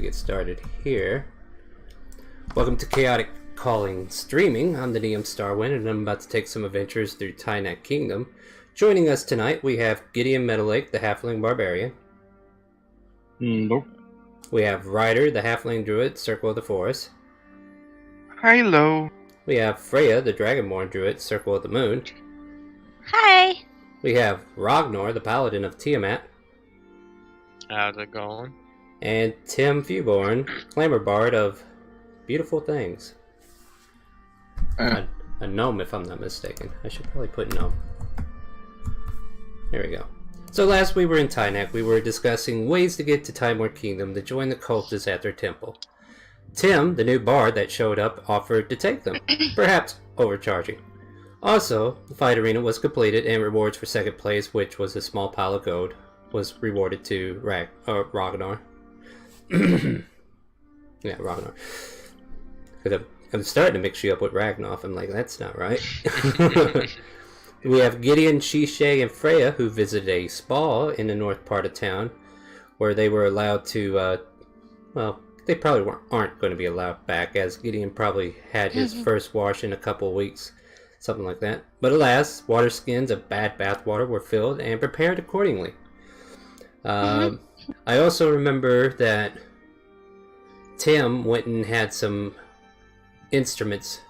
Get started here. Welcome to Chaotic Calling Streaming. I'm the DM Starwind, and I'm about to take some adventures through Tynac Kingdom. Joining us tonight, we have Gideon Metalake, the Halfling Barbarian. Nope. We have Ryder, the Halfling Druid, Circle of the Forest. Hello. We have Freya, the Dragonborn Druid, Circle of the Moon. Hi. We have Ragnar, the Paladin of Tiamat. How's it going? And Tim Fewborn, Clamor Bard of Beautiful Things. A gnome, if I'm not mistaken. I should probably put gnome. There we go. So last we were in Tynac, we were discussing ways to get to Timor Kingdom to join the cultists at their temple. Tim, the new bard that showed up, offered to take them, perhaps overcharging. Also, the fight arena was completed and rewards for second place, which was a small pile of gold, was rewarded to Ragnar. Yeah, Ragnar. Because I'm starting to mix you up with Ragnar. I'm like, that's not right. We have Gideon, Shishay, and Freya, who visited a spa in the north part of town, where they were allowed to, well, they probably aren't going to be allowed back, as Gideon probably had his first wash in a couple of weeks, something like that. But alas, water skins of bad bathwater were filled and prepared accordingly. I also remember that Tim went and had some instruments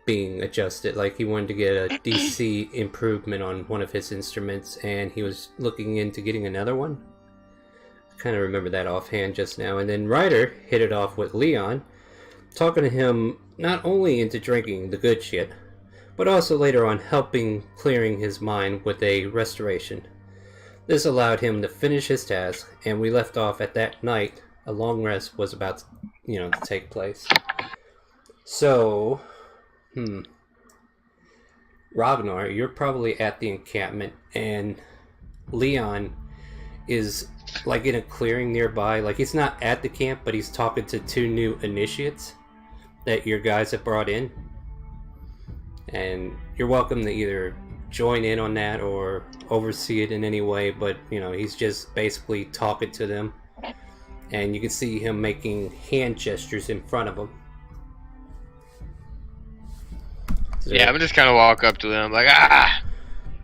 being adjusted. Like, he wanted to get a DC improvement on one of his instruments, and he was looking into getting another one. I kind of remember that offhand just now. And then Ryder hit it off with Leon, talking to him not only into drinking the good shit, but also later on helping clearing his mind with a restoration. This allowed him to finish his task, and we left off at that night. A long rest was about to take place. So, Ragnar, you're probably at the encampment, and Leon is like in a clearing nearby. Like, he's not at the camp, but he's talking to two new initiates that your guys have brought in. And you're welcome to either join in on that or oversee it in any way, but he's just basically talking to them, and you can see him making hand gestures in front of them. Yeah, I'm just kind of walk up to them like,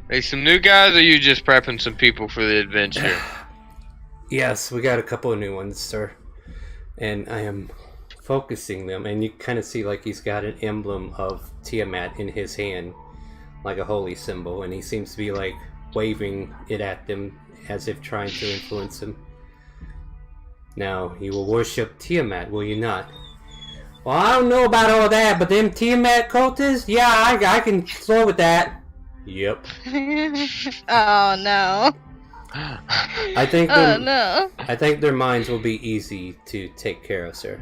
they some new guys, or you just prepping some people for the adventure? Yes, we got a couple of new ones, sir, and I am focusing them, and you kind of see like he's got an emblem of Tiamat in his hand, like a holy symbol, and he seems to be like waving it at them as if trying to influence them. Now, you will worship Tiamat, will you not? Well, I don't know about all that, but them Tiamat cultists? Yeah, I can flow with that. Yep. Oh no. I think I think their minds will be easy to take care of, sir.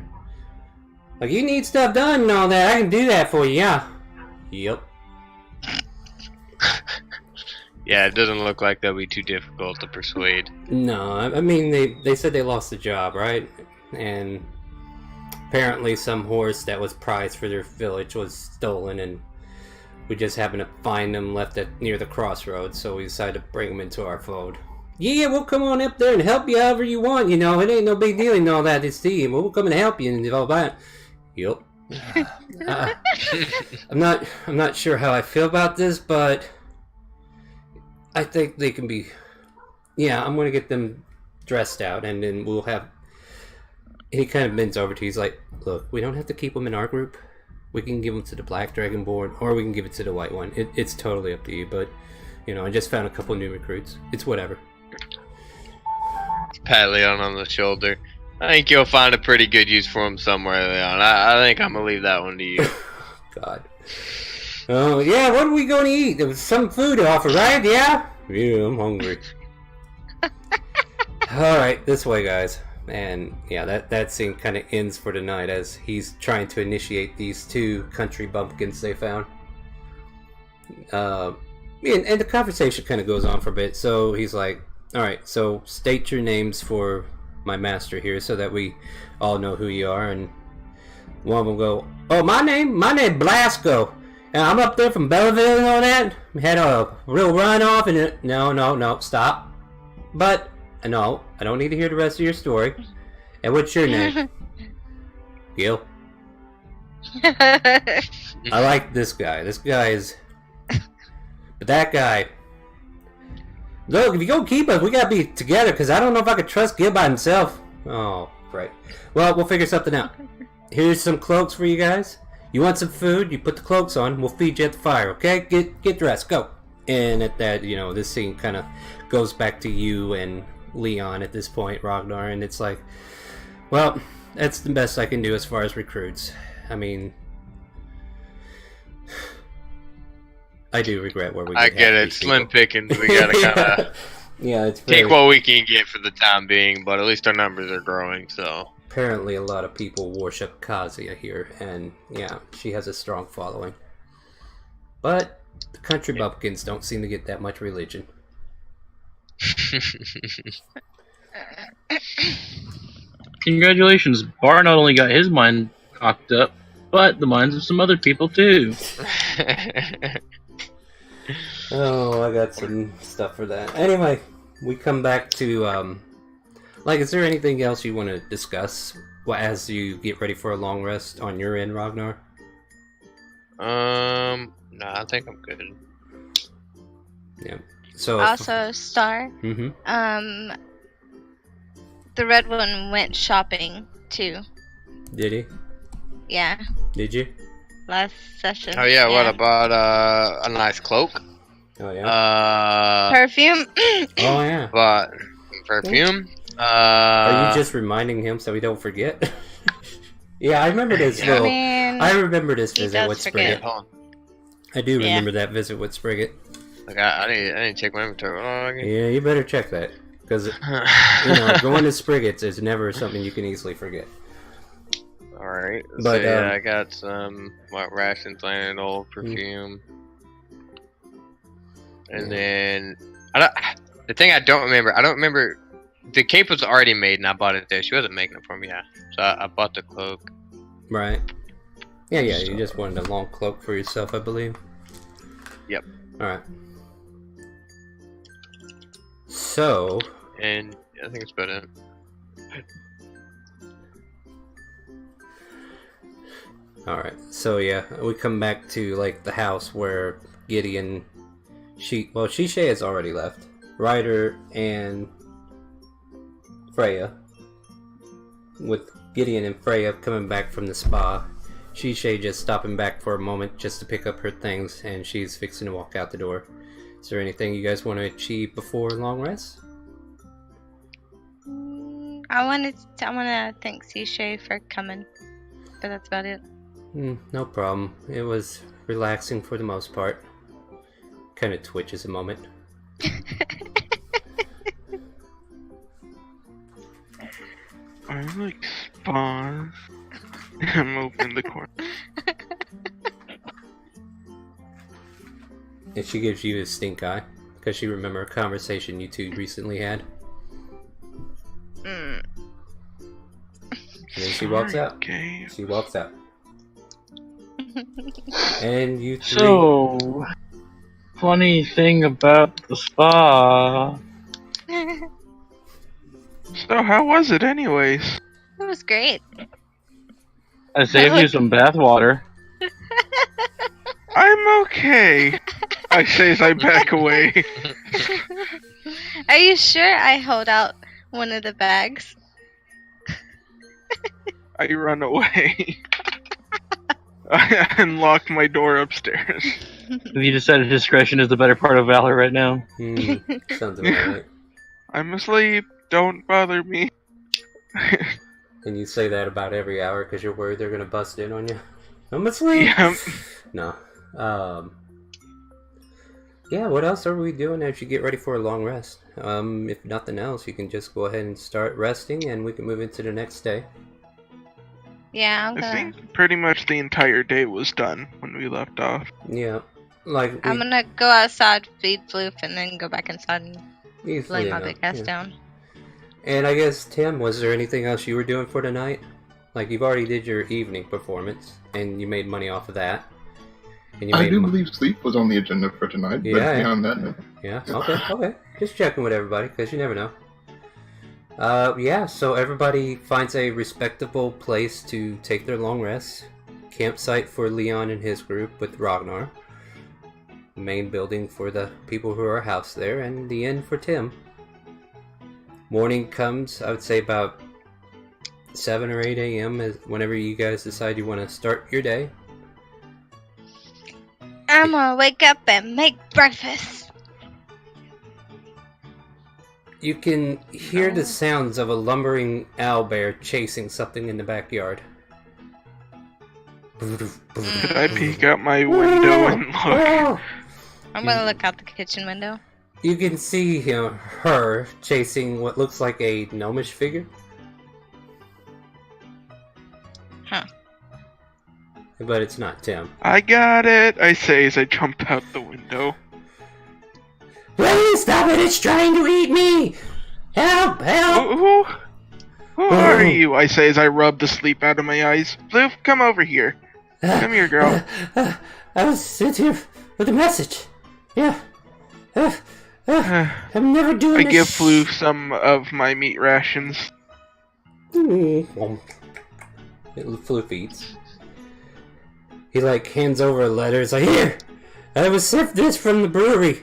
Like, you need stuff done and all that, I can do that for you, yeah. Yep. Yeah, it doesn't look like they'll be too difficult to persuade. No, I mean, they said they lost the job, right? And apparently some horse that was prized for their village was stolen, and we just happened to find them left near the crossroads, so we decided to bring them into our fold. Yeah, we'll come on up there and help you however you want, it ain't no big deal and all that, it's Steve. We'll come and help you and all that. Yep. I'm not sure how I feel about this, but I think they can be. Yeah, I'm gonna get them dressed out, and then we'll have. He kind of bends over to you. He's like, "Look, we don't have to keep them in our group. We can give them to the Black Dragonborn, or we can give it to the White One. It's totally up to you. But, I just found a couple new recruits. It's whatever." Pat Leon on the shoulder. I think you'll find a pretty good use for him somewhere, Leon. I think I'm gonna leave that one to you. God. Oh, yeah, what are we going to eat? There was some food to offer, right? Yeah? Yeah, I'm hungry. Alright, this way, guys. And, yeah, that scene kind of ends for tonight as he's trying to initiate these two country bumpkins they found. And the conversation kind of goes on for a bit. So he's like, alright, so state your names for my master here so that we all know who you are. And one of them go, oh, my name Blasco. And I'm up there from Belleville and all that. We had a real run off and no, stop. But, no, I don't need to hear the rest of your story. And what's your name? Gil? I like this guy. This guy is... But that guy... Look, if you go keep us, we gotta be together, because I don't know if I could trust Gil by himself. Oh, right. Well, we'll figure something out. Here's some cloaks for you guys. You want some food? You put the cloaks on. We'll feed you at the fire, okay? Get dressed. Go. And at that, this scene kind of goes back to you and Leon at this point, Ragnar, and it's like, well, that's the best I can do as far as recruits. I mean, I do regret where we I get it. Slim pickings. We gotta kind of yeah, it's take what we can get for the time being, but at least our numbers are growing, so... Apparently a lot of people worship Kazuya here, and yeah, she has a strong following. But the country bumpkins don't seem to get that much religion. Congratulations, Bar not only got his mind cocked up, but the minds of some other people too. Oh, I got some stuff for that. Anyway, we come back to, is there anything else you want to discuss as you get ready for a long rest on your end, Ragnar? No, I think I'm good. Yeah. So Also, Star. Mm-hmm. The red one went shopping too. Did he? Yeah, Did you? last session. Oh yeah, what about a nice cloak? Oh yeah. Perfume. Oh yeah. But perfume. Are you just reminding him so we don't forget? Yeah, I remember this. I mean, I remember this he visit does with forget. Sprigget. I do remember that visit with Sprigget. Like I need to check my inventory. Yeah, you better check that, because going to Sprigget's is never something you can easily forget. All right, But, so yeah, I got some rations, old perfume, and then the thing I don't remember. The cape was already made, and I bought it there. She wasn't making it for me, yeah. So I bought the cloak. Right. Yeah. You just wanted a long cloak for yourself, I believe. Yep. All right. So. And I think it's about it. Alright, so yeah, we come back to the house where Gideon, Shishay has already left. Ryder and Freya, with Gideon and Freya coming back from the spa. Shishay just stopping back for a moment just to pick up her things, and she's fixing to walk out the door. Is there anything you guys want to achieve before long rest? I want to thank Sishay for coming, but that's about it. No problem. It was relaxing for the most part. Kind of twitches a moment. I like spas. I'm opening the corner. And she gives you a stink eye because she remember a conversation you two recently had. And then she walks out. Okay. She walks out. And you three... So, funny thing about the spa. So how was it anyways? It was great. I saved you some bath water. I'm okay. I say as I back away. Are you sure I hold out one of the bags? I run away. I unlock my door upstairs. You decided discretion is the better part of valor right now. Sounds about right. I'm asleep. Don't bother me. And you say that about every hour because you're worried they're gonna bust in on you. I'm asleep. Yeah. No. Yeah, what else are we doing as you get ready for a long rest? If nothing else, you can just go ahead and start resting and we can move into the next day. Yeah, I'm I gonna. think pretty much the entire day was done when we left off. Yeah. I'm gonna go outside, feed Floof, and then go back inside and easily lay my enough, big ass yeah. down. And I guess, Tim, was there anything else you were doing for tonight? You've already did your evening performance, and you made money off of that. And you I made do believe sleep was on the agenda for tonight, but Yeah. beyond that, no. Yeah, okay. Just checking with everybody, because you never know. Yeah, so everybody finds a respectable place to take their long rest. Campsite for Leon and his group with Ragnar. Main building for the people who are housed there, and the inn for Tim. Morning comes, I would say about 7 or 8 a.m. is whenever you guys decide you want to start your day. I'm gonna wake up and make breakfast. You can hear the sounds of a lumbering owlbear chasing something in the backyard. Could I peek out my window and look? I'm gonna look out the kitchen window. You can see her chasing what looks like a gnomish figure. Huh. But it's not Tim. I got it, I say as I jump out the window. Please stop it! It's trying to eat me! Help! Help! Who are you? I say as I rub the sleep out of my eyes. Floof, come over here. Come here, girl. I was sent here with a message. Yeah. I'm never doing I this. give Floof some of my meat rations. Floof eats. He hands over a letter. It's like, here! I was sent this from the brewery.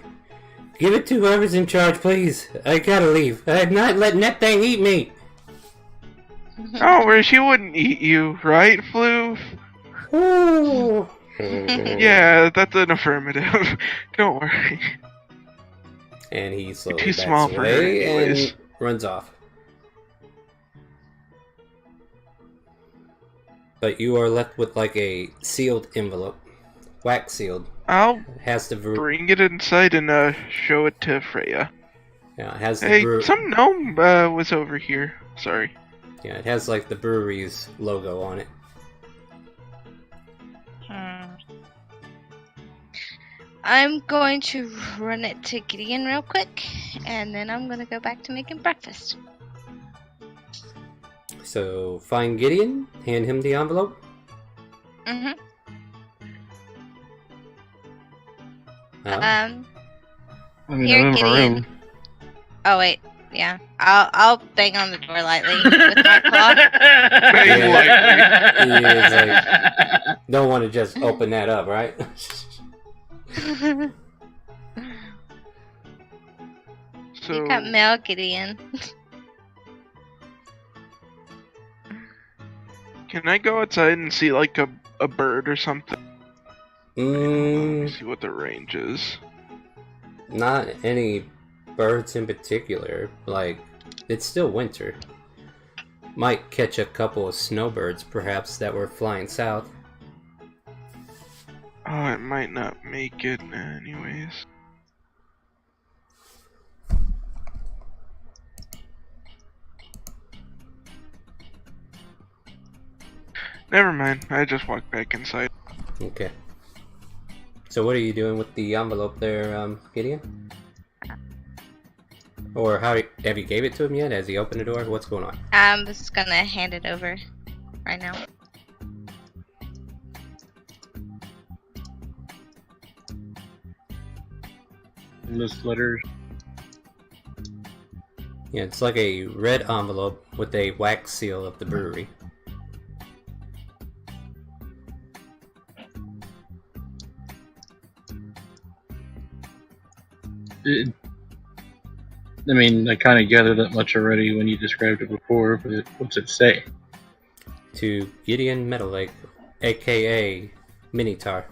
Give it to whoever's in charge, please. I gotta leave. I'm not letting that thing eat me. Oh, where she wouldn't eat you, right, Floof? Ooh. Yeah, that's an affirmative. Don't worry. And he slowly Too backs small for her away anyways. and runs off. But you are left with a sealed envelope. Wax sealed. I'll Has the bring it inside and show it to Freya. Yeah, it has the Hey, some gnome was over here. Sorry. Yeah, it has the brewery's logo on it. I'm going to run it to Gideon real quick, and then I'm gonna go back to making breakfast. So find Gideon, hand him the envelope. Mm-hmm. I mean, Here, I'm in my Gideon. room. Oh wait, yeah. I'll bang on the door lightly with my claw. Bang lightly. He is don't want to just open that up, right? So, You got mail, Gideon. can I go outside and see a bird or something? Let me see what the range is. Not any birds in particular. It's still winter. Might catch a couple of snowbirds, perhaps, that were flying south. Oh, it might not make it anyways. Never mind, I just walked back inside. Okay. So what are you doing with the envelope there, Gideon? Or have you gave it to him yet? Has he opened the door? What's going on? I'm just gonna hand it over right now. This letter. Yeah, it's like a red envelope with a wax seal of the brewery. I kind of gathered that much already when you described it before, but what's it say? To Gideon Meadowlake, aka Minitar.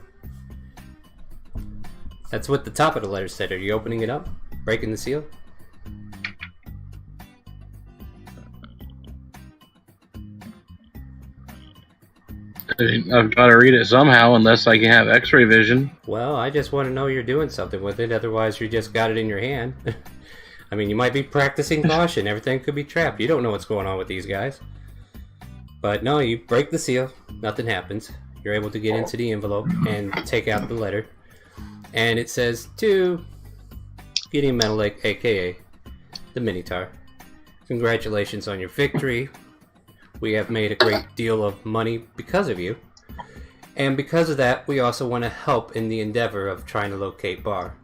That's what the top of the letter said. Are you opening it up? Breaking the seal? I've got to read it somehow, unless I can have X-ray vision. Well, I just want to know you're doing something with it, otherwise you just got it in your hand. I mean, you might be practicing caution. Everything could be trapped. You don't know what's going on with these guys. But no, you break the seal. Nothing happens. You're able to get into the envelope and take out the letter. And it says, to Gideon Meadowlake, aka the Minitar. Congratulations on your victory. We have made a great deal of money because of you. And because of that, we also want to help in the endeavor of trying to locate Bar.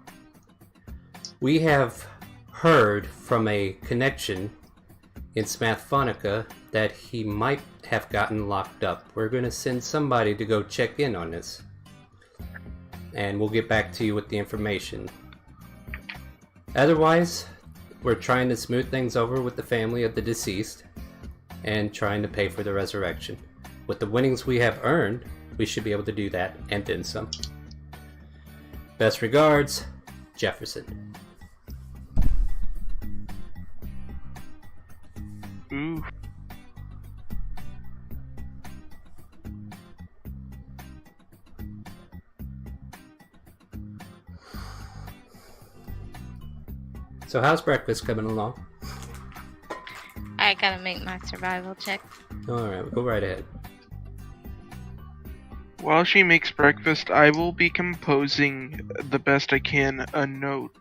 We have heard from a connection in Smathphonica that he might have gotten locked up. We're going to send somebody to go check in on this. And we'll get back to you with the information. Otherwise, we're trying to smooth things over with the family of the deceased and trying to pay for the resurrection. With the winnings we have earned, we should be able to do that and then some. Best regards, Jefferson. Ooh. So how's breakfast coming along? I gotta make my survival check. Alright, go right ahead. While she makes breakfast, I will be composing the best I can a note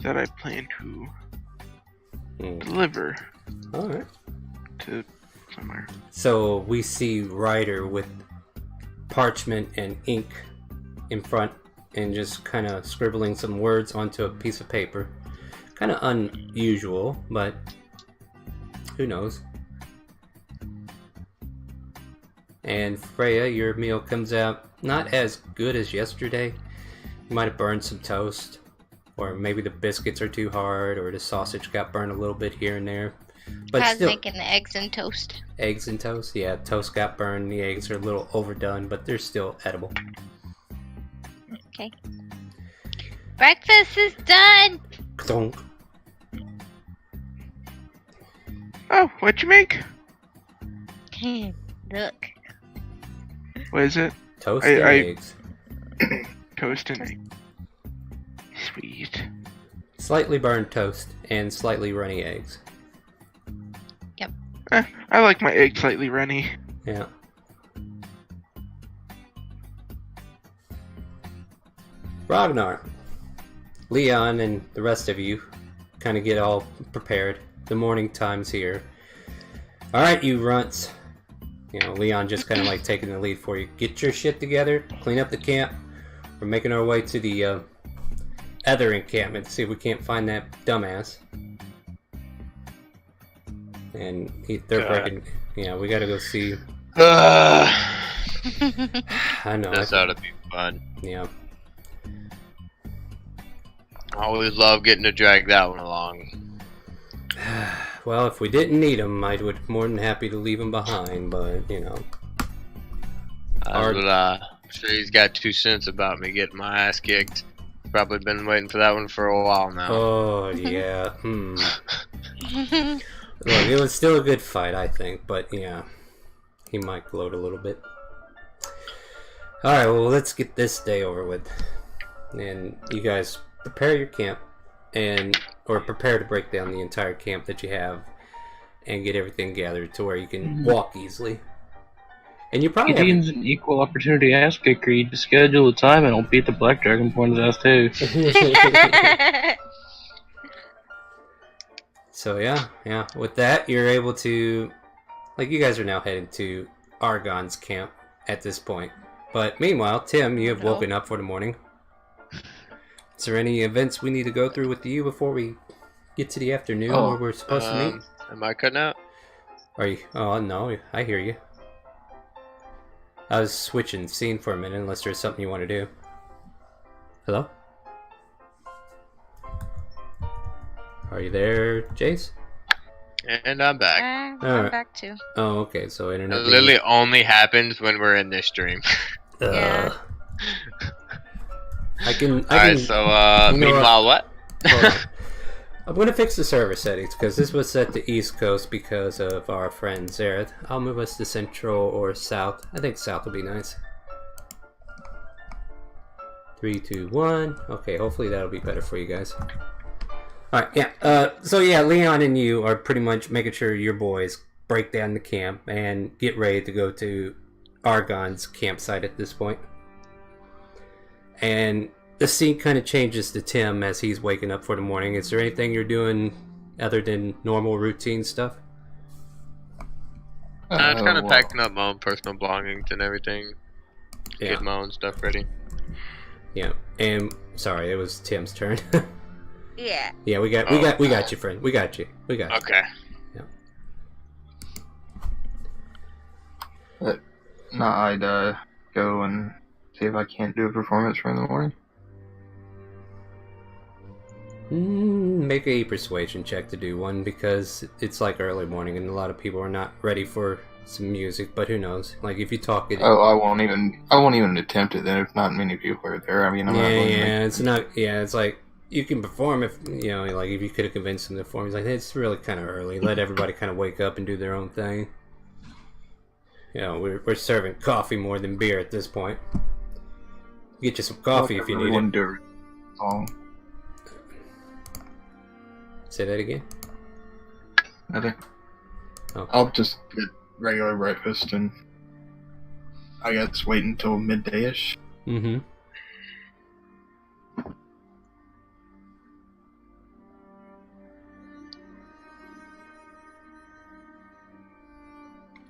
that I plan to deliver Alright. to somewhere. So we see Ryder with parchment and ink in front and just kind of scribbling some words onto a piece of paper. Kind of unusual, but who knows. And Freya, your meal comes out not as good as yesterday. You might have burned some toast, or maybe the biscuits are too hard, or the sausage got burned a little bit here and there. But I was still, making eggs and toast. eggs and toast? Yeah, toast got burned. The eggs are a little overdone, but they're still edible. Okay. Breakfast is done! Clonk. Oh, what'd you make? Look. What is it? Toast and eggs. Toast and egg. Sweet. Slightly burned toast and slightly runny eggs. I like my egg slightly runny. Yeah. Ragnar, Leon, and the rest of you kind of get all prepared. The morning time's here. Alright, you runts. You know, Leon just kind of like taking the lead for you. Get your shit together, clean up the camp. We're making our way to the other encampment to see if we can't find that dumbass. And they're breaking. Yeah, we gotta go see. I know. This ought to be fun. Yeah. I always love getting to drag that one along. Well, if we didn't need him, I would be more than happy to leave him behind, but, you know. I'm sure he's got 2 cents about me getting my ass kicked. Probably been waiting for that one for a while now. Oh, yeah. Look, it was still a good fight, I think, but, yeah. He might gloat a little bit. Alright, well, let's get this day over with. And you guys prepare your camp, or prepare to break down the entire camp that you have and get everything gathered to where you can walk easily. And you probably Gideon's an equal opportunity ass kicker. You just schedule a time and I'll beat the Black Dragon point his ass too. So yeah. With that, you're able to, like, you guys are now headed to Argon's camp at this point. But meanwhile, Tim, you have woken up for the morning. Is there any events we need to go through with you before we get to the afternoon where we're supposed to meet? Am I cutting out? Are you? Oh no, I hear you. I was switching scene for a minute, unless there's something you want to do. Hello? Are you there, Jace? And I'm back. I'm Alright. back too. Oh, okay. So It internet. literally only happens when we're in this stream. Yeah. I can. Alright, so you know meanwhile, what? Hold on. I'm gonna fix the server settings because this was set to East Coast because of our friend Zareth. I'll move us to Central or South. I think South will be nice. 3, 2, 1. Okay, hopefully that'll be better for you guys. Alright, yeah. So yeah, Leon and you are pretty much making sure your boys break down the camp and get ready to go to Argon's campsite at this point. And the scene kind of changes to Tim as he's waking up for the morning. Is there anything you're doing other than normal routine stuff? I'm just kind of packing up my own personal belongings and everything. Yeah. Get my own stuff ready. Yeah. And sorry, it was Tim's turn. Yeah. Yeah, we got you, friend. We got you. Okay. Yeah. No, I'd go and see if I can't do a performance for in the morning. Make a persuasion check to do one, because it's like early morning and a lot of people are not ready for some music, but who knows? Like, if you talk it... Oh, I won't even attempt it then if not many people are there. I mean, I'm not going to make... it's not... Yeah, it's like, you can perform if, you know, like, if you could have convinced them to perform. He's like, it's really kind of early. Let everybody kind of wake up and do their own thing. You know, we're serving coffee more than beer at this point. Get you some coffee if you need it. Do it. Say that again? Nothing. Oh. I'll just get regular breakfast and I guess wait until midday-ish. Mm-hmm.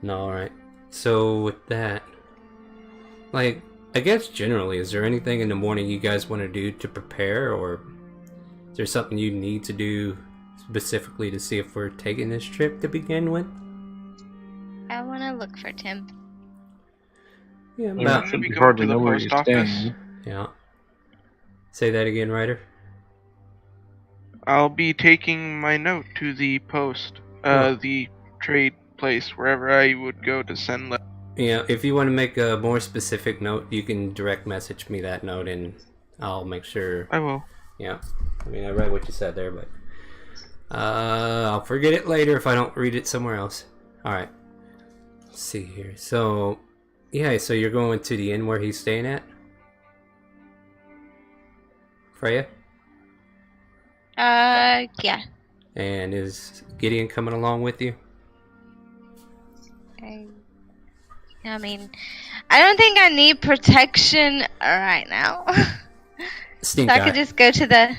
No, alright. So, with that, like, I guess generally, is there anything in the morning you guys want to do to prepare, or is there something you need to do specifically to see if we're taking this trip to begin with? I want to look for Tim. Yeah, Well, about, it should Maybe be go hard to to the know where post you're office. staying. yeah. Say that again, Ryder. I'll be taking my note to the post, the trade place, wherever I would go to send letters. Yeah, if you want to make a more specific note, you can direct message me that note and I'll make sure. I will. Yeah. I mean, I read what you said there, but I'll forget it later if I don't read it somewhere else. Alright. Let's see here. So, yeah, so you're going to the inn where he's staying at? Freya? Yeah. And is Gideon coming along with you? I mean, I don't think I need protection right now. Stink So I eye. could just go to the...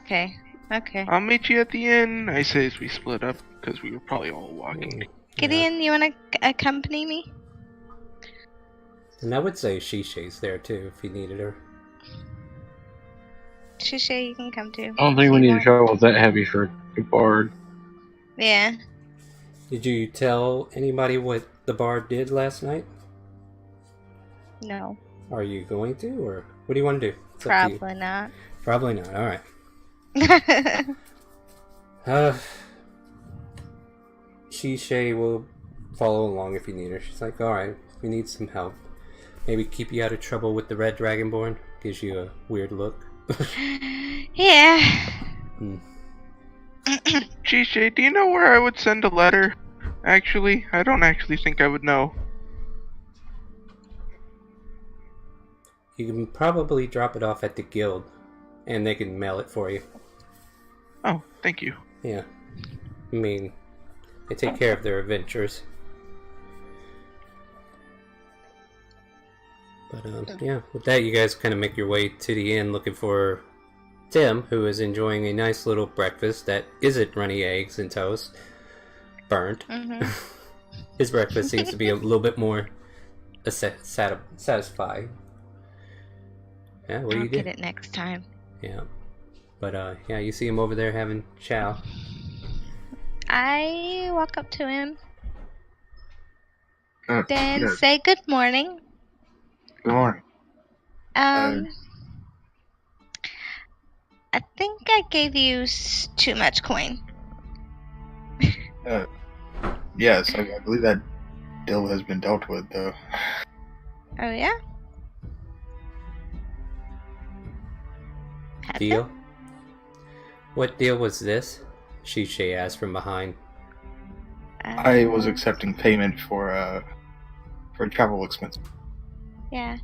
okay. Okay. I'll meet you at the inn, I say as we split up, because we were probably all walking. Gideon, you want to accompany me? And I would say Shishi's there too if you needed her. Shisha, you can come too. I don't think we If need you to travel that heavy for a bard. want. Yeah. Did you tell anybody what the bard did last night? No. Are you going to, or what do you want to do? It's up to you. Probably not. Probably not. All right. Shisha will follow along if you need her. She's like, all right, we need some help. Maybe keep you out of trouble with the red dragonborn. Gives you a weird look. Yeah. Shisha, do you know where I would send a letter? Actually, I don't actually think I would know. You can probably drop it off at the guild, and they can mail it for you. Oh, thank you. Yeah. I mean, they take care of their adventures. But, yeah, with that, you guys kind of make your way to the inn looking for Tim, who is enjoying a nice little breakfast that isn't runny eggs and toast. Burnt. Mm-hmm. His breakfast seems to be a little bit more satisfying. Yeah, what do I'll you do? get it next time. Yeah. But, yeah, you see him over there having chow. I walk up to him, then Yes. say good morning. Good morning. I think I gave you too much coin. Yes, I believe that deal has been dealt with, though. Oh yeah? Have Deal? What deal was this? Shisha asked from behind. I was accepting payment for travel expense. Yeah.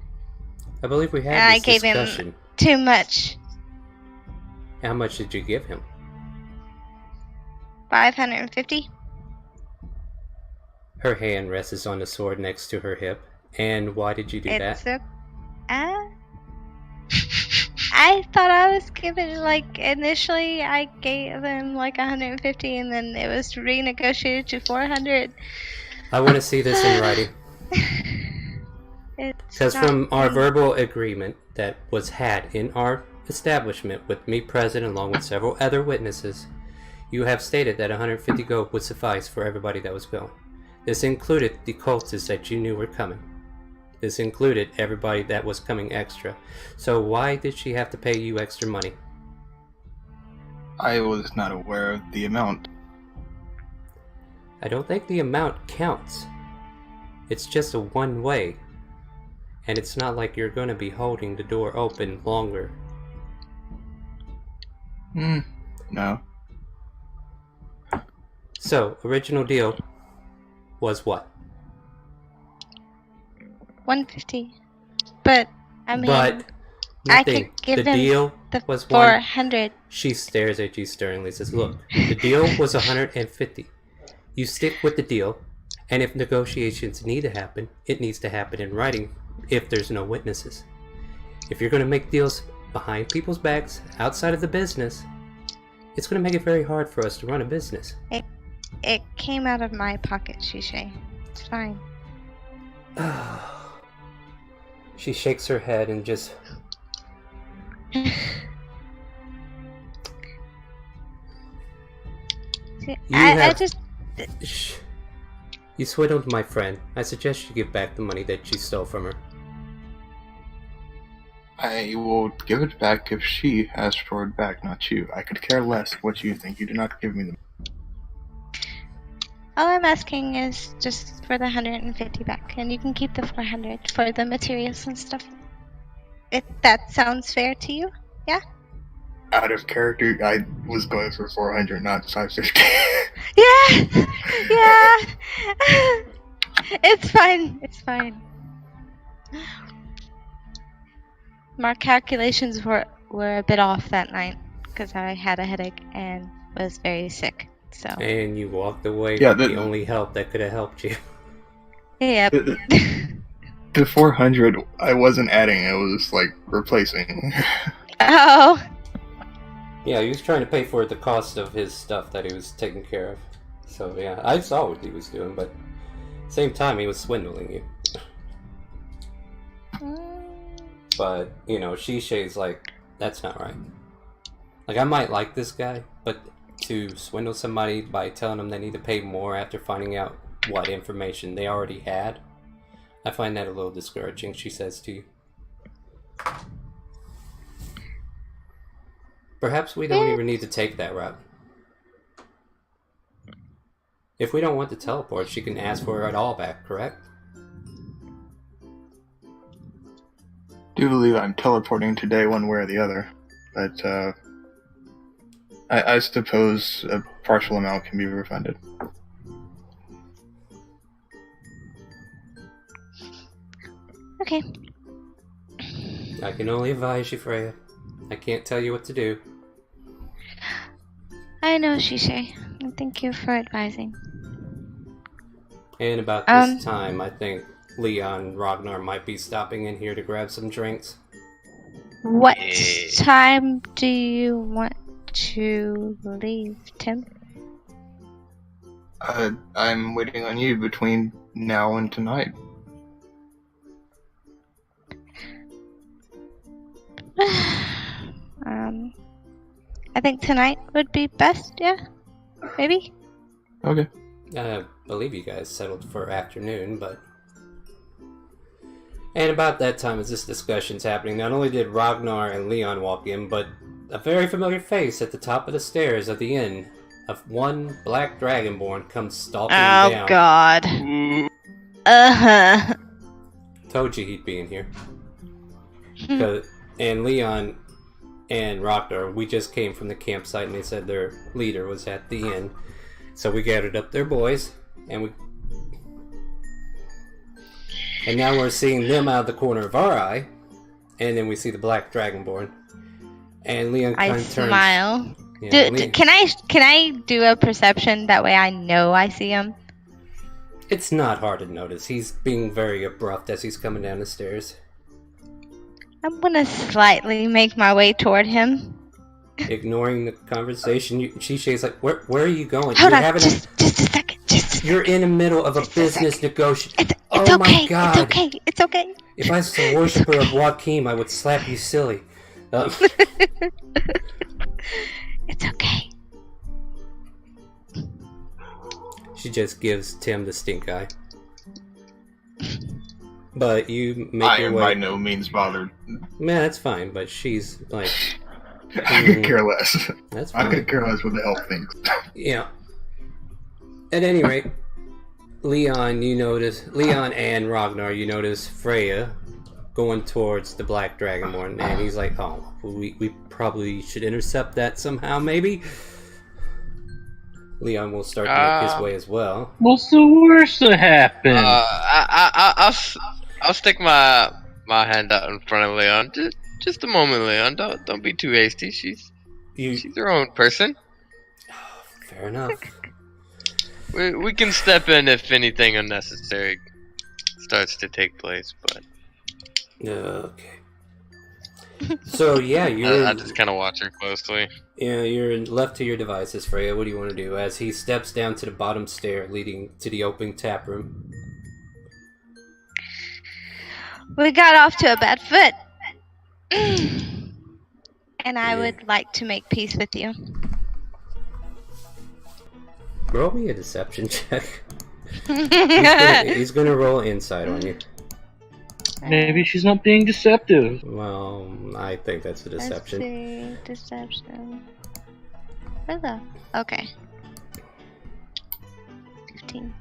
I believe we had And I this gave him- discussion. Too much. How much did you give him? 550? Her hand rests on the sword next to her hip. And why did you do that? I thought I was given, like, initially I gave him like 150 and then it was renegotiated to 400. I want to see this in writing. It's Because not from our me. verbal agreement that was had in our establishment with me present along with several other witnesses, you have stated that 150 gold would suffice for everybody that was going. This included the cultists that you knew were coming. This included everybody that was coming extra. So why did she have to pay you extra money? I was not aware of the amount. I don't think the amount counts. It's just a one-way. And it's not like you're going to be holding the door open longer. No. So, original deal was what? 150. But I mean, But I nothing. could give The him deal the was 400. She stares at you sternly, says, "Look, the deal was 150. You stick with the deal, and if negotiations need to happen, it needs to happen in writing if there's no witnesses. If you're going to make deals behind people's backs, outside of the business, it's going to make it very hard for us to run a business." It came out of my pocket, Shishay. It's fine. She shakes her head and just... See, I just... Shh. You swindled my friend. I suggest you give back the money that you stole from her. I will give it back if she asks for it back, not you. I could care less what you think. You do not give me the... All I'm asking is just for the 150 back, and you can keep the 400 for the materials and stuff. If that sounds fair to you, yeah? Out of character, I was going for 400, not 550. Yeah! Yeah! It's fine. It's fine. My calculations were a bit off that night because I had a headache and was very sick. So. And you walked away Yeah, with the only help that could have helped you. Yep. The 400, I wasn't adding, I was like replacing. Oh. Yeah, he was trying to pay for the cost of his stuff that he was taking care of. So yeah, I saw what he was doing, but at the same time he was swindling you. But, you know, Shishay's like, that's not right. Like, I might like this guy, but to swindle somebody by telling them they need to pay more after finding out what information they already had, I find that a little discouraging, she says to you. Perhaps we don't even need to take that route. If we don't want to teleport, she can ask for it all back, correct? Do believe I'm teleporting today one way or the other, but I suppose a partial amount can be refunded. Okay. I can only advise you, Freya. I can't tell you what to do. I know, Shishay. And thank you for advising. And about this time, I think Leon and Ragnar might be stopping in here to grab some drinks. What time do you want to leave, Tim? I'm waiting on you between now and tonight. I think tonight would be best, yeah? Maybe? Okay. I believe you guys settled for afternoon, but... And about that time as this discussion's happening, not only did Ragnar and Leon walk in, but a very familiar face at the top of the stairs of the inn of one black dragonborn comes stalking down. Oh, God. Uh-huh. Told you he'd be in here. And Leon and Ragnar, we just came from the campsite and they said their leader was at the inn. So we gathered up their boys, and now we're seeing them out of the corner of our eye, and then we see the black dragonborn. And Leon kind of turns. Smile. Yeah, Can I do a perception that way I know I see him? It's not hard to notice. He's being very abrupt as he's coming down the stairs. I'm gonna slightly make my way toward him. Ignoring the conversation, Shishay's like, "Where are you going? Hold You're on, just a second. You're in the middle of a business negotiation. It's oh okay. My God. It's okay. It's okay. If I was a worshiper of Joaquin, I would slap you silly. It's okay. She just gives Tim the stink eye. But you make I your am way. by no means bothered. Man, that's fine, but she's like, I could care less. that's I fine. could care less what the hell thinks. Yeah. At any rate, Leon and Ragnar, you notice Freya going towards the Black Dragonborn, and he's like, oh, we probably should intercept that somehow, maybe? Leon will start to make his way as well. What's the worst that happened? I'll stick my hand out in front of Leon. Just a moment, Leon. Don't be too hasty. She's her own person. Fair enough. We can step in if anything unnecessary starts to take place, but Okay. So yeah, I just kind of watch her closely. Yeah, you're left to your devices, Freya. What do you want to do? As he steps down to the bottom stair leading to the open tap room. We got off to a bad foot. And I would like to make peace with you. Roll me a deception check. He's gonna roll insight on you. Maybe she's not being deceptive. Well, I think that's a deception. Let's see. Deception. Where the? Okay. 15.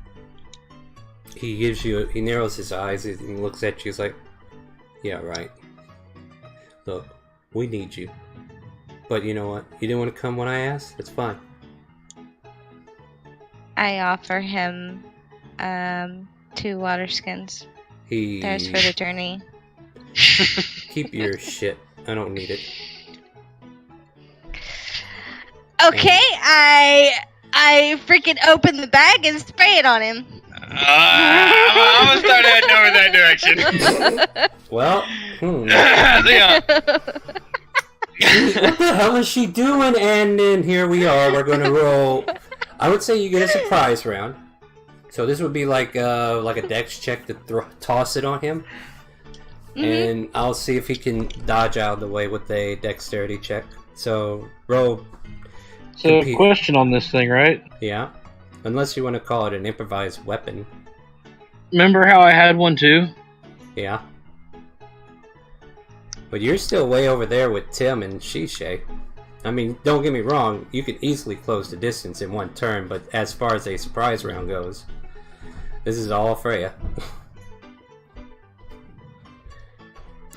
He narrows his eyes and looks at you. He's like, yeah, right. Look, we need you. But you know what? You didn't want to come when I asked? That's fine. I offer him 2 water skins. There's for the journey. Keep your shit. I don't need it. Okay, I freaking open the bag and spray it on him. I'm gonna start heading over that direction. Well, Leon. what the hell is she doing? And then here we are. We're gonna roll. I would say you get a surprise round. So this would be like a dex check to toss it on him, and I'll see if he can dodge out of the way with a dexterity check. So roll. So question on this thing, right? Yeah, unless you want to call it an improvised weapon. Remember how I had one too? Yeah. But you're still way over there with Tim and Shishay. I mean, don't get me wrong, you could easily close the distance in one turn, but as far as a surprise round goes, this is all Freya.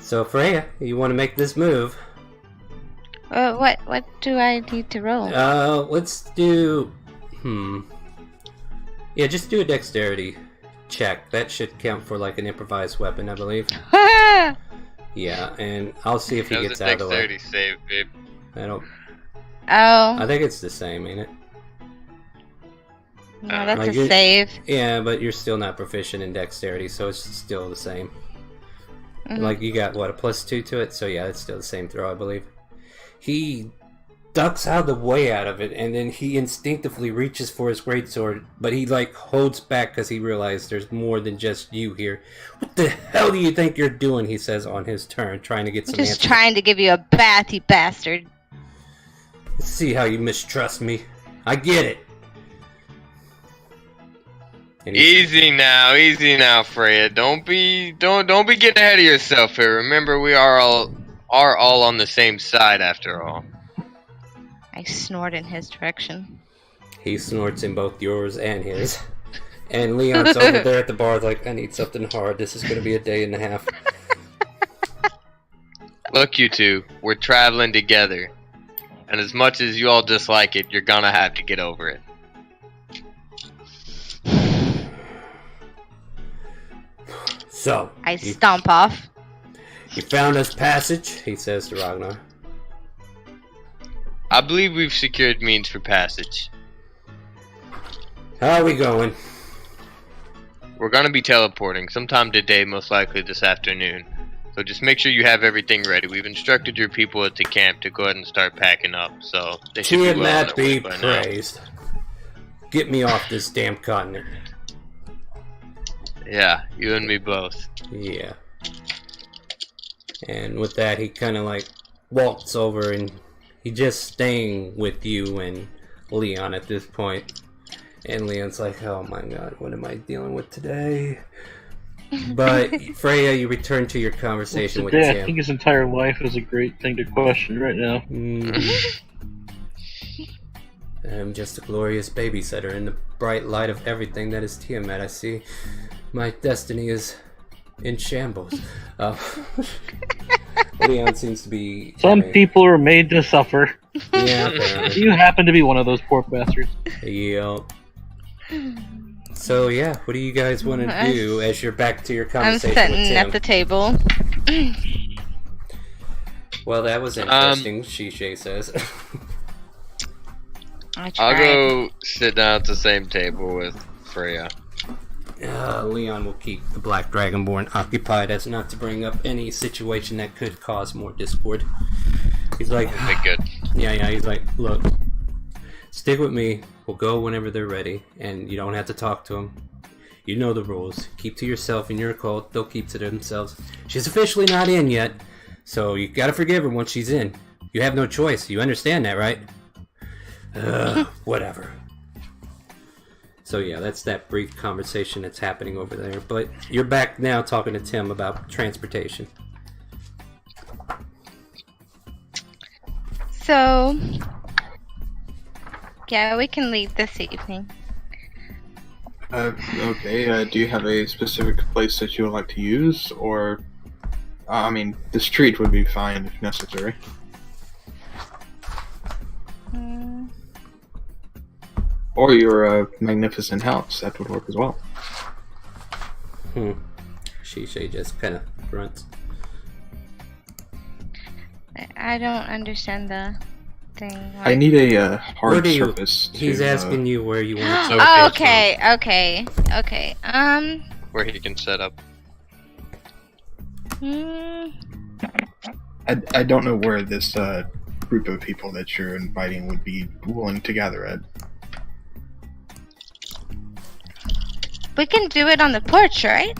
So Freya, you want to make this move? What do I need to roll? Let's do... Yeah, just do a dexterity check. That should count for like an improvised weapon, I believe. Yeah, and I'll see if he gets out of the way. Dexterity save, babe. I don't... Oh. I think it's the same, ain't it? No, that's Like a save. Yeah, but you're still not proficient in dexterity, so it's still the same. Like, you got, what, a +2 to it? So yeah, it's still the same throw, I believe. He ducks out of the way out of it, and then he instinctively reaches for his greatsword, but he, like, holds back because he realized there's more than just you here. What the hell do you think you're doing, he says on his turn, trying to get some Just answers. trying to give you a bath, you bastard. Let's see how you mistrust me. I get it. And Easy now, Freya. Don't be getting ahead of yourself here. Remember, we are all on the same side after all. I snort in his direction. He snorts in both yours and his. And Leon's over there at the bar like, I need something hard. This is going to be a day and a half. Look, you two, we're traveling together. And as much as you all dislike it, you're gonna have to get over it. So, I stomp off. you found us passage, he says to Ragnar. I believe we've secured means for passage. How are we going? We're gonna be teleporting sometime today, most likely this afternoon. So just make sure you have everything ready. We've instructed your people at the camp to go ahead and start packing up, so they should be well on Tiamat their way be by now. praised. Get me off this damn continent. Yeah, you and me both. Yeah. And with that, he kind of like walks over and he's just staying with you and Leon at this point. And Leon's like, oh my god, what am I dealing with today? But Freya, you return to your conversation with Today, I Tim. think his entire life is a great thing to question right now. I'm just a glorious babysitter in the bright light of everything that is Tiamat. I see my destiny is in shambles. Leon seems to be... Some people are made to suffer. Yeah, apparently. You happen to be one of those poor bastards. Yep. So yeah, what do you guys want to do as you're back to your I'm conversation with sitting Tim? at the table. Well, that was interesting, Shishay says. I'll go sit down at the same table with Freya. Leon will keep the Black Dragonborn occupied as not to bring up any situation that could cause more discord. He's like, Okay, good. yeah, he's like, look, stick with me. We'll go whenever they're ready, and you don't have to talk to them. You know the rules. Keep to yourself in your cult. They'll keep to themselves. She's officially not in yet, so you gotta forgive her once she's in. You have no choice. You understand that, right? Whatever. So yeah, that's that brief conversation that's happening over there. But you're back now talking to Tim about transportation. So, yeah, we can leave this evening. Okay, do you have a specific place that you would like to use, or... I mean, the street would be fine if necessary. Or your magnificent house, that would work as well. Shishay just kind of grunts. I don't understand the thing. I need a hard Where do you- surface. He's asking you where you want to. Oh, okay. Where he can set up. I don't know where this group of people that you're inviting would be willing to gather at. We can do it on the porch, right?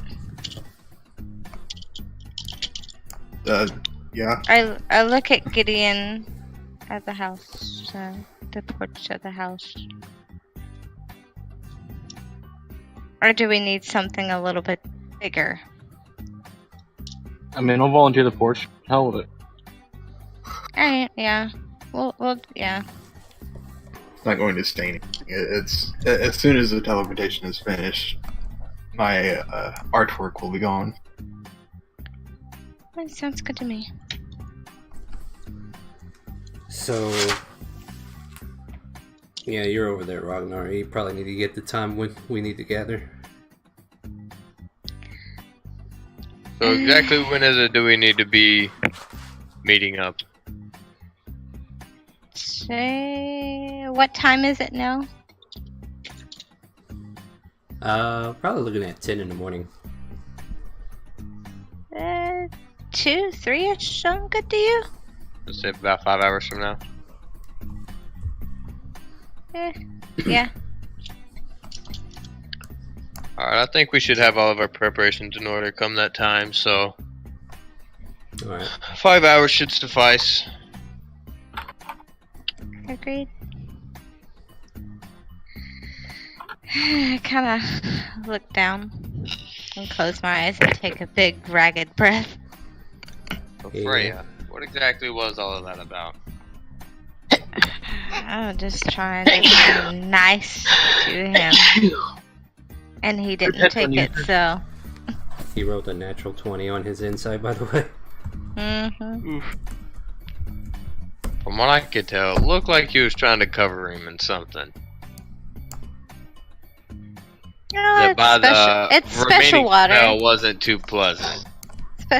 Yeah. I look at Gideon at the house, the porch of the house. Or do we need something a little bit bigger? I mean, I'll volunteer the porch. Hell with it. Alright, yeah. We'll yeah. It's not going to stain anything. It's as soon as the teleportation is finished, my artwork will be gone. That sounds good to me. So, yeah, you're over there, Ragnar. You probably need to get the time when we need to gather. So exactly when is it do we need to be meeting up? Say, what time is it now? Probably looking at 10 in the morning. 2, 3-ish sound good to you? Let's say about 5 hours from now. Yeah. Alright, I think we should have all of our preparations in order come that time, so Alright. 5 hours should suffice. Agreed. I kind of look down and close my eyes and take a big ragged breath. So Yeah. Freya, what exactly was all of that about? I'm just trying to be nice to him. And he didn't Protect take when it, you- so. He rolled a natural 20 on his inside, by the way. Oof. From what I could tell, it looked like he was trying to cover him in something. Oh, it's special remaining water. smell wasn't too pleasant.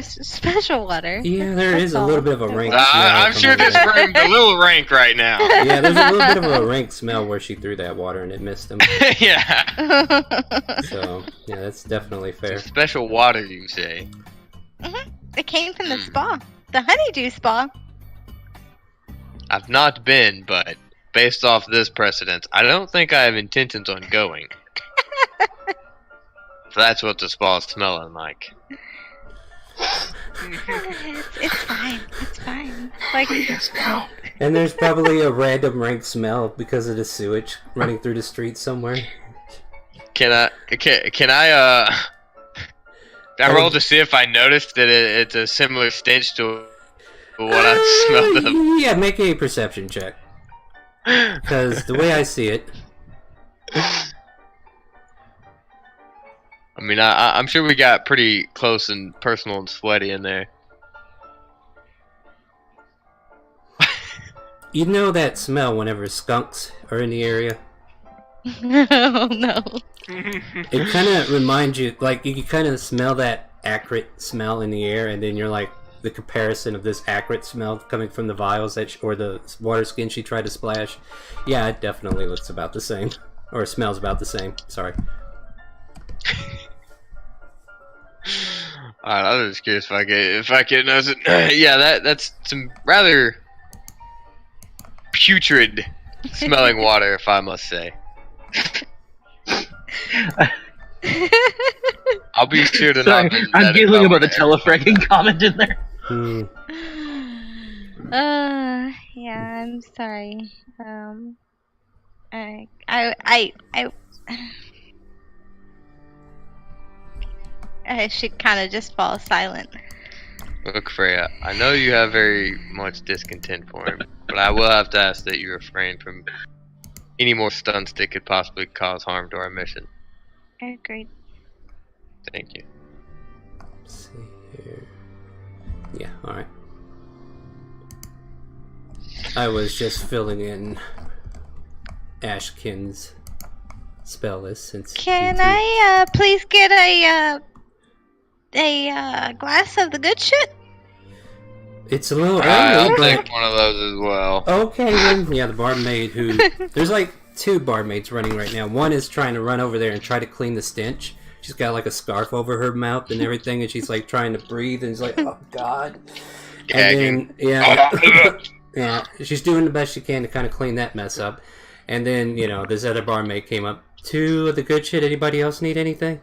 Special water. Yeah, there is That's a all. little bit of a rank smell. I'm from sure over this there. room's a little rank right now. Yeah, there's a little bit of a rank smell where she threw that water and it missed him. Yeah. So, yeah, that's definitely fair. Special water, you say? It came from the spa. The honeydew spa. I've not been, but based off this precedence, I don't think I have intentions on going. If that's what the spa is smelling like. It's fine. It's fine. Like, Please, no. And there's probably a random rank smell because of the sewage running through the streets somewhere. Can I roll to see if I noticed that it's a similar stench to what I smelled of? Yeah, make a perception check. Because the way I see it, I mean, I'm sure we got pretty close and personal and sweaty in there. you know that smell whenever skunks are in the area. oh no. It kind of reminds you, like, you can kind of smell that acrid smell in the air, and then you're like, the comparison of this acrid smell coming from the vials or the water skin she tried to splash. Yeah, it definitely looks about the same. Or smells about the same. Sorry. Alright, I was just curious if I could notice it. Yeah, that's some rather putrid smelling water, if I must say. I'll be sure to Sorry, not mention I'm that giggling if I about the wanna telefragging comment in there. Yeah, I'm sorry. I should kind of just fall silent. Look, Freya, I know you have very much discontent for him, but I will have to ask that you refrain from any more stunts that could possibly cause harm to our mission. Agreed. Thank you. Let's see here. Yeah, alright. I was just filling in Ashkin's spell list since. Can I please get a glass of the good shit? It's a little I'll early, but take one of those as well. okay then. Yeah, the barmaid who there's like 2 barmaids running right now. One is trying to run over there and try to clean the stench. She's got like a scarf over her mouth and everything, and she's like trying to breathe, and she's like, "Oh God!" And then yeah, she's doing the best she can to kind of clean that mess up. And then this other barmaid came up. 2 of the good shit. Anybody else need anything?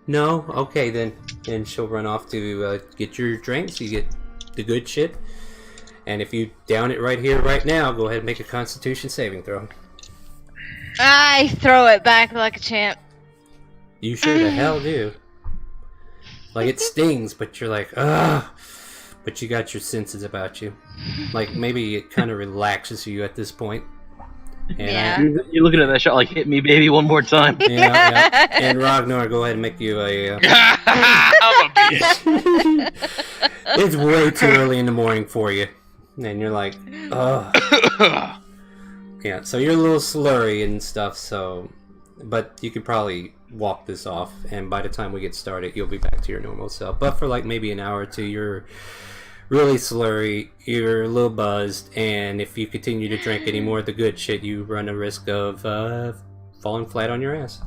No? Okay then. And she'll run off to get your drinks. You get the good shit. And if you down it right here, right now, go ahead and make a Constitution saving throw. I throw it back like a champ. You sure the hell do. Like, it stings, but you're like, ugh. But you got your senses about you. Like, maybe it kind of relaxes you at this point. And Yeah. You're looking at that shot like, hit me, baby, one more time. yeah. And Ragnar, go ahead and make you a... I'm a bitch. It's way too early in the morning for you. And you're like, ugh. Yeah, so you're a little slurry and stuff, so... But you could probably walk this off, and by the time we get started, you'll be back to your normal self. But for like maybe an hour or 2, you're really slurry, you're a little buzzed, and if you continue to drink any more of the good shit, you run a risk of falling flat on your ass.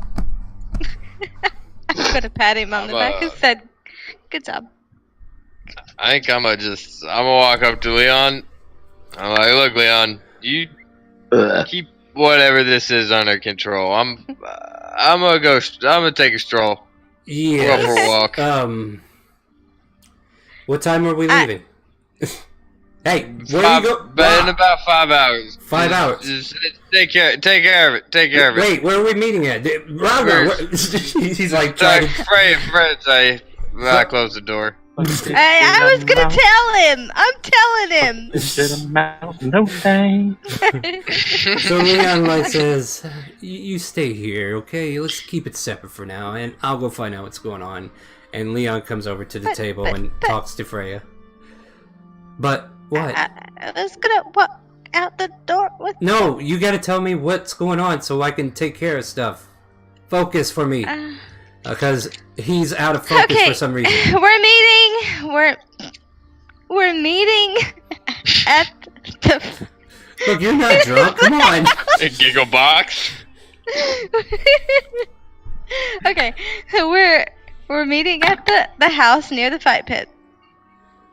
I'm gonna pat him on the back and said, "Good job." I think I'm gonna walk up to Leon. I'm like, look, Leon, you keep whatever this is under control. I'm gonna take a stroll. Yeah. Go for a walk. What time are we leaving? Hey, where are you go? In about 5 hours. 5 hours. Just take care of it. Take care of it. Wait, where are we meeting at? Ragnar, he's like Sorry, trying to... Fred, I closed the door. I was gonna tell him. I'm telling him. No thing. So Leon like says, "You stay here, okay? Let's keep it separate for now, and I'll go find out what's going on." And Leon comes over to the table and talks to Freya. But what? I was gonna walk out the door with. No, you got to tell me what's going on so I can take care of stuff. Focus for me, because he's out of focus for some reason. We're meeting at the. Look, you're not drunk. Come on. A giggle box. Okay, so we're meeting at the house near the fight pit.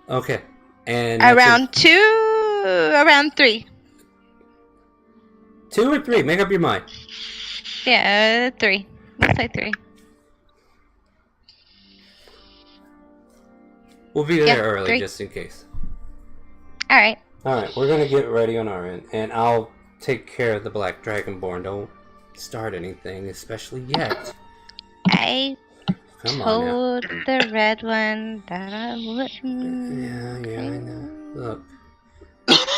Okay, and Around 3. 2 or 3. Make up your mind. Yeah, 3. Let's say 3. We'll be there Yeah, early great. just in case. All right. Alright, we're gonna get ready on our end, and I'll take care of the Black Dragonborn. Don't start anything, especially yet. I Come on now. told the red one that I wouldn't. Yeah, I know. Look.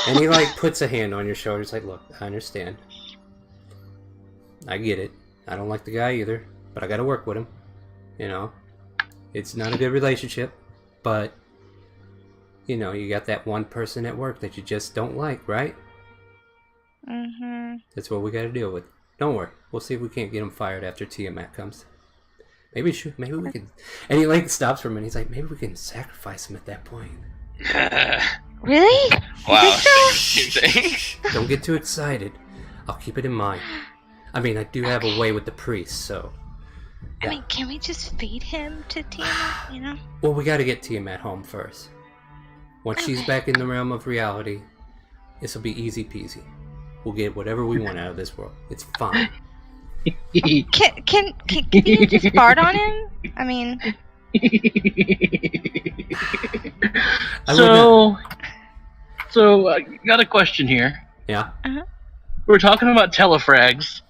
And he, like, puts a hand on your shoulder. He's like, look, I understand. I get it. I don't like the guy either, but I gotta work with him. You know? It's not a good relationship, but, you know, you got that one person at work that you just don't like, right? Mm-hmm. That's what we gotta deal with. Don't worry. We'll see if we can't get him fired after Tiamat comes. Maybe we can... And he, like, stops for a minute. He's like, maybe we can sacrifice him at that point. Really? Wow. You think so? Don't get too excited. I'll keep it in mind. I mean, I do have a way with the priest, so... I Yeah. mean, can we just feed him to Tiamat, you know? Well, we gotta get Tiamat home first. Once she's back in the realm of reality, this'll be easy peasy. We'll get whatever we want out of this world. It's fine. Can you just fart on him? I mean... So, I got a question here. Yeah? We're talking about telefrags.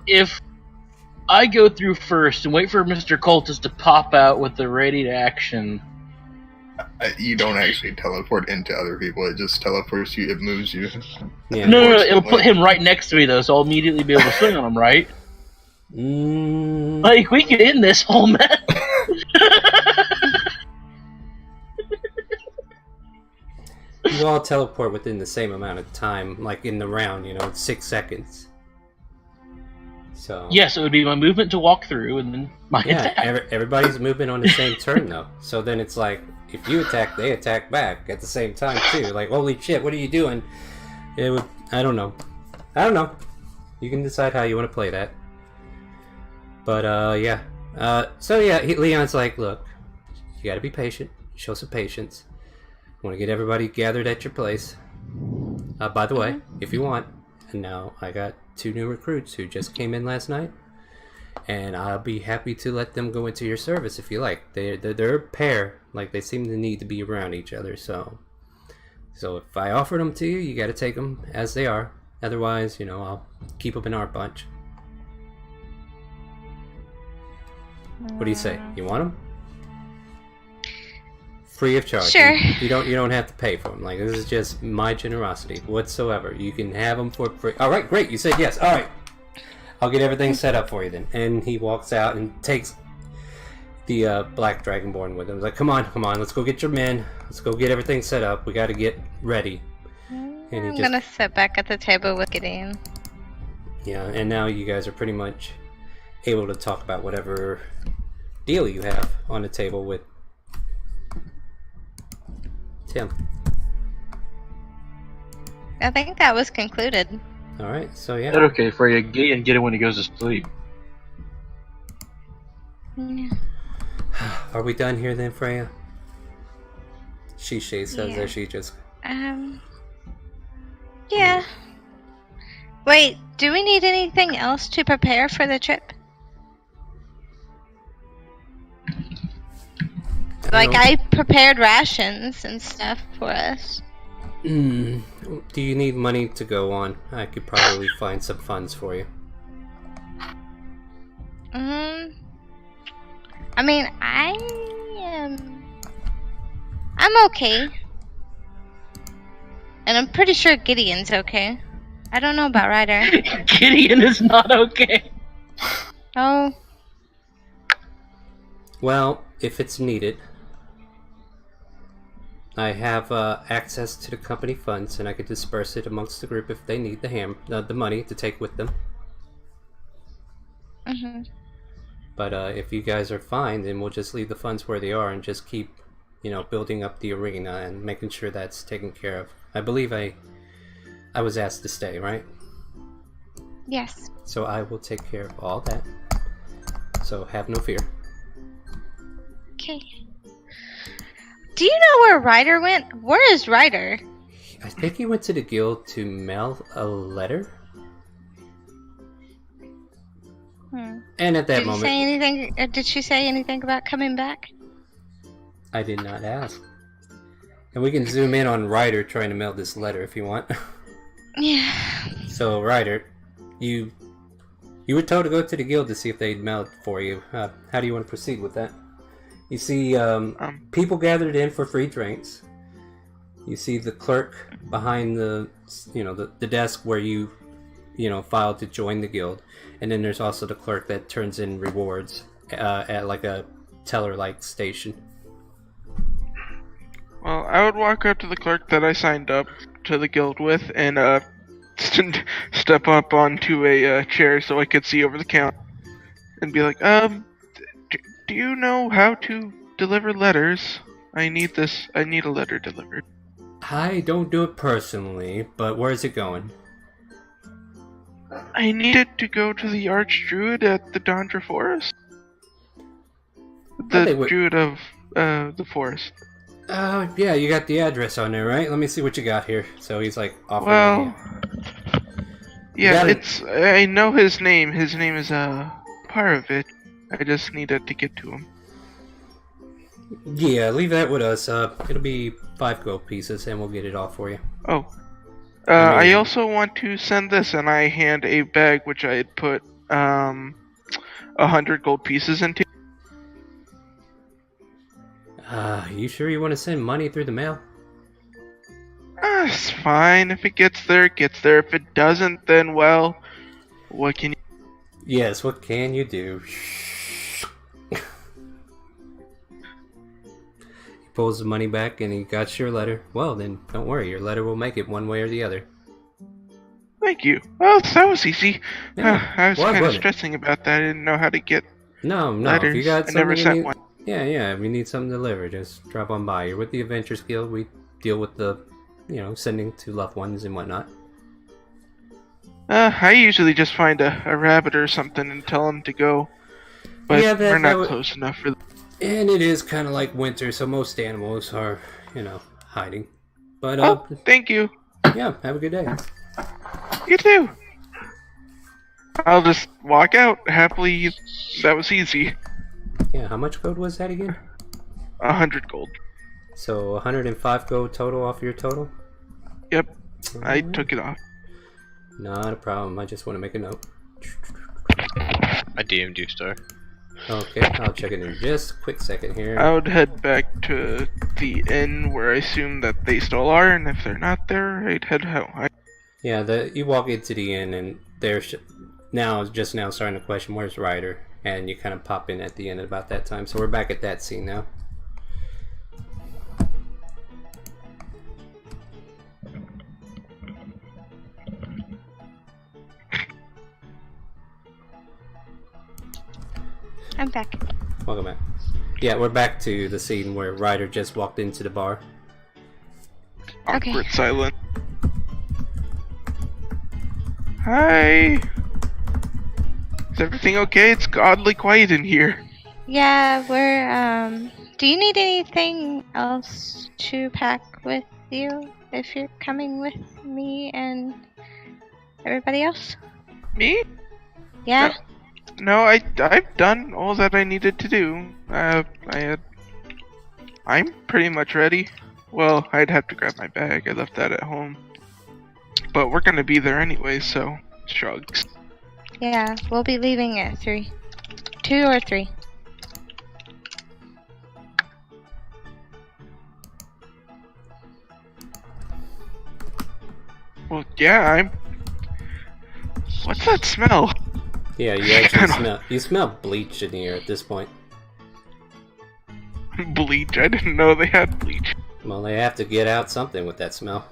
If I go through first and wait for Mr. Cultist to pop out with the ready to action... You don't actually teleport into other people. It just teleports you. It moves you. Yeah. No, it'll put him right next to me, though, so I'll immediately be able to swing on him, right? Like, we can end this whole mess. You all teleport within the same amount of time, like in the round, you know, 6 seconds. So... Yes, it would be my movement to walk through, and then my Yeah, attack. everybody's moving on the same turn, though. So then it's like, if you attack, they attack back at the same time, too. Like, holy shit, what are you doing? It would... I don't know. You can decide how you want to play that. But, yeah. So, yeah, Leon's like, look, you gotta be patient. Show some patience. I want to get everybody gathered at your place. By the way, if you want, and now I got 2 new recruits who just came in last night. And I'll be happy to let them go into your service if you like. They're a pair. Like, they seem to need to be around each other, so if I offered them to you, you gotta take them as they are. Otherwise, you know, I'll keep them in our bunch. What do you say? You want them? Free of charge. Sure. You don't have to pay for them. Like, this is just my generosity whatsoever. You can have them for free. All right, great. You said yes. All right. I'll get everything set up for you then. And he walks out and takes the Black Dragonborn with him. He's like, come on, let's go get your men. Let's go get everything set up. We got to get ready. And I'm gonna sit back at the table with Gideon. Yeah, and now you guys are pretty much able to talk about whatever deal you have on the table with Tim. I think that was concluded. Alright, so yeah. Is that okay for you? Get it when he goes to sleep. Yeah. Are we done here then, Freya? She says Yeah. that she just... Yeah. Wait, do we need anything else to prepare for the trip? Like, I prepared rations and stuff for us. Do you need money to go on? I could probably find some funds for you. I mean, I'm okay. And I'm pretty sure Gideon's okay. I don't know about Ryder. Gideon is not okay. Oh. Well, if it's needed, I have access to the company funds, and I could disperse it amongst the group if they need the money to take with them. But if you guys are fine, then we'll just leave the funds where they are and just keep, you know, building up the arena and making sure that's taken care of. I believe I was asked to stay, right? Yes. So I will take care of all that. So have no fear. Okay. Do you know where Ryder went? Where is Ryder? I think he went to the guild to mail a letter. And at that Did you moment, say anything? Did she say anything about coming back? I did not ask. And we can zoom in on Ryder trying to mail this letter if you want. Yeah. So, Ryder, you were told to go to the guild to see if they'd mail it for you. How do you want to proceed with that? You see people gathered in for free drinks. You see the clerk behind the desk where you filed to join the guild, and then there's also the clerk that turns in rewards at like a teller-like station. Well, I would walk up to the clerk that I signed up to the guild with and step up onto a chair so I could see over the counter and be like, do you know how to deliver letters? I need a letter delivered. I don't do it personally, but where's it going? I need it to go to the Archdruid at the Dondra Forest. The Druid of the forest. Yeah, you got the address on there, right? Let me see what you got here. So he's like offering. Well, yeah, I know his name. His name is Paravit. I just needed to get to him. Yeah, leave that with us. It'll be 5 gold pieces, and we'll get it all for you. Oh. I also want to send this, and I hand a bag which I had put 100 gold pieces into. You sure you want to send money through the mail? It's fine. If it gets there, it gets there. If it doesn't, then, well, what can you... Yes, what can you do? He pulls the money back and he got your letter. Well, then, don't worry. Your letter will make it one way or the other. Thank you. Well, that was easy. Yeah. I was kind of it? stressing about that. I didn't know how to get No. letters. If you got I never something sent you need, one. Yeah. If you need something delivered, just drop on by. You're with the Adventures Guild. We deal with the, sending to loved ones and whatnot. I usually just find a rabbit or something and tell them to go. But Yeah, we're not close enough for that. And it is kind of like winter, so most animals are, hiding. But, thank you. yeah, have a good day. You too. I'll just walk out happily. That was easy. Yeah, how much gold was that again? 100 gold. So 105 gold total off your total? Yep, I took it off. Not a problem, I just want to make a note. I DM'd you, Star. Okay, I'll check it in just a quick second here. I would head back to the inn where I assume that they still are, and if they're not there, I'd head home. Yeah, you walk into the inn, and they're just now starting to question, where's Ryder? And you kind of pop in at the end at about that time. So we're back at that scene now. I'm back. Welcome back. Yeah, we're back to the scene where Ryder just walked into the bar. Okay. Awkward silence. Hi! Is everything okay? It's oddly quiet in here. Yeah, we're, do you need anything else to pack with you if you're coming with me and everybody else? Me? Yeah? No, I've done all that I needed to do. I'm pretty much ready. Well, I'd have to grab my bag. I left that at home. But we're gonna be there anyway, so shrugs. Yeah, we'll be leaving at 3. 2 or 3. Well, yeah, What's that smell? Yeah, you actually smell bleach in the air at this point. Bleach? I didn't know they had bleach. Well, they have to get out something with that smell.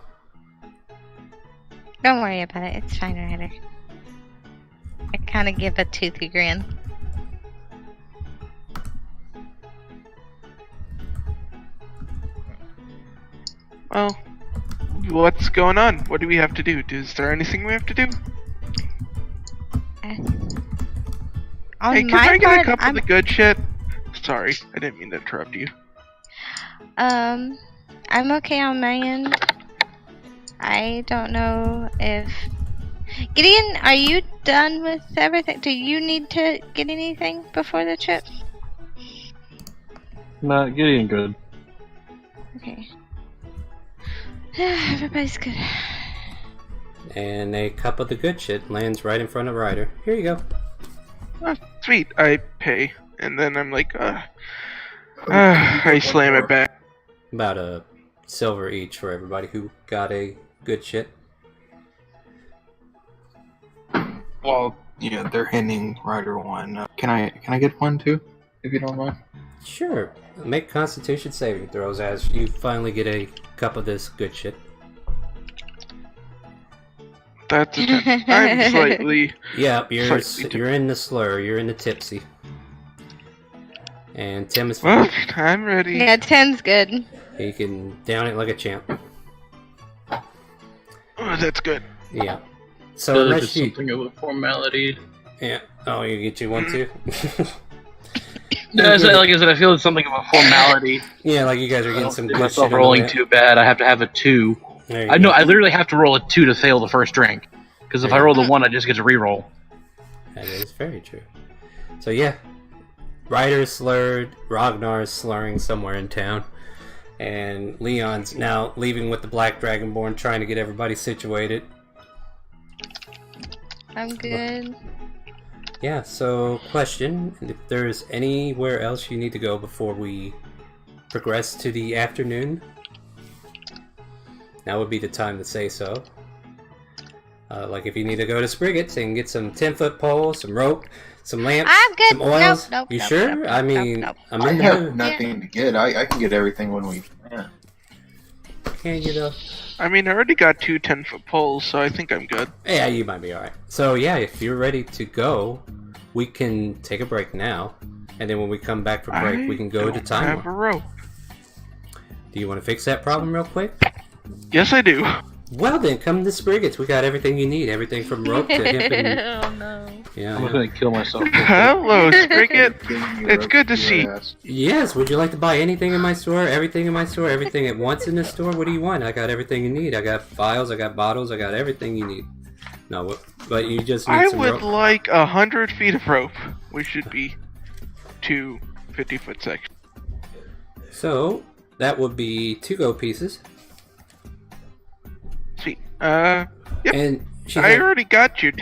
Don't worry about it, it's fine, Ryder. I kind of give a toothy grin. Well, what's going on? What do we have to do? Is there anything we have to do? On hey, can my I get part, a cup of the good shit? Sorry, I didn't mean to interrupt you. I'm okay on my end. I don't know if Gideon, are you done with everything? Do you need to get anything before the trip? Not getting good. Okay. Everybody's good. And a cup of the good shit lands right in front of Ryder. Here you go. Oh, sweet. I pay, and then I'm like, I slam it back. About a silver each for everybody who got a good shit. Well, yeah, they're handing Ryder one. Can I get one too, if you don't mind? Sure. Make Constitution saving throws as you finally get a cup of this good shit. That's a 10. I'm slightly. Yeah, Slightly you're in the slur. You're in the tipsy. And Tim is Well, I'm ready. Yeah, 10's good. He can down it like a champ. Oh, that's good. Yeah. So Feel like unless it's you, something of a formality. yeah. Oh, you get you one too. No, like I said, I feel it's something of a formality. Yeah, like you guys are I getting don't some see good myself shit. rolling too bad. I have to have a 2. I know. I literally have to roll a 2 to fail the first drink. Because if I roll the 1, I just get to re-roll. That is very true. So yeah, Ryder's slurred, Ragnar's slurring somewhere in town, and Leon's now leaving with the Black Dragonborn, trying to get everybody situated. I'm good. Yeah, so question, if there's anywhere else you need to go before we progress to the afternoon, now would be the time to say so. Like if you need to go to Spriggets and get some 10-foot poles, some rope, some lamps, I'm good. some oils. Nope, You nope, sure? nope, I nope, mean, nope. I'm I in the have mood. nothing to get. I can get everything when we. Yeah. Can you though? I mean, I already got 2 10-foot poles, so I think I'm good. Yeah, you might be alright. So yeah, if you're ready to go, we can take a break now, and then when we come back from break, we can go to I time. have a rope. Do you want to fix that problem real quick? Yes, I do. Well then, come to Spriggets. We got everything you need. Everything from rope to hemp and... Oh no. Yeah, I'm yeah. gonna kill myself. Hello, Spriggit. Giving you It's rope good to to see. your ass. Yes, would you like to buy anything in my store? Everything in my store? Everything at once in the store? What do you want? I got everything you need. I got vials, I got bottles, I got everything you need. No, but you just need I some would rope. like 100 feet of rope. We should be 2 50-foot sections. So, that would be 2 gold pieces. Sweet. And she's I like, already got you 2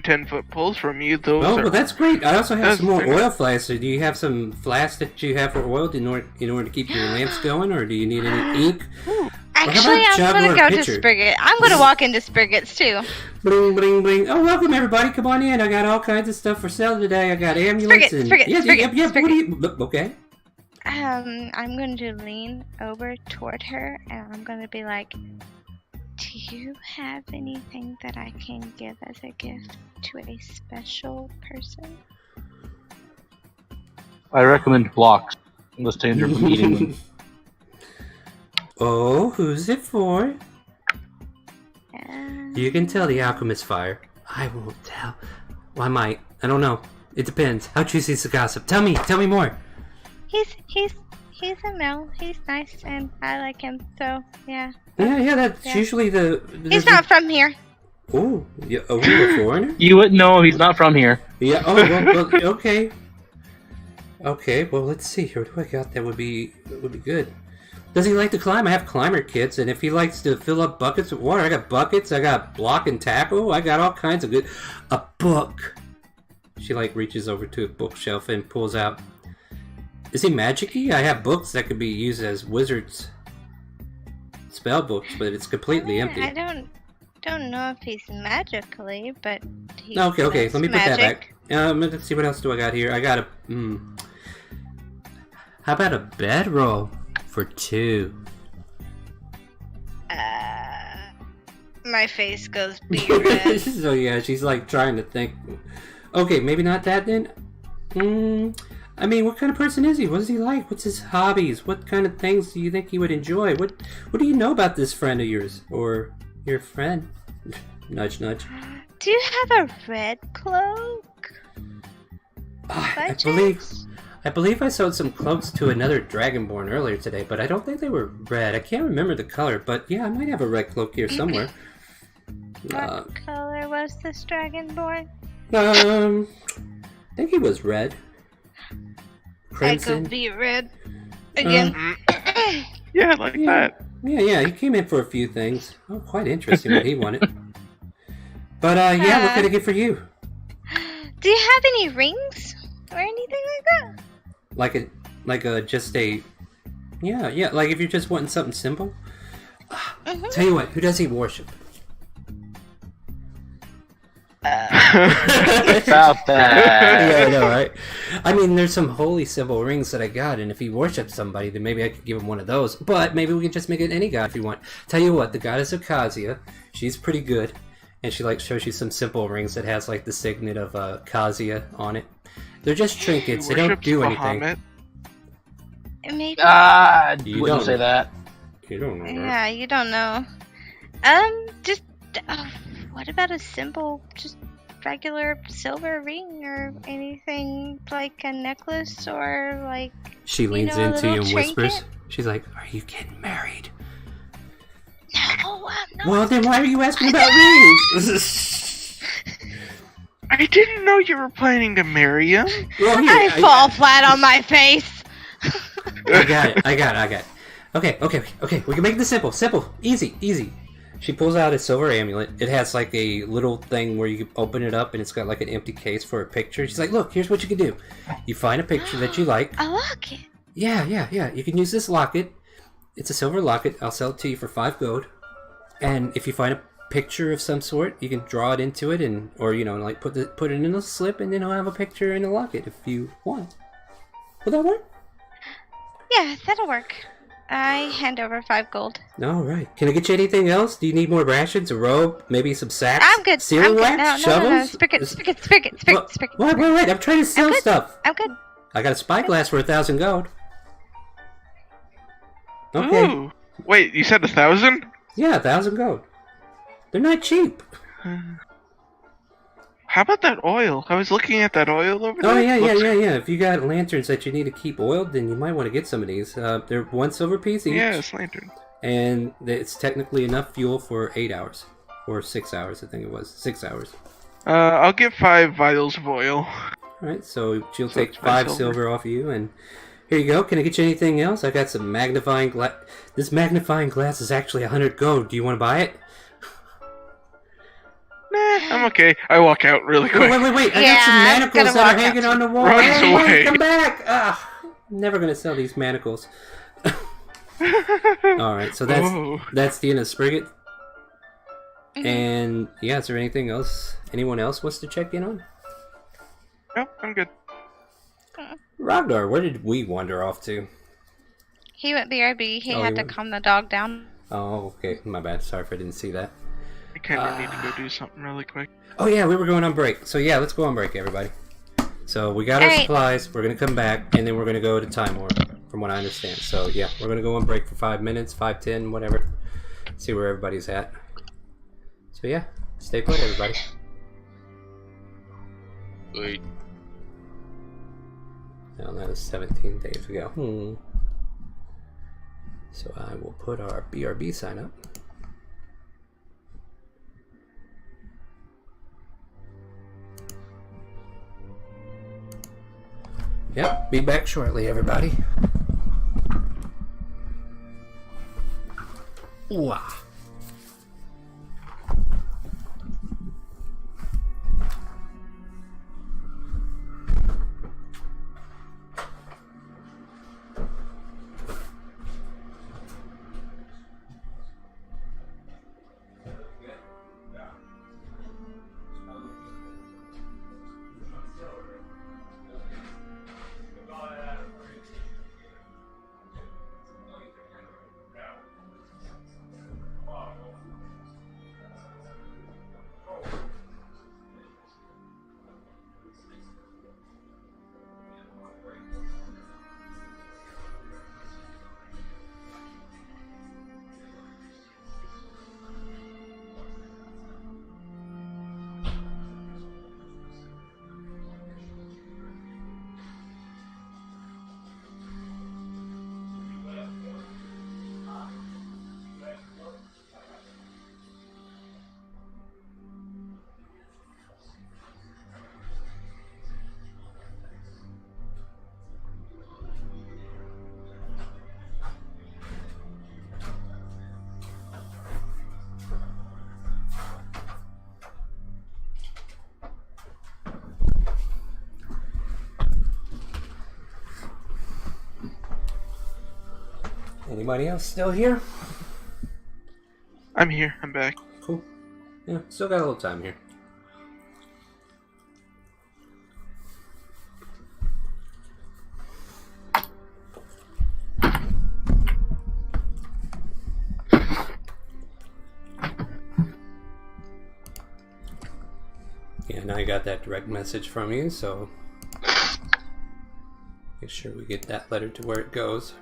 10-foot poles from you. Those oh, are. well, that's great. I also have That's some more very oil flasks. So do you have some flasks that you have for oil in order to keep your lamps going, or do you need any ink? Actually, about I'm juggler gonna go pitcher? to Spriggett. I'm gonna walk into Spriggets too. Bling, bling, bling. Oh, welcome everybody. Come on in. I got all kinds of stuff for sale today. I got amulets and... Spriggett, yeah, Spriggett, yeah, Spriggett. what do you... Look, okay. I'm going to lean over toward her and I'm gonna be like, do you have anything that I can give as a gift to a special person? I recommend blocks. Unless danger from eating them. Oh, who's it for? Uh, You can tell the alchemist fire. I won't tell. Well, I might. I don't know. It depends. How juicy is the gossip? Tell me more. He's a male. He's nice and I like him. So yeah. Yeah, that's Yeah. usually the... He's not from here. Oh, yeah, a foreigner? You wouldn't know him. He's not from here. Yeah, oh, well, okay. Okay, well, let's see here. What do I got that would be good? Does he like to climb? I have climber kits, and if he likes to fill up buckets with water, I got buckets, I got block and tackle, I got all kinds of good... A book! She, like, reaches over to a bookshelf and pulls out... Is he magic-y? I have books that could be used as wizards' spell books, but it's completely empty. I don't know if he's magically, but he Okay, knows let me put that magic. back. Let's see, what else do I got here? I got a... How about a bedroll for 2? My face goes beet red. So yeah, she's like trying to think. Okay, maybe not that then. I mean, what kind of person is he? What is he like? What's his hobbies? What kind of things do you think he would enjoy? What do you know about this friend of yours? Or your friend? Nudge, nudge. Do you have a red cloak? I By believe chance? I believe I sold some cloaks to another Dragonborn earlier today, but I don't think they were red. I can't remember the color, but yeah, I might have a red cloak here somewhere. What color was this dragonborn? I think he was red. I go Crimson. be red again. Yeah, like that. Yeah, he came in for a few things. Oh, quite interesting what he wanted. But yeah, what can I get for you? Do you have any rings or anything like that? Like like if you're just wanting something simple. Tell you what, who does he worship? About that. Yeah, I know, right? I mean, there's some holy symbol rings that I got, and if he worships somebody, then maybe I could give him one of those. But maybe we can just make it any god if you want. Tell you what, the goddess of Kazuya, she's pretty good, and she shows you some simple rings that has like the signet of Kazuya on it. They're just trinkets; they don't do anything. Bahamut. Maybe. You Wouldn't don't say that. You don't know. Yeah, you don't know. Just what about a simple, just regular silver ring or anything like a necklace or like? She leans a into you little and whispers. trinket? She's like, "Are you getting married?" No, I'm not. Well, then why are you asking about rings? I didn't know you were planning to marry him. Well, here, I fall flat on my face. I got it. Okay. We can make this simple. Easy. She pulls out a silver amulet. It has like a little thing where you can open it up and it's got like an empty case for a picture. She's like, look, here's what you can do. You find a picture that you like. A locket. Yeah. You can use this locket. It's a silver locket. I'll sell it to you for 5 gold. And if you find a picture of some sort, you can draw it into it or like put it in a slip, and then I'll have a picture in a locket if you want. Will that work? Yeah, that'll work. I hand over 5 gold. All right. Can I get you anything else? Do you need more rations, a robe, maybe some sacks? I'm good. Sealing I'm good. wax, No. shovels? Spigot. Wait. I'm trying to sell good. stuff. I'm good. I got a spyglass for 1,000 gold. Okay. Ooh. Wait, you said 1,000? Yeah, 1,000 gold. They're not cheap. How about that oil? I was looking at that oil over Oh, there. yeah. If you got lanterns that you need to keep oiled, then you might want to get some of these. They're 1 silver piece each. Yeah, it's lantern. And it's technically enough fuel for 8 hours. Or 6 hours, I think it was. 6 hours. I'll get 5 vials of oil. Alright, so she'll So take it's 5 5 silver off of you, and here you go. Can I get you anything else? I got some magnifying glass. This magnifying glass is actually 100 gold. Do you want to buy it? Nah, I'm okay. I walk out really quick. Wait. I got Yeah, some I'm manacles gonna that are walk hanging on the wall. Runs Hey, away. come back! I'm never gonna sell these manacles. Alright, so Whoa. that's the end of Sprigget. Mhm. And yeah, is there anything else anyone else wants to check in on? Nope, I'm good. Ragnar, where did we wander off to? He went BRB. He Oh, had he to went- calm the dog down. Oh, okay, my bad. Sorry if I didn't see that. I kinda need to go do something really quick. Oh yeah, we were going on break. So yeah, let's go on break, everybody. So we got our Alright. supplies. We're gonna come back, and then we're gonna go to Time War, from what I understand. So yeah, we're gonna go on break for 5 minutes, 5, 10, whatever. See where everybody's at. So yeah, stay put, everybody. Wait. Now that was 17 days ago. So I will put our BRB sign up. Yep, be back shortly, everybody. Wow. Anybody else still here? I'm here. I'm back. Cool. Yeah, still got a little time here. Yeah, now I got that direct message from you, so make sure we get that letter to where it goes.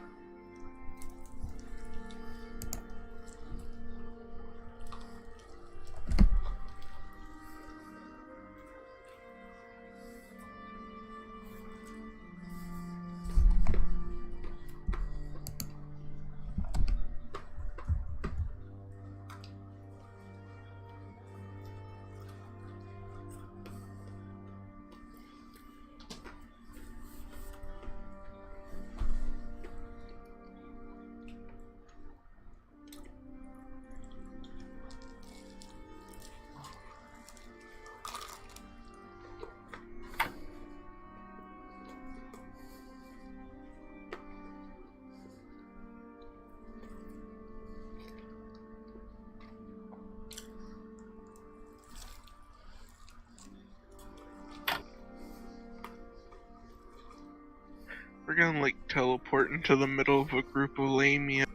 We're gonna like teleport into the middle of a group of lamia.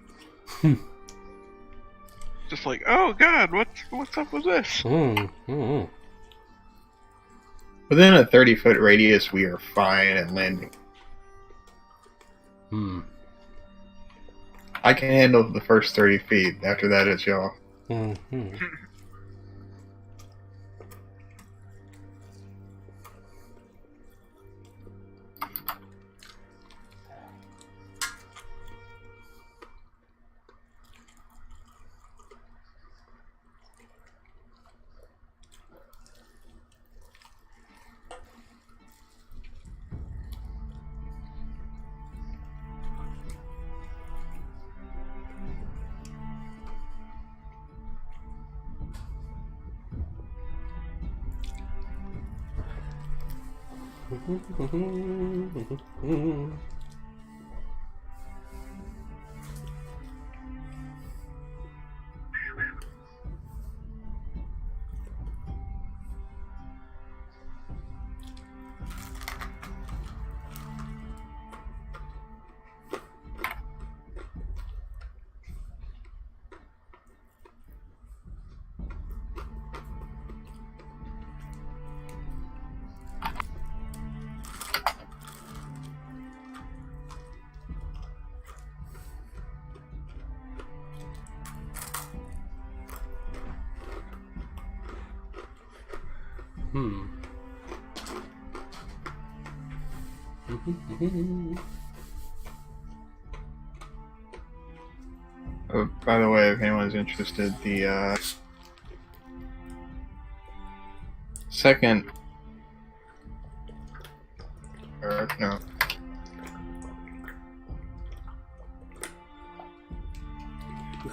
Just like, oh god, what's up with this? Mm-hmm. Within a 30-foot radius, we are fine and landing. I can handle the first 30 feet. After that, it's y'all. Mm-hmm. Oh, by the way, if anyone's interested, the second, or no,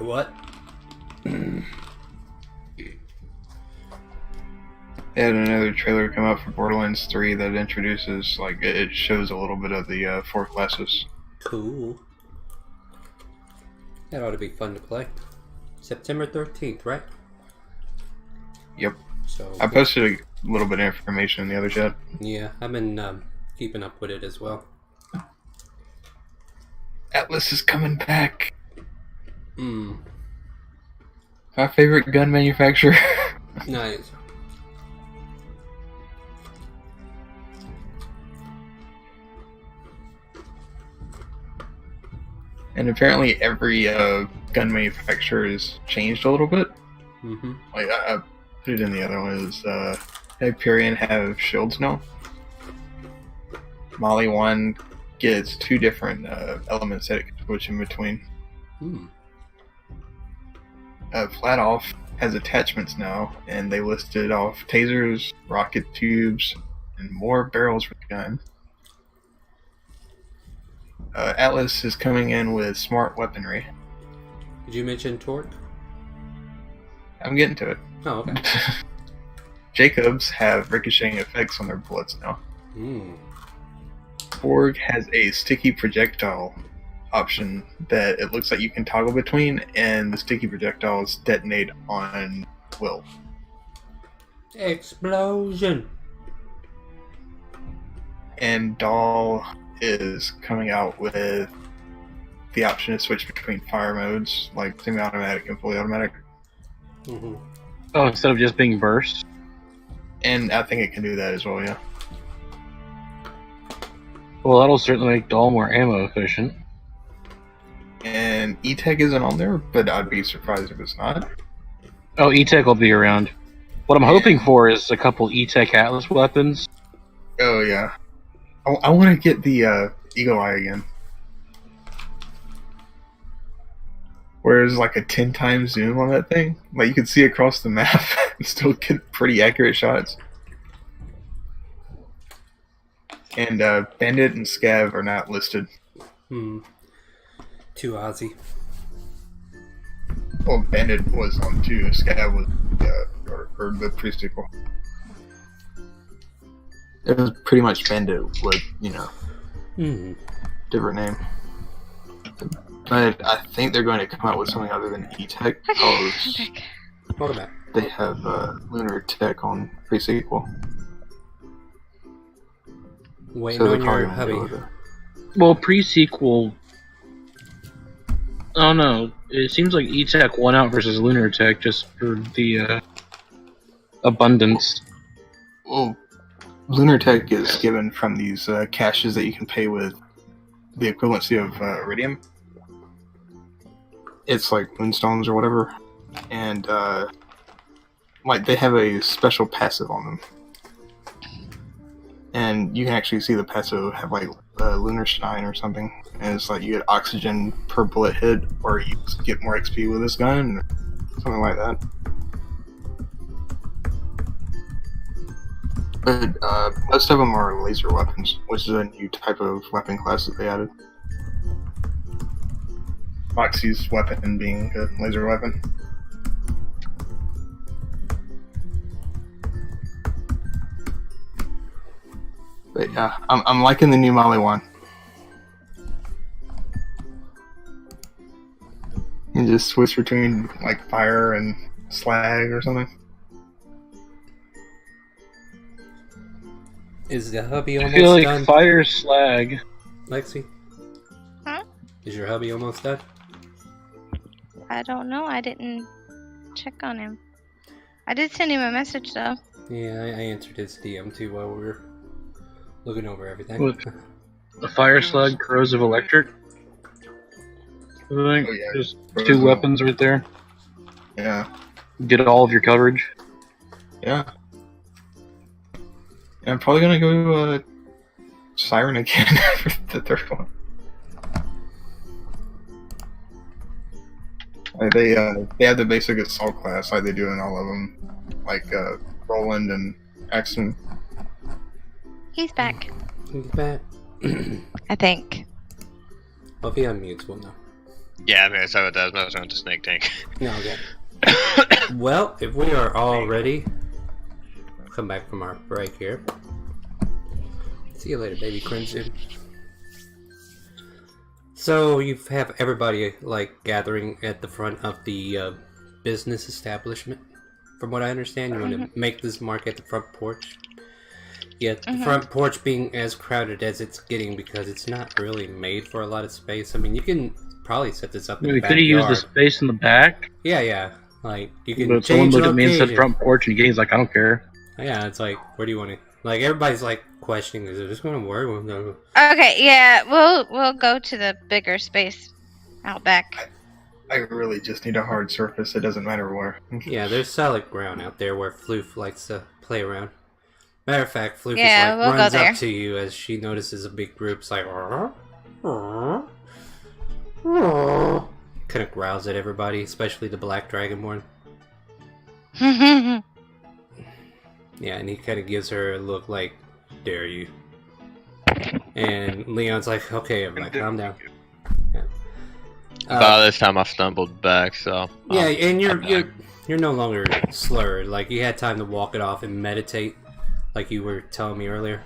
The what? they had another trailer come out for Borderlands 3 that introduces, like, it shows a little bit of the 4 classes. Cool. That ought to be fun to play. September 13th, right? Yep. So I posted a little bit of information in the other chat. yeah, I've been keeping up with it as well. Atlas is coming back. Hmm. My favorite gun manufacturer. Nice. And apparently every gun manufacturer has changed a little bit. Mm-hmm. Like, I put it in the other one, is Hyperion have shields now. Molly 1 gets 2 different elements that it can switch in between. Hmm. Flat Off has attachments now, and they listed off tasers, rocket tubes, and more barrels for the gun. Atlas is coming in with smart weaponry. Did you mention torque? I'm getting to it. Oh, okay. Jacobs have ricocheting effects on their bullets now. Hmm. Borg has a sticky projectile option that it looks like you can toggle between, and the sticky projectiles detonate on will. Explosion. And Doll is coming out with the option to switch between fire modes, like semi-automatic and fully automatic. Mm-hmm. Oh, instead of just being burst? And I think it can do that as well, yeah. Well, that'll certainly make Doll more ammo efficient. And E-Tech isn't on there, but I'd be surprised if it's not. Oh, E-Tech will be around. What I'm hoping for is a couple E-Tech Atlas weapons. Oh, yeah. I want to get the Eagle Eye again. Where there's like a 10 times zoom on that thing. Like you can see across the map and still get pretty accurate shots. And Bandit and Scav are not listed. Too Aussie. Well, Bandit was on 2. Scav was or the pre-sequel. It was pretty much Bandit with, different name. But I think they're going to come out with something other than E-Tech because Welcome back. they have Lunar Tech on pre-sequel. Waiting they're on probably your gonna hubby. go with it. Well, pre-sequel... Oh no, it seems like E-Tech won out versus Lunar Tech just for the abundance. Well, Lunar Tech is given from these caches that you can pay with the equivalency of Iridium. It's like moonstones or whatever, and like they have a special passive on them, and you can actually see the passive have like lunar shine or something, and it's like you get oxygen per bullet hit, or you get more XP with this gun, or something like that. But most of them are laser weapons, which is a new type of weapon class that they added. Moxie's weapon being a laser weapon. But yeah, I'm liking the new Molly one. You just switch between like fire and slag or something. Is the hubby I almost feel like done? fire slag. Lexi? Huh? Is your hubby almost done? I don't know. I didn't check on him. I did send him a message though. Yeah, I answered his DM too while we were looking over everything. What? The fire slag, corrosive electric. I think Oh, yeah. there's Corrosive. 2 weapons right there. Yeah. Get all of your coverage. Yeah. I'm probably gonna go Siren again for the 3rd one. Like they have the basic assault class like they do in all of them, like Roland and Axton. He's back. He's back. I think. Well, if he unmutes, we'll know. Yeah, I mean, I saw what that was. I was on the snake tank. No, okay. Well, if we are all ready, come back from our break here. See you later, baby Crimson. So you have everybody like gathering at the front of the business establishment. From what I understand, you want to make this mark at the front porch. Yet the front porch being as crowded as it's getting because it's not really made for a lot of space. I mean, you can probably set this up in We the could have used the backyard. space in the back, Yeah. Like you can but someone change looked at me and said location. front porch, and Gabe's like, I don't care. Yeah, it's like, where do you want to? Like everybody's like questioning, is it just going to work? Okay, yeah, we'll go to the bigger space out back. I really just need a hard surface. It doesn't matter where. Yeah, there's solid ground out there where Floof likes to play around. Matter of fact, Floof Yeah, is we'll like go runs there. up to you as she notices a big group. It's like, kind of growls at everybody, especially the Black Dragonborn. Yeah, and he kind of gives her a look like, dare you? And Leon's like, okay, everybody, calm down. Yeah. By this time, I stumbled back, so. Yeah, and I'm back. you're no longer slurred. Like you had time to walk it off and meditate, like you were telling me earlier.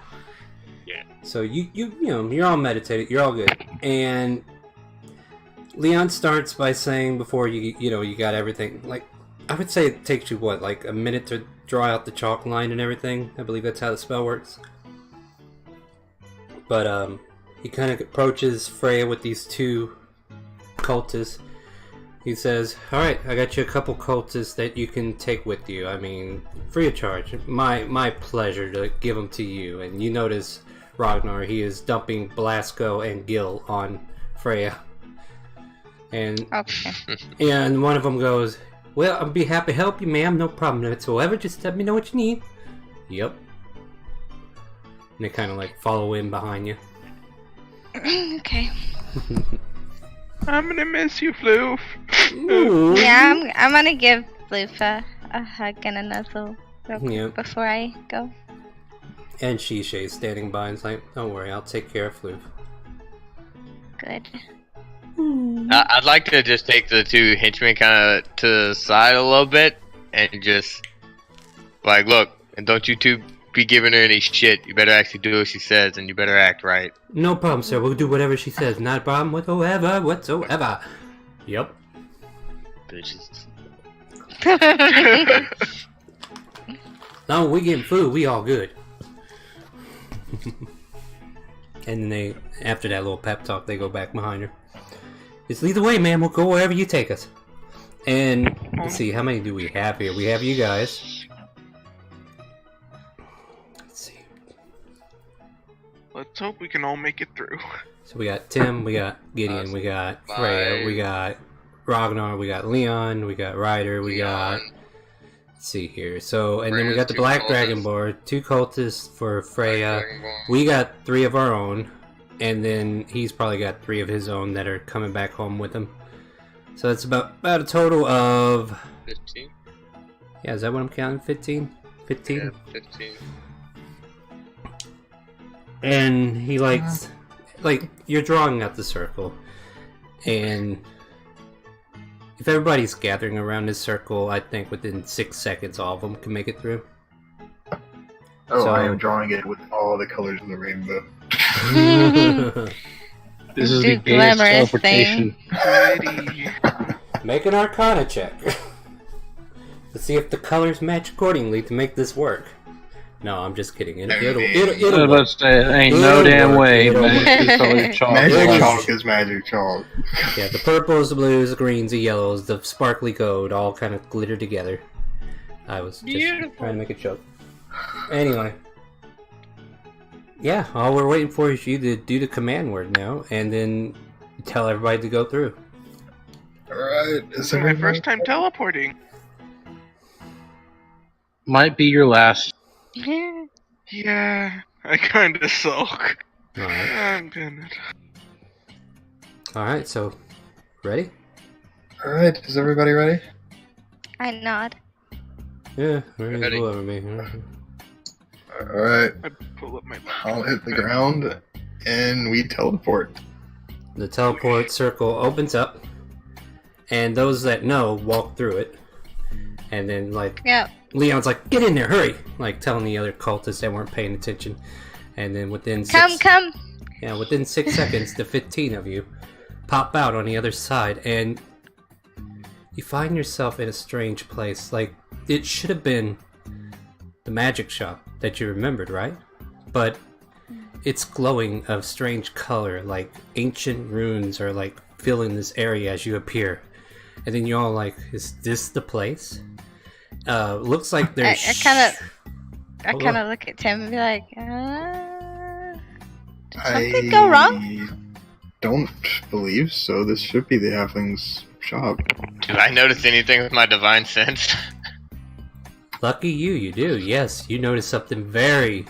Yeah. So you know you're all meditated. You're all good. And Leon starts by saying before you got everything, like, I would say it takes you, what, like a minute to draw out the chalk line and everything? I believe that's how the spell works. But, he kind of approaches Freya with these two cultists. He says, alright, I got you a couple cultists that you can take with you. I mean, free of charge. My pleasure to give them to you. And you notice Ragnar, he is dumping Blasco and Gil on Freya. And Okay. and one of them goes, well, I'll be happy to help you, ma'am. No problem whatsoever. Just let me know what you need. Yep. And they kind of like follow in behind you. Okay. I'm gonna miss you, Floof. Ooh. Yeah, I'm gonna give Floof a hug and a nuzzle real quick Yep. before I go. And Shisha's standing by and's like, don't worry, I'll take care of Floof. Good. I'd like to just take the two henchmen kind of to the side a little bit and just like, look, and don't you two be giving her any shit. You better actually do what she says, and you better act right. No problem, sir. We'll do whatever she says. Not a problem whatsoever. Yep. Bitches. No, we getting food. We all good. And then after that little pep talk, they go back behind her. Just lead the way, man. We'll go wherever you take us. And let's see, how many do we have here? We have you guys. Let's see. Let's hope we can all make it through. So we got Tim, we got Gideon, we got Freya, we got Ragnar, we got Leon, we got Ryder, we got... Let's see here. So, and then we got the Black Dragonborn, 2 cultists for Freya. We got 3 of our own. And then he's probably got 3 of his own that are coming back home with him. So that's about a total of... 15? Yeah, is that what I'm counting? 15? 15? Yeah, 15. And he likes... Like, you're drawing out the circle. And... if everybody's gathering around this circle, I think within 6 seconds all of them can make it through. Oh, So- I am drawing it with all the colors of the rainbow. This is Do the gayest glamorous teleportation. Ready. Make an Arcana check. To see if the colors match accordingly to make this work. No, I'm just kidding. It'll I was work. about to say, ain't no damn way. It'll Magic work. colored chalk. Magic yeah. chalk is magic chalk. Yeah, the purples, the blues, the greens, the yellows, the sparkly gold all kind of glitter together. I was just trying to make a joke. Anyway. Yeah, all we're waiting for is you to do the command word now, and then tell everybody to go through. Alright, This is my first time teleporting. Might be your last. Yeah, I kinda sulk. Alright. I'm gonna... Alright, so, ready? Alright, is everybody ready? I nod. Yeah, ready Ready. over me. Alright, I pull up my I'll hit the ground, and we teleport. The teleport circle opens up, and those that know walk through it. And then, like, Yep. Leon's like, get in there, hurry! Like, telling the other cultists that weren't paying attention. And then within Come. within 6 seconds, the 15 of you pop out on the other side, and you find yourself in a strange place. Like, it should have been the magic shop that you remembered, right? But it's glowing of strange color, like ancient runes are like filling this area as you appear. And then you're all like, is this the place? Looks like there's... I Hold kind on. of look at Tim and be like, I something go wrong? don't believe so. This should be the halfling's shop. Do I notice anything with my divine sense? Lucky you do. Yes, you notice something very,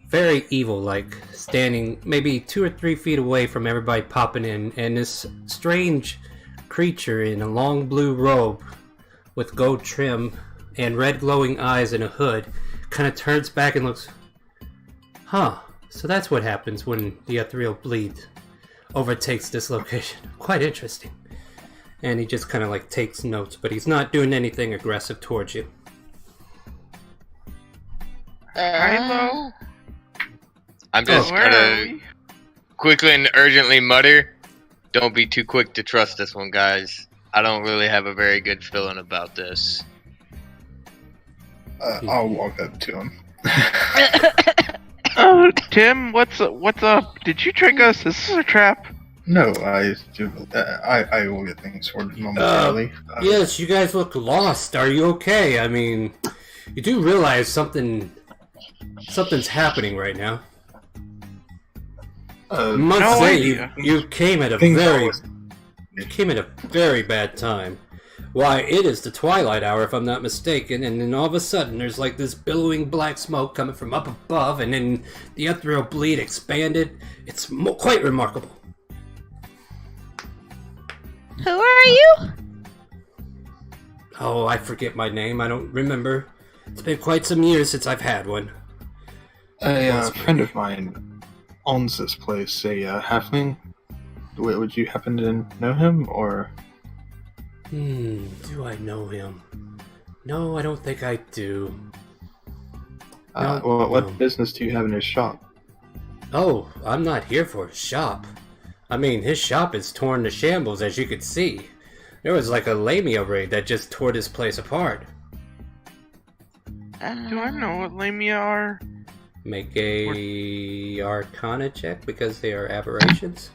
very evil, like standing maybe 2 or 3 feet away from everybody popping in, and this strange creature in a long blue robe with gold trim and red glowing eyes and a hood kind of turns back and looks, huh, so that's what happens when the ethereal bleed overtakes this location. Quite interesting. And he just kind of like takes notes, but he's not doing anything aggressive towards you. Hello? I'm just Where are gonna we? quickly and urgently mutter, Don't be too quick to trust this one, guys. I don't really have a very good feeling about this. I'll walk up to him. Oh, Tim, what's up? Did you trick us? This is a trap. No, I will get things sorted momentarily. Yes, you guys look lost. Are you okay? I mean, you do realize something's happening right now. Must no say idea. you came at a very bad time. Why, it is the twilight hour, if I'm not mistaken, and then all of a sudden there's like this billowing black smoke coming from up above, and then the ethereal bleed expanded. It's quite remarkable. Who are you? Oh, I forget my name. I don't remember. It's been quite some years since I've had one. A friend of mine owns this place, a halfling. Would you happen to know him, or? Do I know him? No, I don't think I do. What business do you have in his shop? Oh, I'm not here for his shop. I mean, his shop is torn to shambles, as you could see. There was like a Lamia raid that just tore this place apart. Do I know what Lamia are? Make a Arcana check because they are aberrations.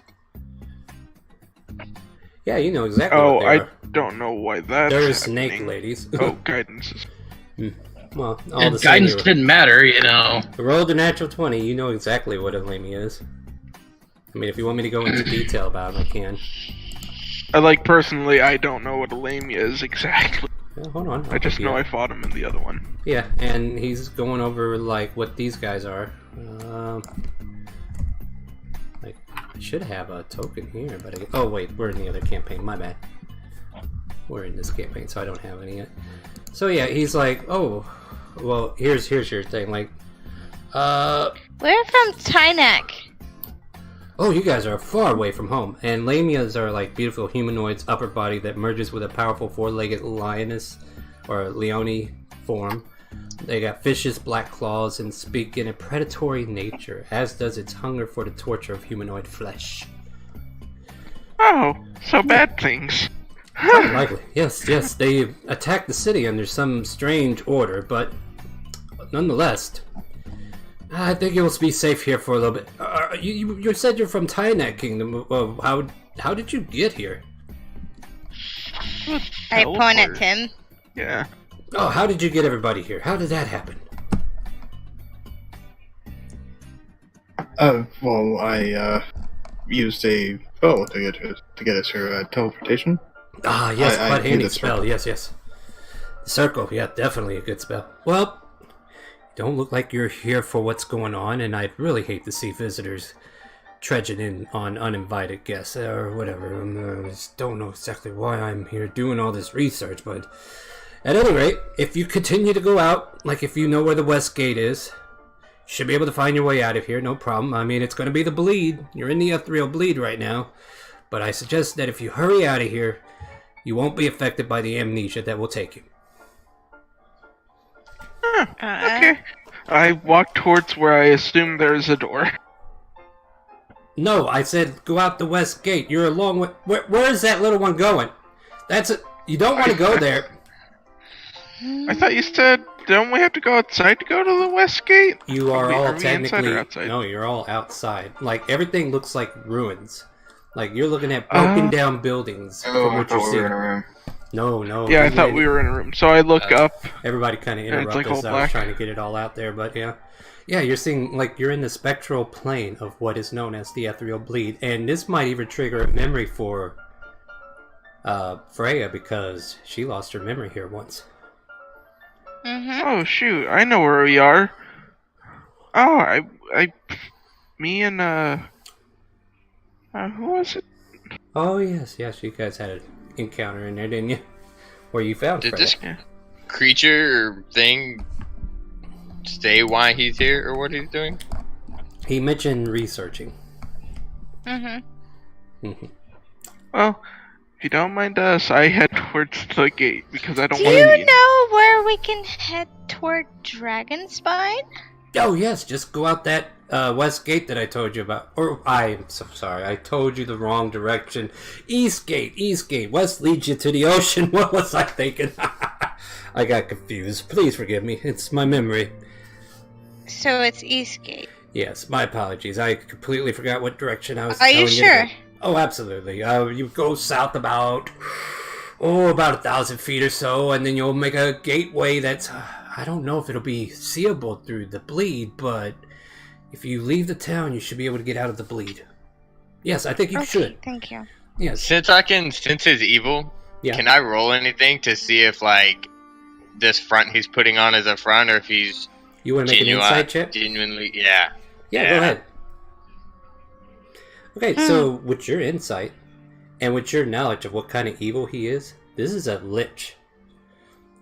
Yeah, you know exactly what they are. Don't know why that's They're happening. snake ladies. Oh, guidance is... Well, all And the same, guidance didn't matter, you know. rolled a natural 20. You know exactly what a Lamia is. I mean, if you want me to go into detail about it, I can. Personally, I don't know what a Lamia is exactly. Yeah, hold on. I just know I fought him in the other one. Yeah, and he's going over like what these guys are. I should have a token here, but oh wait, we're in the other campaign. My bad. We're in this campaign, so I don't have any yet. So yeah, he's like, oh, well, here's your thing. Like, We're from Tynac. oh, you guys are far away from home. And lamias are like beautiful humanoids upper body that merges with a powerful four-legged lioness or leone form. They got vicious black claws and speak in a predatory nature, as does its hunger for the torture of humanoid flesh. Oh, so bad things. Quite likely. Yes, they attacked the city under some strange order, but nonetheless, I think you'll be safe here for a little bit. You said you're from Tynac Kingdom. Well, how did you get here? I point at Teleport. Tim. Yeah. Oh, how did you get everybody here? How did that happen? Well, I used a bow to get us here. Teleportation. Ah, yes, I quite knew handy the spell. circle. Yes. Circle, yeah, definitely a good spell. Well, don't look like you're here for what's going on, and I'd really hate to see visitors trudging in on uninvited guests or whatever. I just don't know exactly why I'm here doing all this research, but at any rate, if you continue to go out, like if you know where the West Gate is, you should be able to find your way out of here, no problem. I mean, it's going to be the bleed. You're in the ethereal bleed right now. But I suggest that if you hurry out of here, you won't be affected by the amnesia that will take you. Okay. I walk towards where I assume there's a door. No, I said go out the West Gate. You're a long way. Where is that little one going? That's it. You don't want to go there. I thought you said, don't we have to go outside to go to the West Gate? You are all we inside technically or outside? no. You're all outside. Like everything looks like ruins. Like you're looking at broken down buildings from Oh, I what thought you're we were in seeing. a room. No. Yeah, I thought we were in a room. So I look up. Everybody kind of And it's interrupted like us. all I was black. trying to get it all out there, but yeah. Yeah, you're seeing, like, you're in the spectral plane of what is known as the ethereal bleed, and this might even trigger a memory for Freya, because she lost her memory here once. Mm-hmm. Oh shoot, I know where we are. Oh, me and who was it? Oh, yes, you guys had an encounter in there, didn't you? Where you found Did Freya. this creature or thing stay why he's here or what he's doing? He mentioned researching. Mm-hmm. Well, if you don't mind us, I head towards the gate because I don't Do want you to leave. know where we can head toward Dragonspine? Oh, yes, just go out that West Gate that I told you about. Or, I'm so sorry, I told you the wrong direction. East Gate, East Gate. West leads you to the ocean. What was I thinking? I got confused. Please forgive me. It's my memory. So it's Eastgate. Yes, my apologies. I completely forgot what direction I was Are telling you sure? to go. Oh, absolutely. You go south about 1,000 feet or so, and then you'll make a gateway that's... I don't know if it'll be seeable through the bleed, but if you leave the town, you should be able to get out of the bleed. Yes, I think you should. Thank you. Yes. Since I can sense his evil, Yeah. can I roll anything to see if like this front he's putting on is a front, or if he's You want to make an insight check? genuinely? Yeah. Yeah, go ahead. Okay, so with your insight and with your knowledge of what kind of evil he is, this is a lich.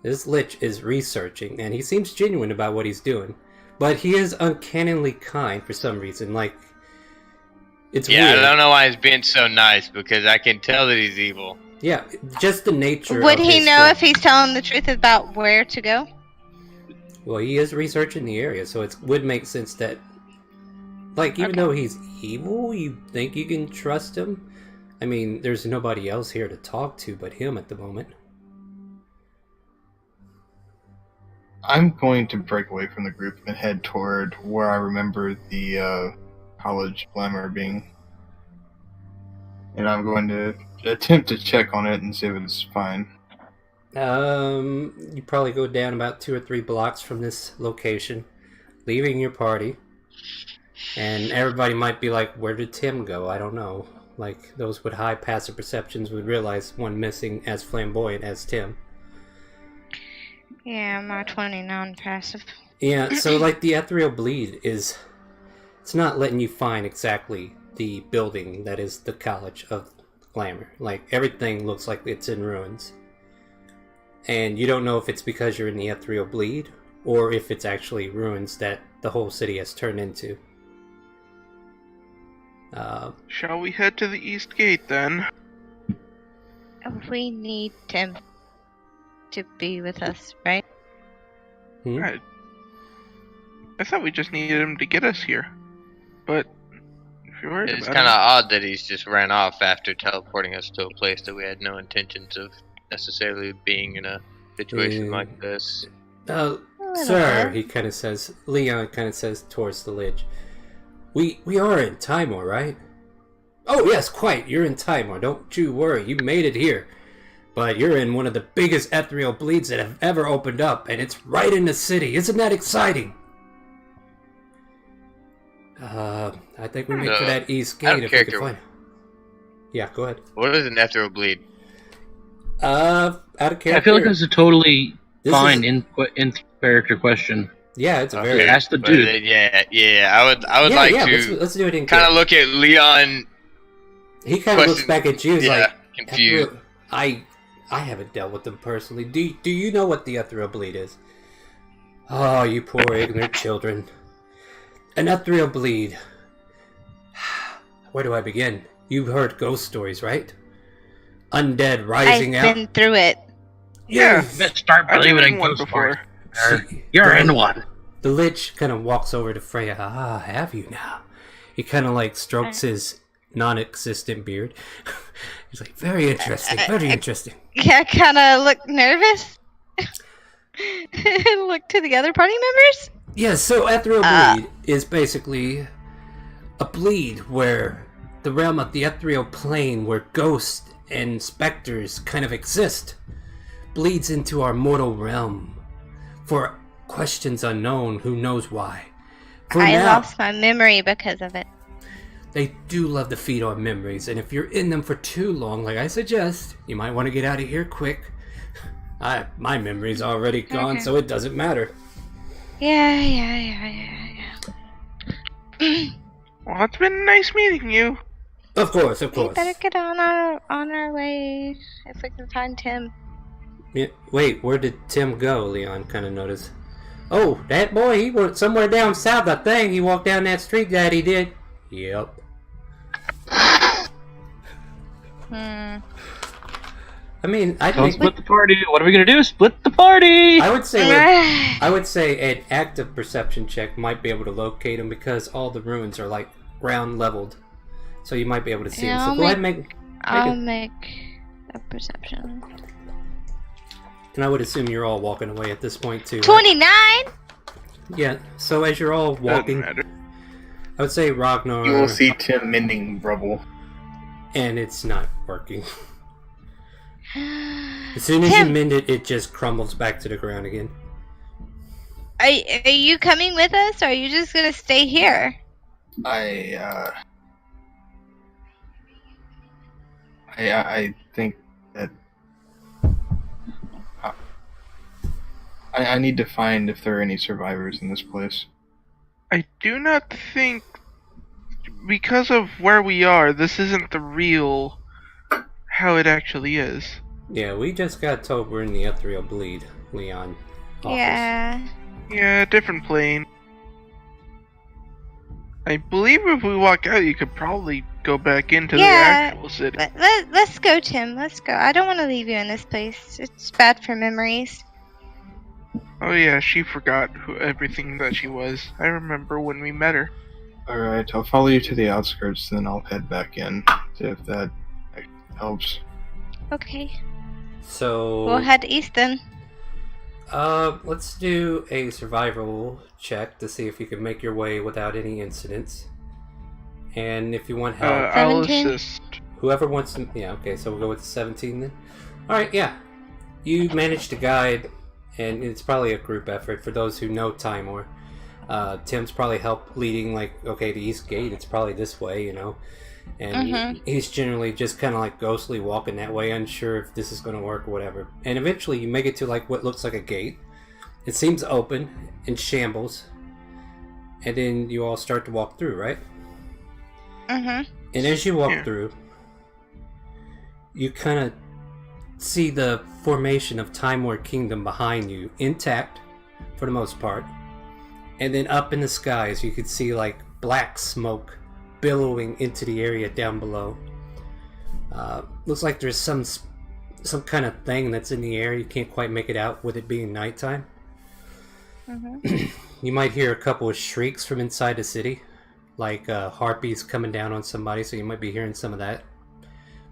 This lich is researching, and he seems genuine about what he's doing. But he is uncannily kind for some reason. Like, it's weird. I don't know why he's being so nice, because I can tell that he's evil. Yeah, just the nature Would of he his know form. if he's telling the truth about where to go? Well, he is researching the area, so it would make sense that... Like, even though he's evil, you think you can trust him? I mean, there's nobody else here to talk to but him at the moment. I'm going to break away from the group and head toward where I remember the college glamour being. And I'm going to attempt to check on it and see if it's fine. You probably go down about 2 or 3 blocks from this location, leaving your party. And everybody might be like, where did Tim go? I don't know. Like, those with high passive perceptions would realize one missing as flamboyant as Tim. Yeah, my 29 passive. Yeah, so like the ethereal bleed is... It's not letting you find exactly the building that is the College of Glamour. Like, everything looks like it's in ruins. And you don't know if it's because you're in the ethereal bleed, or if it's actually ruins that the whole city has turned into. Shall we head to the East Gate then? We need Tim to be with us, right? I thought we just needed him to get us here. But if you're worried It's about kind of it, odd that he's just ran off after teleporting us to a place that we had no intentions of necessarily being in a situation like this. Sir, he kind of says, Leon kind of says towards the lich, we are in Timor, right? Oh yes, quite, you're in Timor, don't you worry, you made it here. But you're in one of the biggest ethereal bleeds that have ever opened up, and it's right in the city, isn't that exciting? I think we make for that East Gate if we can find it. Yeah, go ahead. What is an ethereal bleed? Out of character. I feel like that's a totally This fine is- in character question. Yeah, it's a Okay. very... Ask the But, dude. yeah. I would like to let's do it in kind of character. look at Leon. He kind of looks question- back at you, he's Yeah, like, confused. I haven't dealt with them personally. Do you know what the ethereal bleed is? Oh, you poor ignorant children. An ethereal bleed. Where do I begin? You've heard ghost stories, right? Undead rising I've out. been through it. yeah, Let's start I've believing been in in one ghost before. stories. You're in one. The lich kind of walks over to Freya. Ah, have you now? He kind of like strokes his non-existent beard. He's like, very interesting, very interesting. Yeah, kind of look nervous. Look to the other party members. Yeah, so ethereal bleed is basically a bleed where the realm of the ethereal plane where ghosts and specters kind of exist bleeds into our mortal realm for questions unknown, who knows why. For I now, lost my memory because of it. they do love to feed on memories, and if you're in them for too long, like I suggest, you might want to get out of here quick. My memory's already gone, so it doesn't matter. Yeah. Well, it's been nice meeting you. Of course. We better get on our way if we can find Tim. Yeah, wait, where did Tim go? Leon kind of noticed. Oh, that boy, he went somewhere down south, I think. He walked down that street, that he did. Yep. I mean, I Don't think split the party. What are we gonna do? Split the party! I would say an active perception check might be able to locate them because all the ruins are like ground leveled, so you might be able to see them. So go ahead and make I'll make a perception. And I would assume you're all walking away at this point too. Right? 29. Yeah. So as you're all walking, Doesn't matter. I would say Ragnar. You will see Tim mending rubble. And it's not working. As soon as you mend it, it just crumbles back to the ground again. Are you coming with us, or are you just gonna stay here? I think that I need to find if there are any survivors in this place. I do not think, because of where we are, this isn't the real how it actually is. Yeah, we just got told we're in the ethereal bleed, Leon. Office. Yeah. Yeah, different plane. I believe if we walk out, you could probably go back into the actual city. Let's go, Tim. Let's go. I don't want to leave you in this place. It's bad for memories. Oh yeah, she forgot everything that she was. I remember when we met her. Alright, I'll follow you to the outskirts, then I'll head back in, see if that helps. Okay. So We'll head east then. let's do a survival check to see if you can make your way without any incidents. And if you want help, I'll 17? assist. whoever wants to, yeah, okay, so we'll go with the 17 then. Alright, yeah. You managed to guide, and it's probably a group effort for those who know Timor. Tim's probably helped leading, like, okay, the east gate, it's probably this way, you know. And he's generally just kind of like ghostly walking that way, unsure if this is going to work or whatever. And eventually you make it to like what looks like a gate. It seems open, in shambles. And then you all start to walk through, right? And as you walk through, you kind of see the formation of Timor Kingdom behind you, intact for the most part. And then up in the skies, you could see like black smoke billowing into the area down below. Looks like there's some kind of thing that's in the air. You can't quite make it out with it being nighttime. You might hear a couple of shrieks from inside the city, like harpies coming down on somebody, so you might be hearing some of that.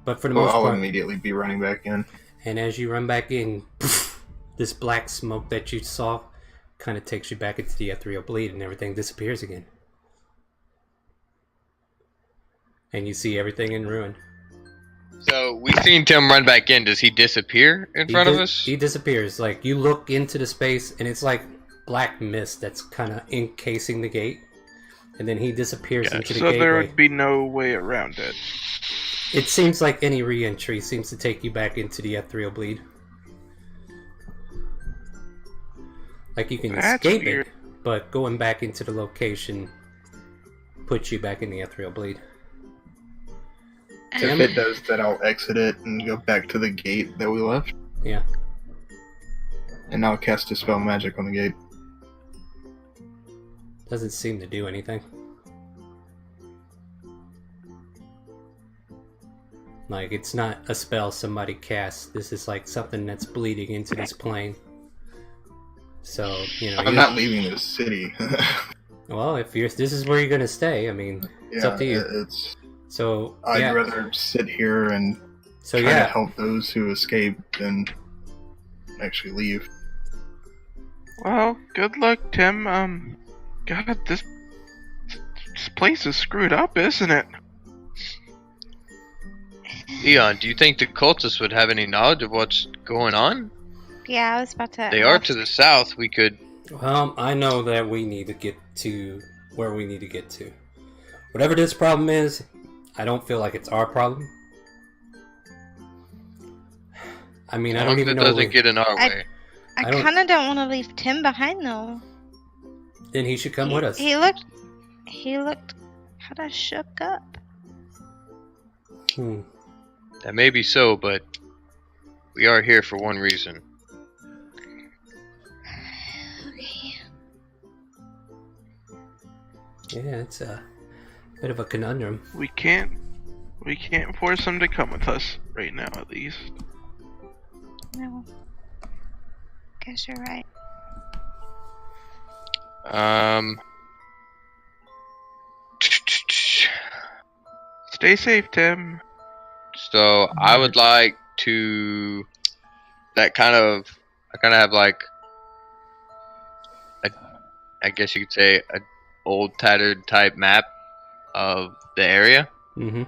But for the most I'll part, immediately be running back in. and as you run back in, this black smoke that you saw kind of takes you back into the ethereal bleed, and everything disappears again. And you see everything in ruin. So we seen Tim run back in. Does he disappear in front of us? He disappears. Like, you look into the space, and it's like black mist that's kind of encasing the gate. And then he disappears into the So gateway. there would be no way around it. It seems like any re-entry seems to take you back into the ethereal bleed. Like, you can That's escape weird. it, but going back into the location puts you back in the ethereal bleed. If it does that, I'll exit it and go back to the gate that we left. Yeah. And I'll cast Dispel Magic on the gate. Doesn't seem to do anything. Like, it's not a spell somebody casts. This is like something that's bleeding into this plane. So, you know... I'm not leaving this city. Well, if this is where you're gonna stay, I mean, it's up to you. It's... So, I'd yeah. rather sit here and So, try yeah. to help those who escape than actually leave. Well, good luck, Tim. God, this place is screwed up, isn't it? Leon, do you think the cultists would have any knowledge of what's going on? Yeah, I was about to. They are to the south. We could. Well, I know that we need to get to where we need to get to. Whatever this problem is, I don't feel like it's our problem. I mean, I don't even know. It doesn't get in our way. I kind of don't want to leave Tim behind though. Then he should come with us. He looked kind of shook up. That may be so, but we are here for one reason. Okay. Yeah, it's a bit of a conundrum. We can't force him to come with us right now, at least. No. Guess you're right. Stay safe, Tim. So I would like to. I kind of have like, I guess you could say, a old tattered type map of the area, Mm-hmm.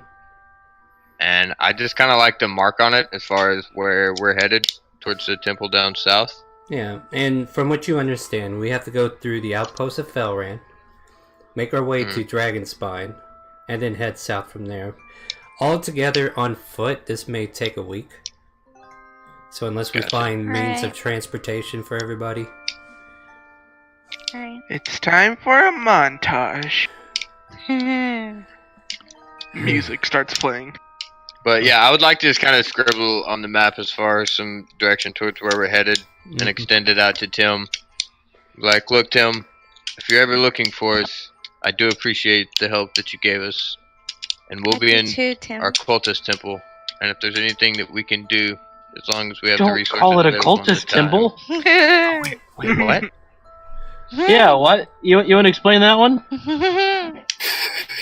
and I just kind of like to mark on it as far as where we're headed towards the temple down south. Yeah, and from what you understand, we have to go through the outpost of Felran, make our way to Dragonspine, and then head south from there. Altogether, on foot, this may take a week. So unless we Gotcha. find means of Alright. transportation for everybody. Alright. It's time for a montage. Music starts playing. But yeah, I would like to just kind of scribble on the map as far as some direction towards where we're headed, and extend it out to Tim. Like, look, Tim, if you're ever looking for us, I do appreciate the help that you gave us, and we'll be in Too, Tim. our cultist temple. And if there's anything that we can do, as long as we have the Don't resources call it a available at the cultist time. temple. Wait, what? Yeah, what? You want to explain that one?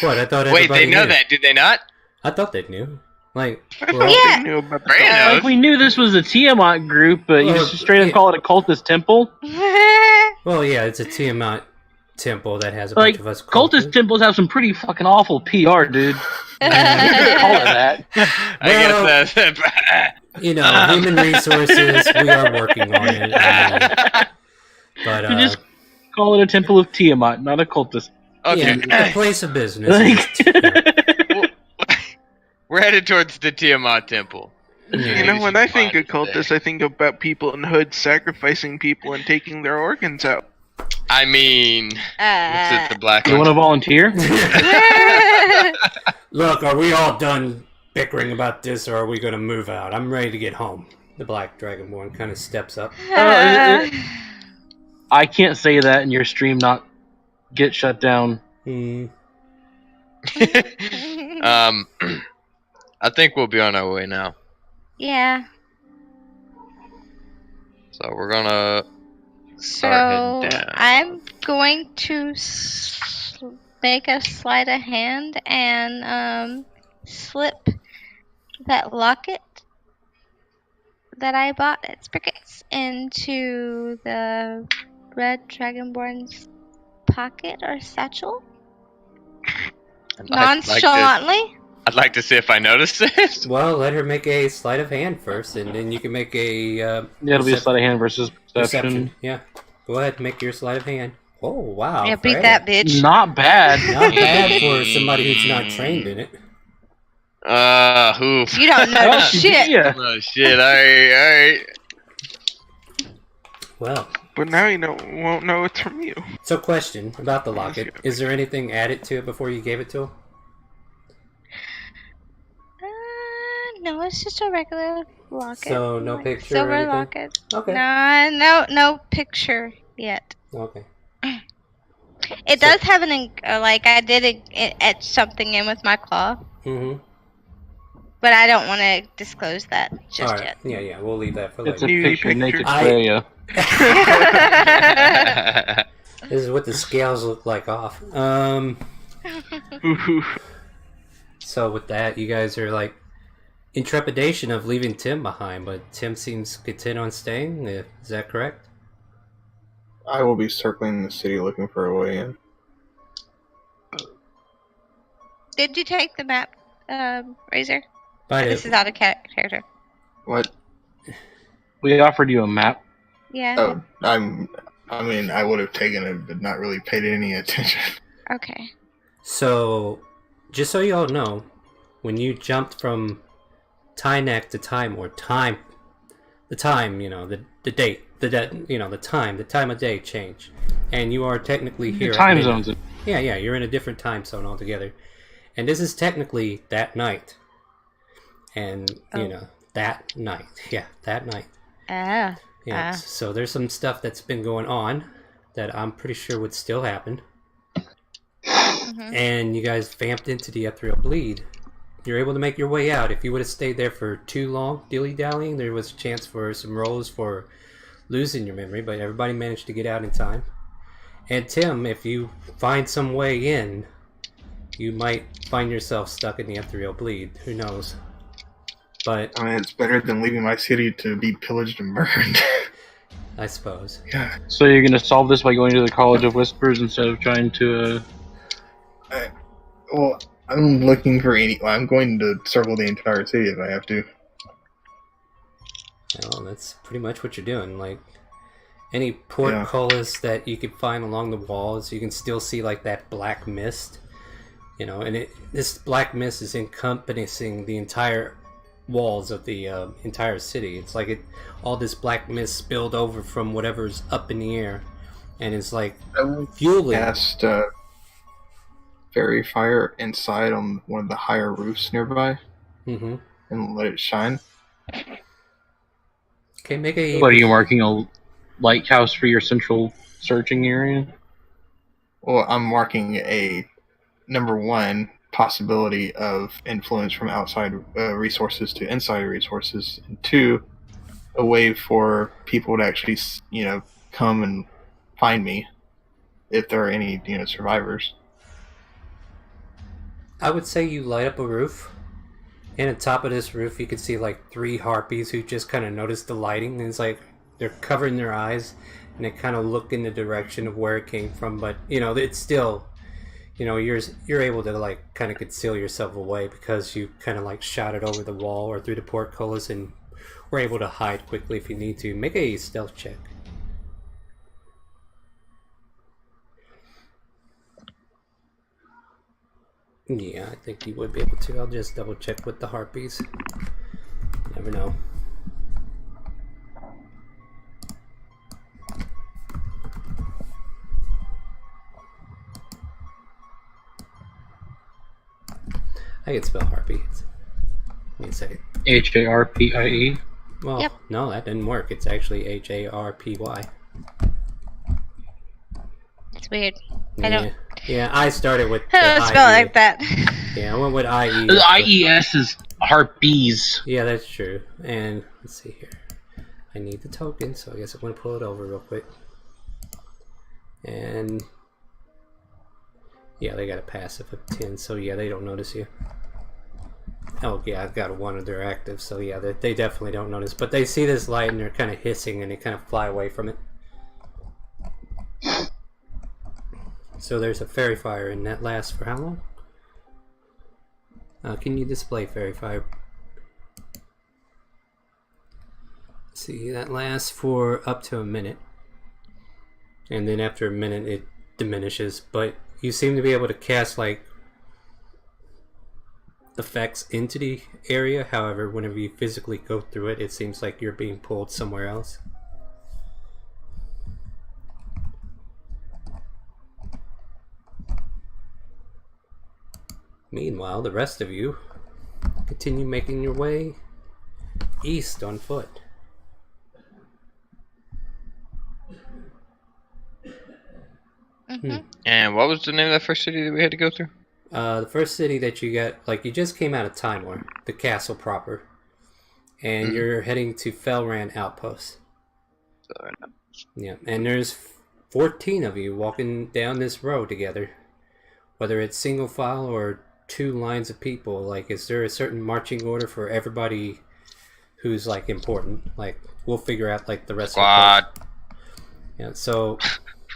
What? I thought Wait, everybody they know knew. that, did they not? I thought they knew. Like, I we're thought all- Yeah. they knew about the Brandon knows. Like, we knew this was a Tiamat group, but you Well, just straight up yeah. call it a cultist temple? well, yeah, it's a Tiamat temple that has a Like, bunch of us cultist temples have some pretty fucking awful PR, dude. You just call it that. Well- I guess that's... You know, human resources, we are working on it. But, You just call it a temple of Tiamat, not a cultist. Okay, yeah, the place of business. Like, we're headed towards the Tiamat temple. You know, when I think of Fine, cultists, I think about people in hoods sacrificing people and taking their organs out. I mean, this is the black you want to volunteer? Look, are we all done bickering about this, or are we going to move out? I'm ready to get home. The Black Dragonborn kind of steps up. I can't say that and your stream not get shut down. I think we'll be on our way now. Yeah. So we're gonna So start heading down. I'm going to make a sleight of hand and slip that locket that I bought at Spricket's into the Red Dragonborn's pocket or satchel nonchalantly. I'd like to see if I noticed this. Well, let her make a sleight of hand first, and then you can make a Yeah, it'll be a sleight of hand versus perception. perception. Yeah. Go ahead, make your sleight of hand. Oh, wow. Yeah, beat Freya. that bitch. Not bad. Not bad for somebody who's not trained in it. Oof. You don't know Oh, shit. yeah. Oh shit! Alright. Well, But now you won't know it's from you. so question about the locket. Is there anything added to it before you gave it to him? No, it's just a regular locket. So, no Like picture or silver anything? locket. Okay. No picture yet. Okay. It does have like I did etch something in with my claw, Mm-hmm. but I don't want to disclose that just Alright. Yeah, we'll leave that for It's a later. Nudie picture of naked I- Freya. yet. This is what the scales look like off. Ooh. So with that, you guys are like in trepidation of leaving Tim behind, but Tim seems content on staying. Is that correct? I will be circling the city looking for a way in. Did you take the map, Razor? But This is out of character. What? We offered you a map. Yeah. Oh, I mean, I would have taken it, but not really paid any attention. Okay. So, just so you all know, when you jumped from Tynac to time, or the time, you know, the date, the time of day changed, and you are technically here. Time at midnight. zones. Yeah, you're in a different time zone altogether, and this is technically that night, and Oh. that night, that night. Ah. Yeah, Ah. so there's some stuff that's been going on that I'm pretty sure would still happen. Mhm. And you guys vamped into the ethereal bleed. you're able to make your way out. If you would have stayed there for too long, dilly-dallying, there was a chance for some rolls for losing your memory, but everybody managed to get out in time. And Tim, if you find some way in, you might find yourself stuck in the ethereal bleed. Who knows? But I mean, it's better than leaving my city to be pillaged and burned. I suppose. Yeah. So you're gonna solve this by going to the College of Whispers instead of trying to. Well, I'm looking for I'm going to circle the entire city if I have to. Well, that's pretty much what you're doing. Like, any portcullis that you could find along the walls, you can still see, like, that black mist. You know, and this black mist is encompassing the entire walls of the entire city. It's like all this black mist spilled over from whatever's up in the air, and it's like fueling. Cast fairy fire inside on one of the higher roofs nearby, and let it shine. Okay, make a. What are you marking a lighthouse for your central searching area? Well, I'm marking a number one possibility of influence from outside resources to inside resources, and two, a way for people to actually, come and find me if there are any, survivors. I would say you light up a roof, and at the top of this roof you can see like 3 harpies who just kind of noticed the lighting, and it's like they're covering their eyes and they kind of look in the direction of where it came from, but it's still, you're able to like kind of conceal yourself away because you kind of like shot it over the wall or through the portcullis and were able to hide quickly if you need to. Make a stealth check. Yeah, I think you would be able to. I'll just double check with the harpies. Never know. I can spell harpy. Give me a second. Harpie. Well, Yep. No, that didn't work. It's actually Harpy. It's weird. Yeah. I don't. Yeah, I started with. I don't spell it like that. Yeah, I went with IE. The IES is harpies. Yeah, that's true. And let's see here. I need the token, so I guess I'm going to pull it over real quick. And yeah, they got a passive of 10, so yeah, they don't notice you. Oh yeah, I've got one of their active, so yeah, they definitely don't notice. But they see this light and they're kind of hissing and they kind of fly away from it. So there's a fairy fire, and that lasts for how long? Can you display fairy fire? See, that lasts for up to a minute. And then after a minute it diminishes, but you seem to be able to cast like effects into the area. However, whenever you physically go through it, it seems like you're being pulled somewhere else. Meanwhile, the rest of you continue making your way east on foot. And what was the name of that first city that we had to go through? The first city that you got, like you just came out of Tynac, the castle proper, and you're heading to Felran Outpost. Yeah, and there's 14 of you walking down this road together. Whether it's single file or 2 lines of people, like is there a certain marching order for everybody who's like important? Like we'll figure out like the rest Squad. of the Yeah, so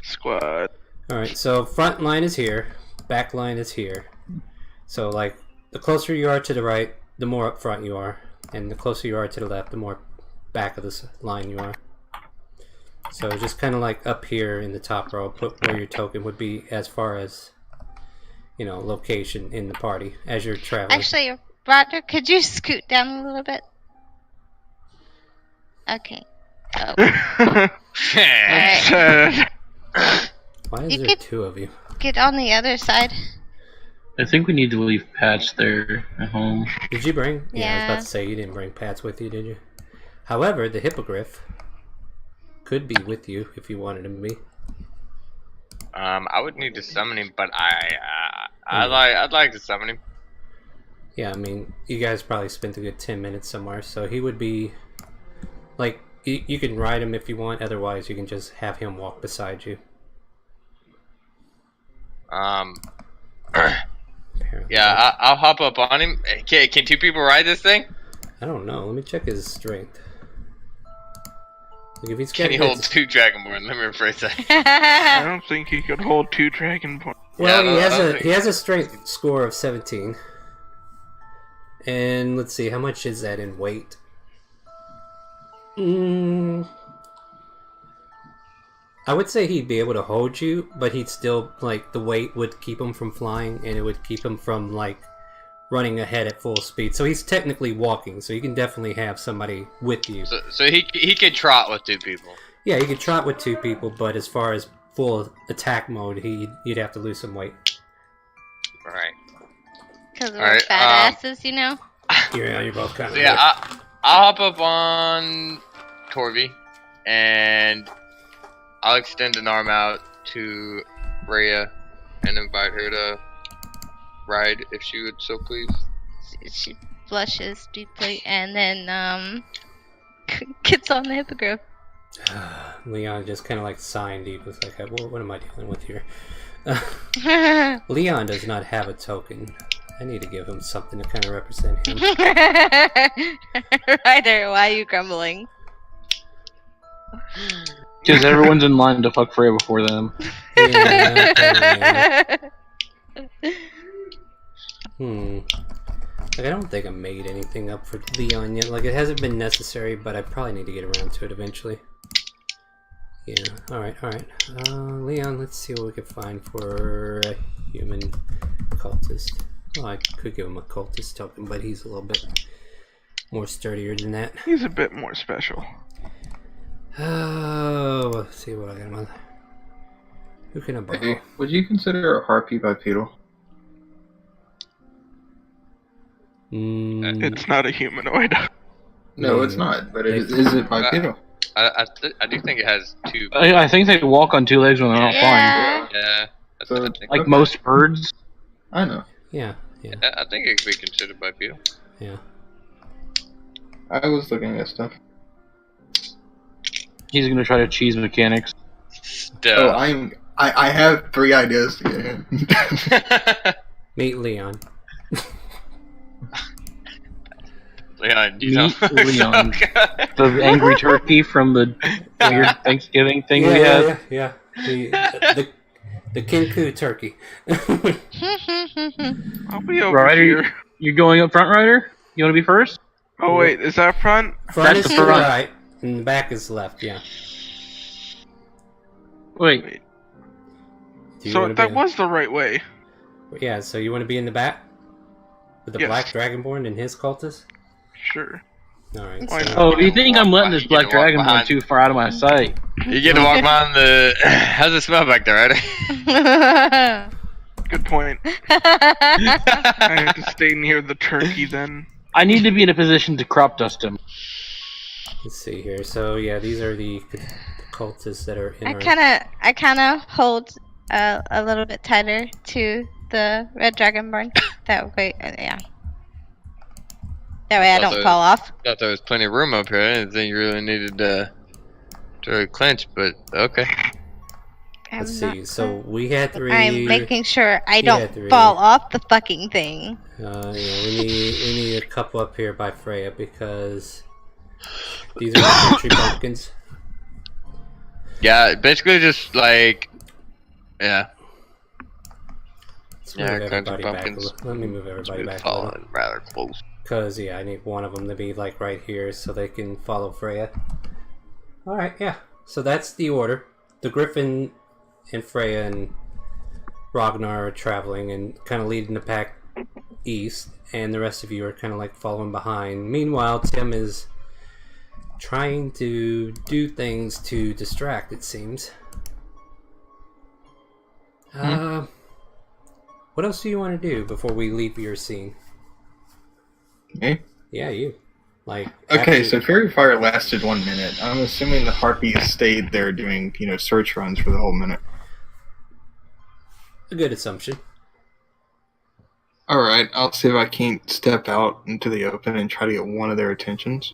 Squad. alright, so front line is here, back line is here. So like the closer you are to the right, the more up front you are, and the closer you are to the left, the more back of this line you are. So just kind of like up here in the top row, put where your token would be as far as location in the party as you're traveling. Actually, Roger, could you scoot down a little bit? Okay. Oh. Alright. Why is You there could- 2 of you? Get on the other side. I think we need to leave Patch there at home. Did you bring? I was Yeah. about to say you didn't bring Pats with you, did you? However, the hippogriff could be with you if you wanted him to be. I would need to summon him, but I'd like to summon him. Yeah, I mean, you guys probably spent a good 10 minutes somewhere, so he would be, like, you can ride him if you want, otherwise you can just have him walk beside you. Apparently. Yeah, I'll hop up on him. Can two people ride this thing? I don't know, let me check his strength. Like, if he's Can he got hold good- 2 Dragonborn? Let me rephrase that. I don't think he could hold 2 Dragonborn. Well, Yeah, he has a strength score of 17. And let's see, how much is that in weight? I would say he'd be able to hold you, but he'd still, like, the weight would keep him from flying, and it would keep him from, like, running ahead at full speed. So he's technically walking, so you can definitely have somebody with you. So he could trot with 2 people. Yeah, you could trot with 2 people, but as far as full attack mode, you'd have to lose some weight. Alright. Because we're Alright, fat asses, you know? You're both kind of... So yeah, I'll hop up on Torvi, and I'll extend an arm out to Rhea and invite her to ride if she would so please. She blushes deeply and then gets on the hippogriff. Leon just kind of like signed deep. It's like, what am I dealing with here? Leon does not have a token. I need to give him something to kind of represent him. Ryder, why are you grumbling? Because everyone's in line to fuck Freya before them. Yeah. Like, I don't think I made anything up for Leon yet. Like, it hasn't been necessary, but I probably need to get around to it eventually. Yeah, alright. Leon, let's see what we can find for a human cultist. Well, I could give him a cultist token, but he's a little bit more sturdier than that. He's a bit more special. Oh, let's see what I got him on. Who can I borrow? Hey, would you consider a harpy bipedal? It's not a humanoid. No, it's not. But is it bipedal? I do think it has 2. I think they walk on 2 legs when they're not flying. Yeah. That's So- what I think. Like most birds. I know. Yeah. I think it could be considered bipedal. Yeah. I was looking at stuff. He's gonna try to cheese mechanics. Oh, I have 3 ideas to get him. Meet Leon. Leon, you Meet know. Leon. The angry turkey from the weird Thanksgiving thing we had. Yeah. The Kinku turkey. I'll be over Ryder, here. you're going up front, Ryder? You want to be first? Oh wait, is that front? Front That's is the to the front. right, and the back is left. Yeah. Wait. Do you So wanna that be was the right way. Yeah. So you want to be in the back with the Yes. black dragonborn and his cultist? Sure. All right. Why So, not? Oh, do you think I'm letting this You black get to walk dragon go behind. too far out of my sight? You get to walk behind the. How's it smell back there, right? Good point. I have to stay near the turkey then. I need to be in a position to crop dust him. let's see here. So yeah, these are the cultists that are in our. I kind of hold a little bit tighter to the red dragonborn. That way, yeah. That way I don't Also- fall off. Thought there was plenty of room up here. I didn't think you really needed to really clinch, but okay. Let's I'm see. not- So we had 3. I'm making sure I Yeah, don't 3. fall off the fucking thing. Yeah, we need a couple up here by Freya because these are the country bumpkins. Yeah, basically just like, yeah. Let's Yeah, move country everybody back. bumpkins. Let me move everybody back a little. Falling rather close. Because, yeah, I need one of them to be, like, right here so they can follow Freya. Alright, yeah. So that's the order. The Griffin and Freya and Ragnar are traveling and kind of leading the pack east, and the rest of you are kind of, like, following behind. Meanwhile, Tim is trying to do things to distract, it seems. What else do you want to do before we leave your scene? Me? Yeah, you. Like, Okay, after- so Fairy Fire lasted 1 minute. I'm assuming the harpies stayed there doing, search runs for the whole minute. a good assumption. Alright, I'll see if I can't step out into the open and try to get one of their attentions.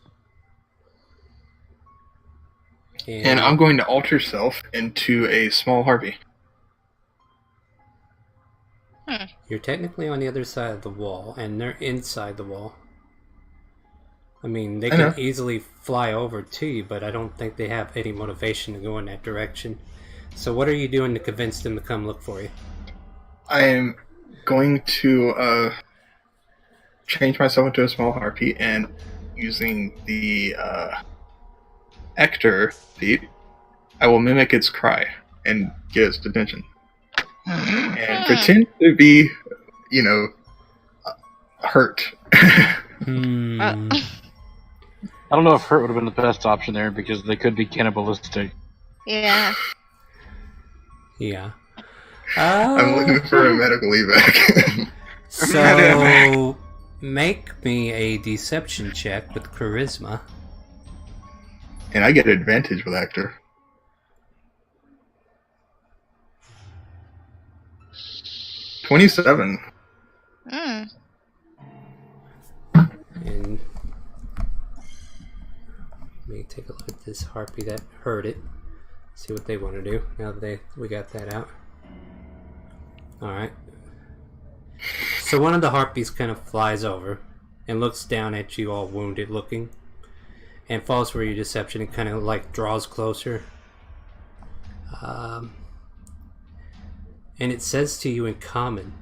And I'm going to alter self into a small harpy. You're technically on the other side of the wall, and they're inside the wall. I mean, they can easily fly over to you, but I don't think they have any motivation to go in that direction. So what are you doing to convince them to come look for you? I am going to change myself into a small harpy, and using the Ector feat, I will mimic its cry and get its attention. And pretend to be, hurt. I don't know if hurt would have been the best option there because they could be cannibalistic. Yeah. Yeah. I'm looking for a medical evac. So, make me a deception check with charisma. And I get advantage with Actor. 27. Mm. And let me take a look at this harpy that heard it. See what they want to do now that we got that out. Alright. So one of the harpies kind of flies over and looks down at you, all wounded looking, and falls for your deception and kind of like draws closer. And it says to you in common,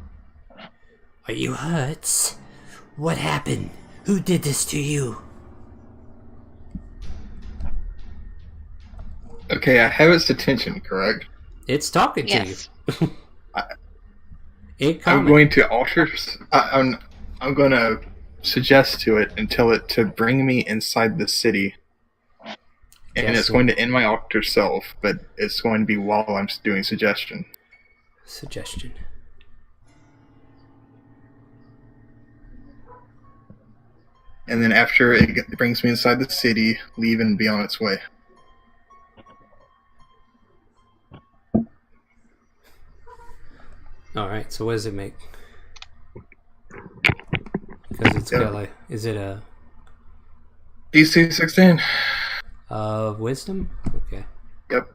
"Are you hurt? What happened? Who did this to you?" Okay, I have its attention, correct? It's talking Yes. to you. In I'm common. going to alter. I'm going to suggest to it and tell it to bring me inside the city. And Yes, it's going to end my alter self, but it's going to be while I'm doing suggestion. Suggestion. And then after it brings me inside the city, leave and be on its way. Alright, so what does it make? Because it's got like, is it a DC 16. Wisdom? Okay. Yep.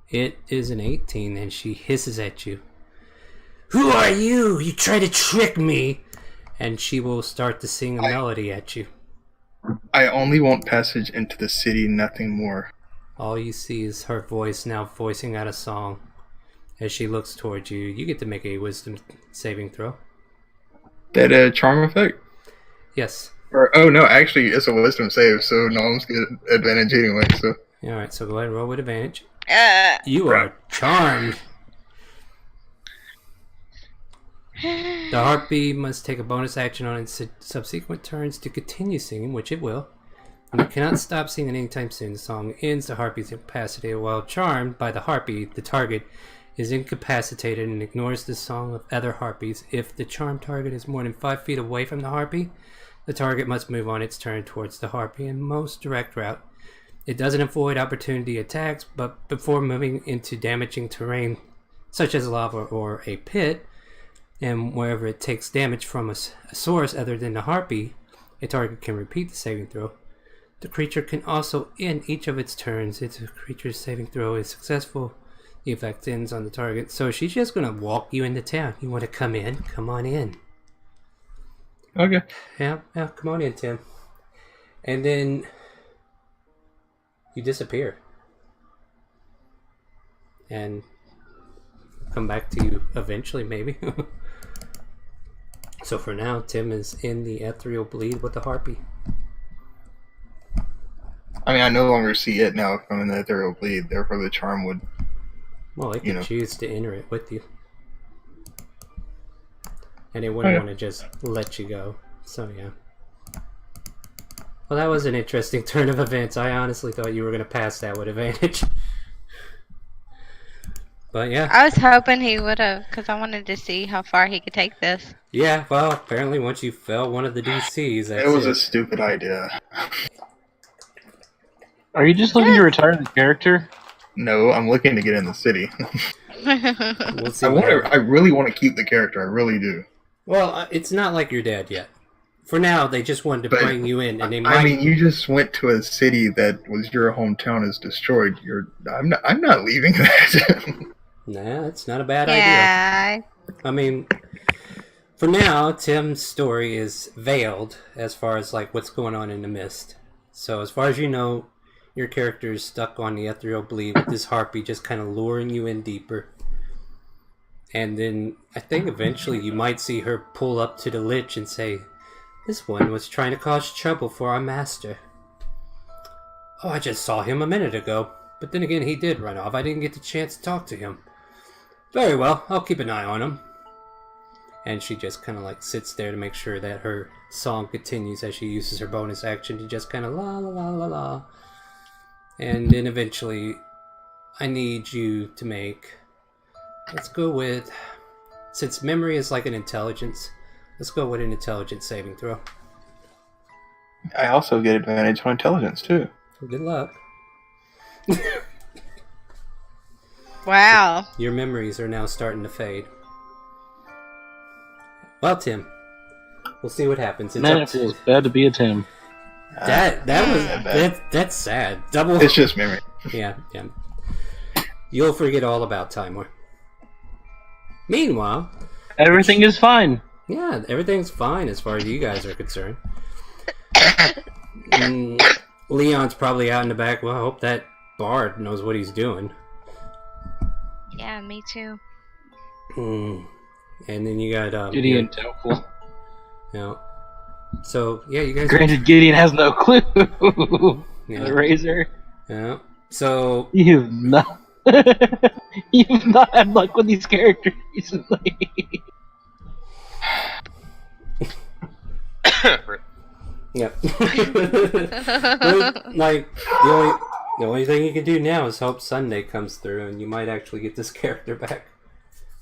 It is an 18, and she hisses at you. "Who are you? You try to trick me!" And she will start to sing a melody at you. I only want passage into the city, nothing more. All you see is her voice now voicing out a song. As she looks towards you, you get to make a wisdom saving throw. That charm effect? Yes. Or no, actually, it's a wisdom save, so Norm's get advantage anyway. So Alright, so go ahead and roll with advantage. You are charmed. The harpy must take a bonus action on its subsequent turns to continue singing, which it will. And it cannot stop singing anytime soon. The song ends. The harpy is incapacitated. While charmed by the harpy, the target is incapacitated and ignores the song of other harpies. If the charmed target is more than 5 feet away from the harpy, the target must move on its turn towards the harpy in most direct route. It doesn't avoid opportunity attacks, but before moving into damaging terrain, such as lava or a pit, and wherever it takes damage from a source other than the harpy, a target can repeat the saving throw. The creature can also end each of its turns. If the creature's saving throw is successful, the effect ends on the target. So she's just going to walk you into town. You want to come in? Come on in. okay. Yeah, come on in, Tim. And then you disappear. And come back to you eventually, maybe. So for now, Tim is in the ethereal bleed with the harpy. I mean, I no longer see it now if I'm in the ethereal bleed, therefore the charm would... Well, it can choose to enter it with you. And it wouldn't want to just let you go. So, yeah. Well, that was an interesting turn of events. I honestly thought you were going to pass that with advantage. But, yeah. I was hoping he would have, because I wanted to see how far he could take this. Yeah, well, apparently once you fell one of the DCs, that's It was a stupid idea. Are you just looking to retire the character? No, I'm looking to get in the city. We'll see I really want to keep the character, I really do. Well, it's not like you're dead yet. For now, they just wanted to But, bring you in, and they might. I mean, you just went to a city that was your hometown is destroyed. I'm not leaving that. Nah, that's not a bad idea. Yeah. I mean, for now, Tim's story is veiled as far as like what's going on in the mist. So as far as you know, your character is stuck on the ethereal bleed with this harpy just kind of luring you in deeper. And then I think eventually you might see her pull up to the lich and say, "This one was trying to cause trouble for our master. Oh, I just saw him a minute ago. But then again, he did run off. I didn't get the chance to talk to him. Very well, I'll keep an eye on him." And she just kind of like sits there to make sure that her song continues as she uses her bonus action to just kind of la la la la la. And then eventually, I need you to make, let's go with, since memory is like an intelligence, let's go with an intelligence saving throw. I also get advantage on intelligence too. Well, good luck. Wow. Your memories are now starting to fade. Well, Tim, we'll see what happens. It's Man, up it to- feels bad to be a Tim. that's sad. Double. It's just memory. Yeah. You'll forget all about Timor. Meanwhile, Everything is fine. yeah, everything's fine as far as you guys are concerned. Leon's probably out in the back. Well, I hope that bard knows what he's doing. Yeah, me too. And then you got Gideon doubtful. You know, so yeah, you guys. Granted, Gideon has no clue. Yeah. The razor. Yeah. So You've not. You've not had luck with these characters recently. yeah. Like the only thing you can do now is hope Sunday comes through, and you might actually get this character back.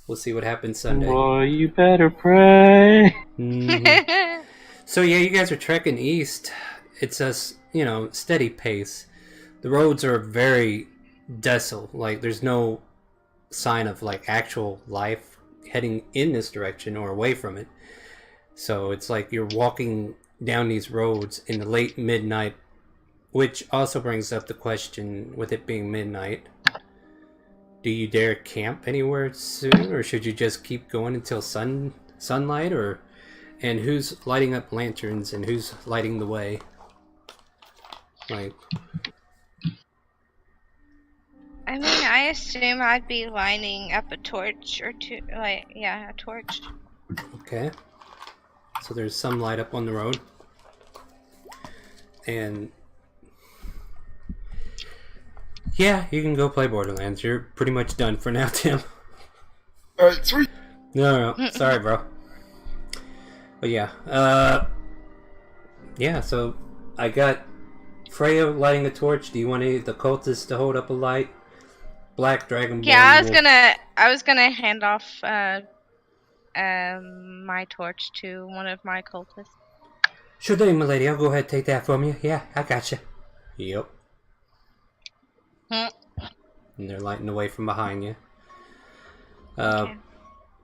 We'll see what happens Sunday. Boy, you better pray. Mhm. So yeah, you guys are trekking east. It's a steady pace. The roads are very desolate. Like there's no sign of like actual life heading in this direction or away from it. So it's like you're walking down these roads in the late midnight, which also brings up the question: with it being midnight, do you dare camp anywhere soon, or should you just keep going until sunlight? And who's lighting up lanterns and who's lighting the way? Like, I mean, I assume I'd be lining up a torch or two. Like, yeah, a torch. okay. So there's some light up on the road. And yeah, you can go play Borderlands. You're pretty much done for now, Tim. Alright, sweet. No, sorry, bro. But yeah, so I got Freya lighting a torch. Do you want any of the cultists to hold up a light? Black Dragonborn. Yeah, I was gonna hand off my torch to one of my cultists. Sure thing, my lady. I'll go ahead and take that from you. Yeah, I gotcha. Yep. And they're lighting the way from behind you. Okay.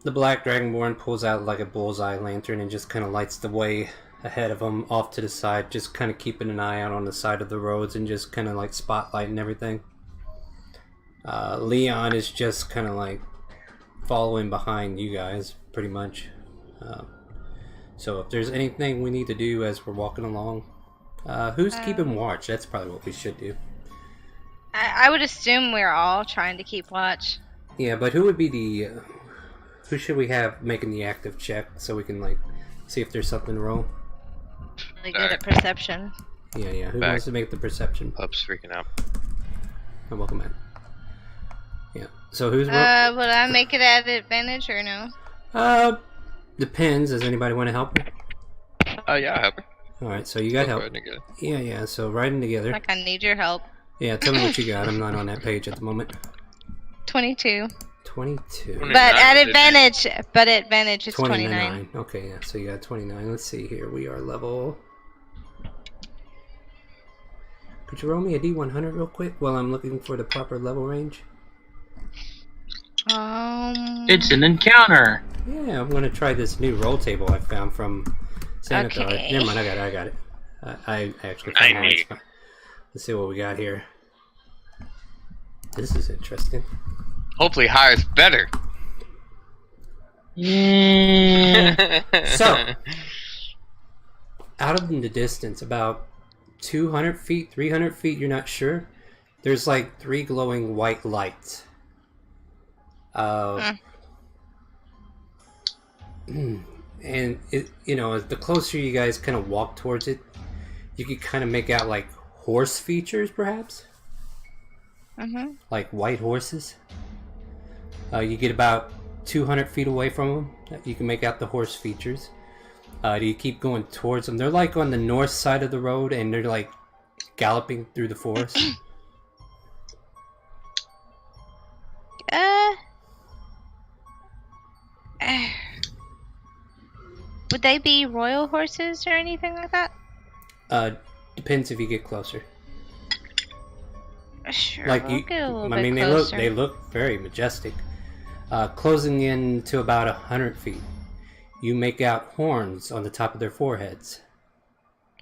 The Black Dragonborn pulls out like a bullseye lantern and just kind of lights the way ahead of them off to the side, just kind of keeping an eye out on the side of the roads and just kind of like spotlighting everything. Leon is just kind of like following behind you guys, pretty much. So if there's anything we need to do as we're walking along, who's keeping watch? That's probably what we should do. I would assume we're all trying to keep watch. Yeah, but who would be the... who should we have making the active check so we can, like, see if there's something to roll? Really good at perception. Yeah. Who Back. wants to make the perception? Pup's freaking out. Oh, welcome back. Yeah. So who's... Would I make it at advantage or no? Depends. Does anybody want to help me? Yeah, I'll help her. Alright, so you got help. Riding together. Yeah, so riding together. Like, I need your help. Yeah, tell me what you got. I'm not on that page at the moment. 22. 22. But at advantage, it's 29. Okay, yeah, so you got 29. Let's see here. We are level... Could you roll me a D100 real quick while I'm looking for the proper level range? It's an encounter. Yeah, I'm gonna try this new roll table I found from Santa Claus. Okay. Never mind, I got it. I actually found it. Let's see what we got here. This is interesting. Hopefully higher's better. So, out of the distance, about 200 feet, 300 feet, you're not sure, there's like 3 glowing white lights. And it, as the closer you guys kind of walk towards it, you could kind of make out like horse features, perhaps, like white horses. You get about 200 feet away from them, you can make out the horse features. You keep going towards them. They're like on the north side of the road, and they're like galloping through the forest. Would they be royal horses or anything like that? Depends if you get closer. Sure. Like we'll get a little I bit mean, closer. they look very majestic. Closing in to about 100 feet, you make out horns on the top of their foreheads.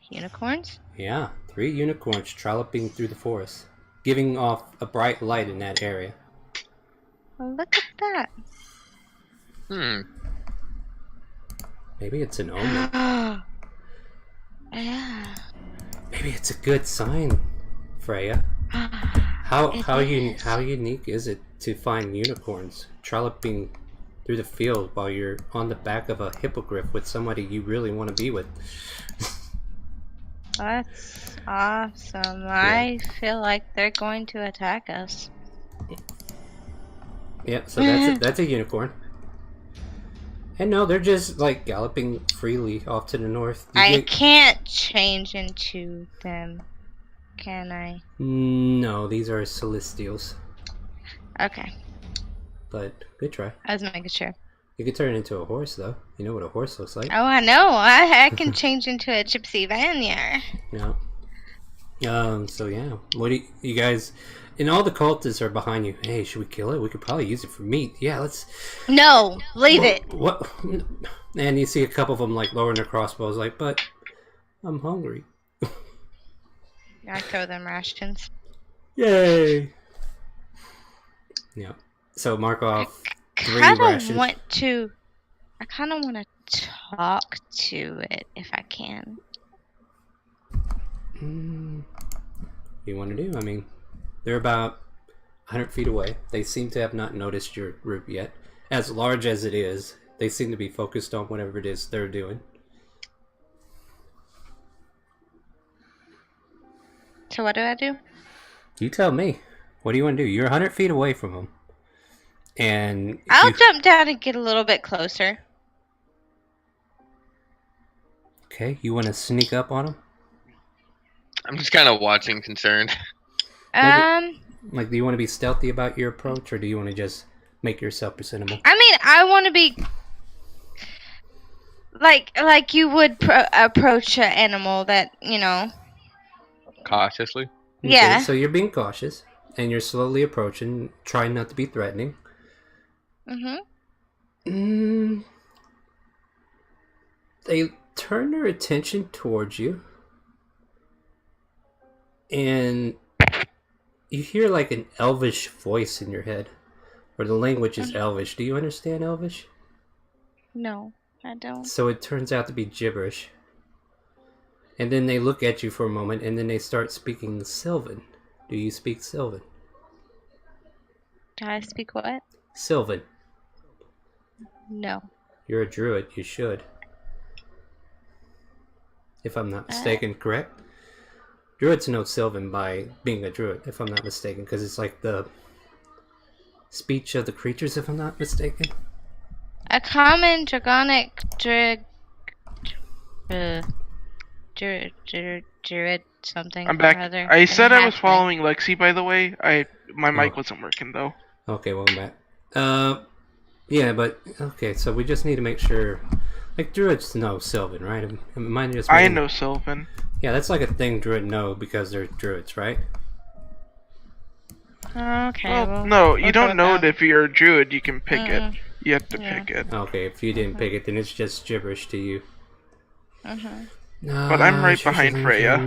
Unicorns? Yeah, 3 unicorns trolloping through the forest, giving off a bright light in that area. Well, look at that. Maybe it's an omen. Yeah. Maybe it's a good sign, Freya. How unique is it to find unicorns trolloping through the field while you're on the back of a hippogriff with somebody you really want to be with? That's awesome. I feel like they're going to attack us. Yeah, so that's a unicorn. And no, they're just like galloping freely off to the north. I can't change into them, can I? No, these are celestials. Okay, But good try. I was making sure. You can turn into a horse, though. You know what a horse looks like. Oh, I know. I can change into a gypsy vanya. Yeah. So yeah, what do you guys? And all the cultists are behind you. Hey, should we kill it? We could probably use it for meat. Yeah, let's. No, leave it. What? And you see a couple of them like lowering their crossbows, like, but I'm hungry. I throw them rations. Yay! Yeah. So mark off 3 I rations. kind of want to talk to it if I can. You want to do? I mean, they're about 100 feet away. They seem to have not noticed your group yet. As large as it is, they seem to be focused on whatever it is they're doing. So what do I do? You tell me. What do you want to do? You're 100 feet away from them. And I'll jump down and get a little bit closer. Okay, you want to sneak up on them? I'm just kind of watching, concerned. Like, do you want to be stealthy about your approach, or do you want to just make yourself presentable? I mean, I want to be like you would approach an animal that, you know. Cautiously. Okay, Yeah. so you're being cautious, and you're slowly approaching, trying not to be threatening. They turn their attention towards you, and you hear like an elvish voice in your head, or the language is elvish. Do you understand elvish? No, I don't. So it turns out to be gibberish. And then they look at you for a moment, and then they start speaking Sylvan. Do you speak Sylvan? Do I speak what? Sylvan. No. You're a druid. You should. If I'm not mistaken, correct? Druids know Sylvan by being a druid, if I'm not mistaken, because it's like the speech of the creatures, if I'm not mistaken. A common dragonic druid something. I'm back. Or other, I said I was halfling. following Lexi, by the way. My mic wasn't working though. Okay, welcome back. Yeah, but okay, so we just need to make sure. Like druids know Sylvan, right? Am I just I making- know Sylvan. Yeah, that's like a thing druid know because they're druids, right? Okay. Well, well, no, we'll you go don't with know that. it if you're a druid. You can pick it. You have to Yeah. pick it. Okay, if you didn't pick it, then it's just gibberish to you. But I'm right behind Freya.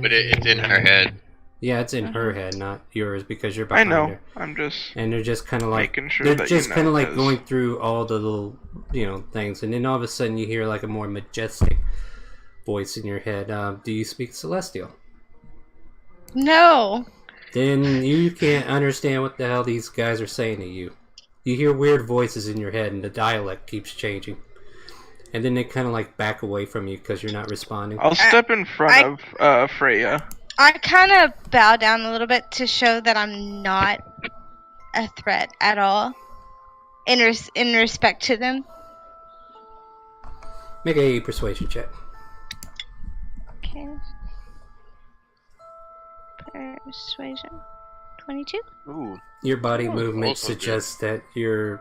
But it's in her head. Yeah, it's in her head, not yours, because you're I behind know. her. I'm just And they're just kind of like making sure they're that just you know, kind of like 'cause- going through all the little things, and then all of a sudden you hear like a more majestic voice in your head. Do you speak Celestial? No. Then you can't understand what the hell these guys are saying to you. You hear weird voices in your head, and the dialect keeps changing. And then they kind of like back away from you because you're not responding. I'll step in front of Freya. I kind of bow down a little bit to show that I'm not a threat at all in respect to them. Make a persuasion check. Okay. Persuasion. 22? Ooh. Your body Oh, movement also good. suggests that you're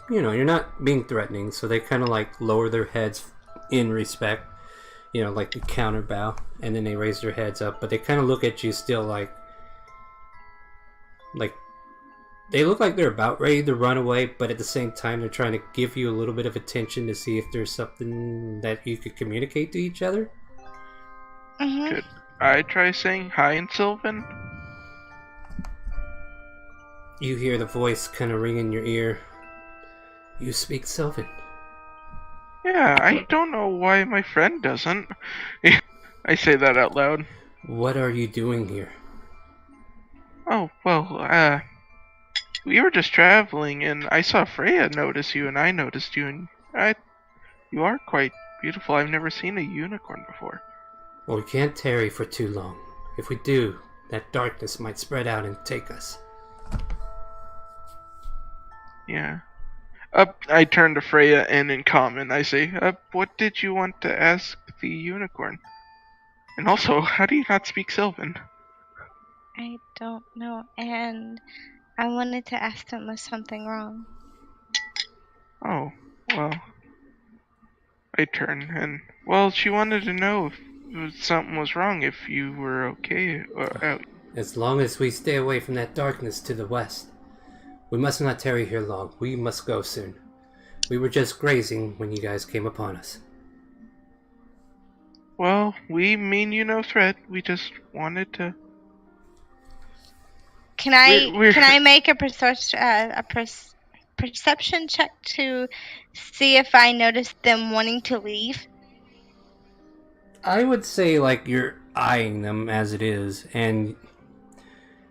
not being threatening, so they kind of like lower their heads in respect, like the counter bow, and then they raise their heads up, but they kind of look at you still like they look like they're about ready to run away, but at the same time they're trying to give you a little bit of attention to see if there's something that you could communicate to each other. Mm-hmm. Could I try saying hi in Sylvan? You hear the voice kind of ring in your ear. You speak Sylvan. Yeah, I don't know why my friend doesn't. I say that out loud. What are you doing here? Oh, well, we were just traveling, and I saw Freya notice you, and I noticed you, and you are quite beautiful. I've never seen a unicorn before. Well, we can't tarry for too long. If we do, that darkness might spread out and take us. Yeah. I turn to Freya, and in common, I say, what did you want to ask the unicorn? And also, how do you not speak Sylvan? I don't know. And I wanted to ask them was something wrong. Oh, well. I turn, and, well, she wanted to know if something was wrong, if you were okay. As long as we stay away from that darkness to the west. We must not tarry here long. We must go soon. We were just grazing when you guys came upon us. Well, we mean you no threat. We just wanted to... Can I We're- can I make a perception check to see if I noticed them wanting to leave? I would say like you're eyeing them as it is, and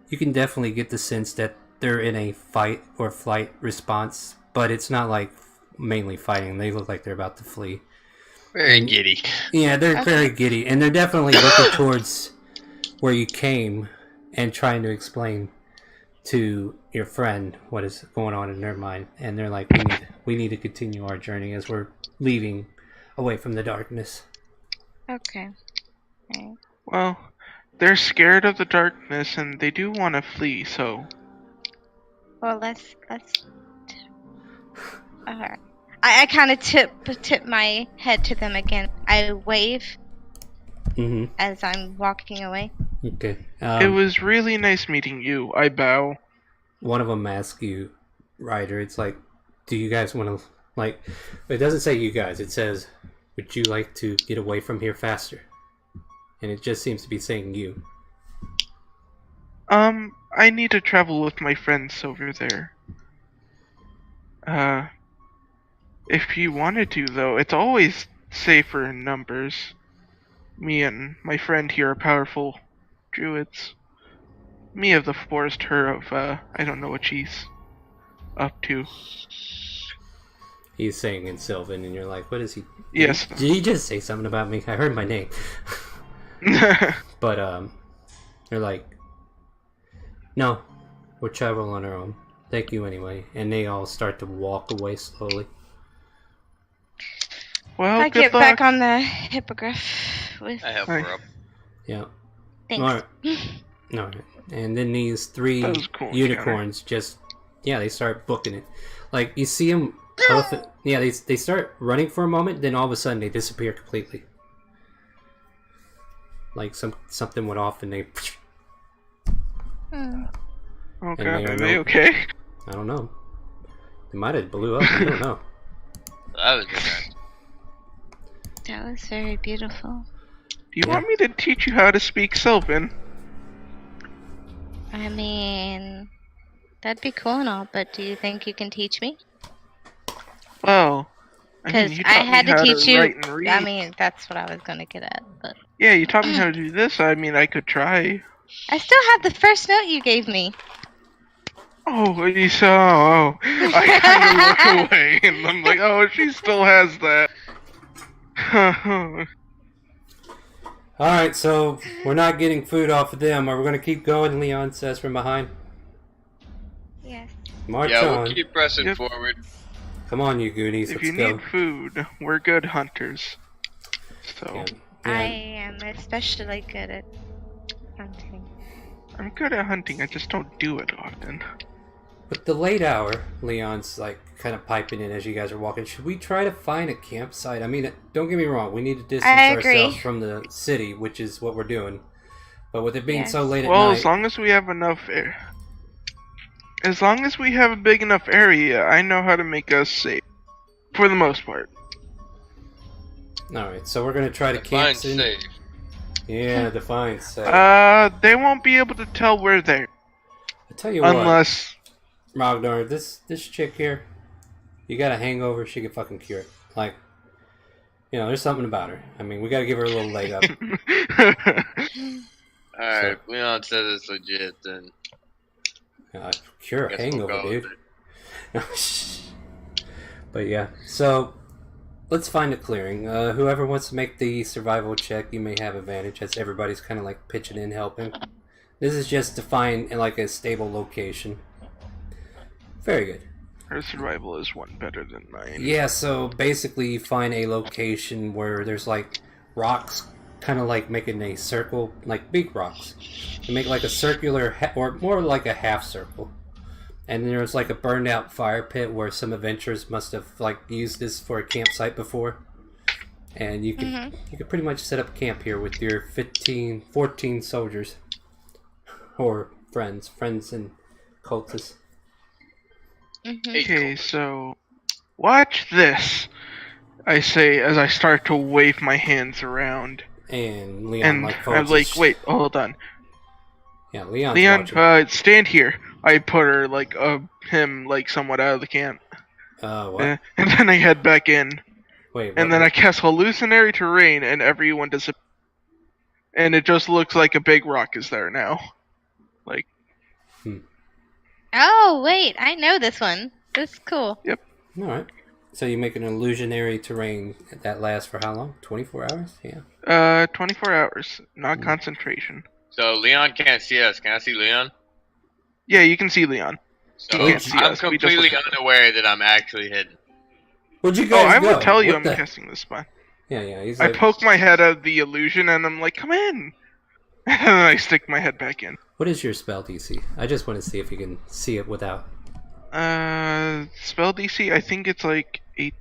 you can definitely get the sense that they're in a fight or flight response, but it's not like mainly fighting. They look like they're about to flee. Very giddy. Yeah, they're Okay. very giddy, and they're definitely looking towards where you came and trying to explain to your friend what is going on in their mind. And they're like, we need to continue our journey as we're leaving away from the darkness. Okay. Alright. Well, they're scared of the darkness, and they do want to flee, so... Well, let's. Alright. I kind of tip my head to them again. I wave Mm-hmm. as I'm walking away. Okay. It was really nice meeting you. I bow. One of them asks you, Ryder, it's like, do you guys want to, like, it doesn't say you guys, it says, would you like to get away from here faster? And it just seems to be saying you. I need to travel with my friends over there. If you wanted to, though, it's always safer in numbers. Me and my friend here are powerful druids. Me of the forest, her of, I don't know what she's up to. He's saying in Sylvan, and you're like, what is he? Yes. Did he just say something about me? I heard my name. But, they're like, no, we'll travel on our own. Thank you anyway. And they all start to walk away slowly. Well, I good get luck. back on the hippogriff with I help Hi. her up. Yeah. thanks. Alright. Alright. And then these three That was cool, unicorns just, they start booking it. Like, you see them both, they start running for a moment, then all of a sudden they disappear completely. Like something went off and they, Hmm. Oh And god, they are are they no- okay? I don't know. It might have blew up. I don't know. That was interesting. That was very beautiful. Do you want me to teach you how to speak Sylvan? I mean, that'd be cool and all, but do you think you can teach me? Well, I mean, Because you I taught had me to how teach to you. write and read. I mean, that's what I was gonna get at, but Yeah, you taught me how to do this. I mean, I could try. I still have the first note you gave me. Oh, you saw. Oh, I kind of look away, and I'm like, oh, she still has that. Alright, so we're not getting food off of them. Are we going to keep going? Leon says from behind. Yes. March Yeah, on. we'll keep pressing Yep. forward. Come on, you goonies. If Let's you go. need food, we're good hunters. So, Yeah, I yeah. am especially good at hunting. I'm good at hunting, I just don't do it often. But the late hour, Leon's like kind of piping in as you guys are walking. Should we try to find a campsite? I mean, don't get me wrong. We need to distance I agree. ourselves from the city, which is what we're doing. But with it being Yes. so late at Well, night, as long as we have enough air. As long as we have a big enough area, I know how to make us safe. For the most part. all right. So we're gonna try to Fine, camp in. safe. Yeah, define safe. They won't be able to tell we're there. I tell you what, Unless... Ragnar, this chick here, you got a hangover, she can fucking cure it. Like, you know, there's something about her. I mean, we got to give her a little leg up. Alright, Leon says it's legit, then Cure a guess we'll hangover, go dude. with it. But yeah, so let's find a clearing. Whoever wants to make the survival check, you may have advantage, as everybody's kind of like pitching in, helping. This is just to find like a stable location. Very good. Her survival is one better than mine. Yeah, so basically you find a location where there's like rocks kind of like making a circle, like big rocks. You make like a circular, or more like a half circle. And there's like a burned out fire pit where some adventurers must have like used this for a campsite before. And you could pretty much set up camp here with your 14 soldiers. Or friends and cultists. Okay, so... Watch this! I say as I start to wave my hands around. And Leon And like I'm like, wait, hold on. Yeah, Leon's Leon, watching. stand here. I put her, like, him, like, somewhat out of the camp. What? And then I head back in. Wait, And then I cast hallucinatory terrain and everyone disappears. And it just looks like a big rock is there now. Like, Oh, wait, I know this one. This is cool. Alright. So you make an illusionary terrain that lasts for how long? 24 hours? Yeah. 24 hours. Not concentration. So Leon can't see us. Can I see Leon? Yeah, you can see Leon. So can't see I'm us, we just completely look at unaware that I'm actually hidden. Where'd you Oh, guys I go? will tell you What I'm the- casting this spell. Yeah, he's I like, poke my head out of the illusion and I'm like, come in! And then I stick my head back in. what is your spell DC? I just want to see if you can see it without. Spell DC, I think it's like 18.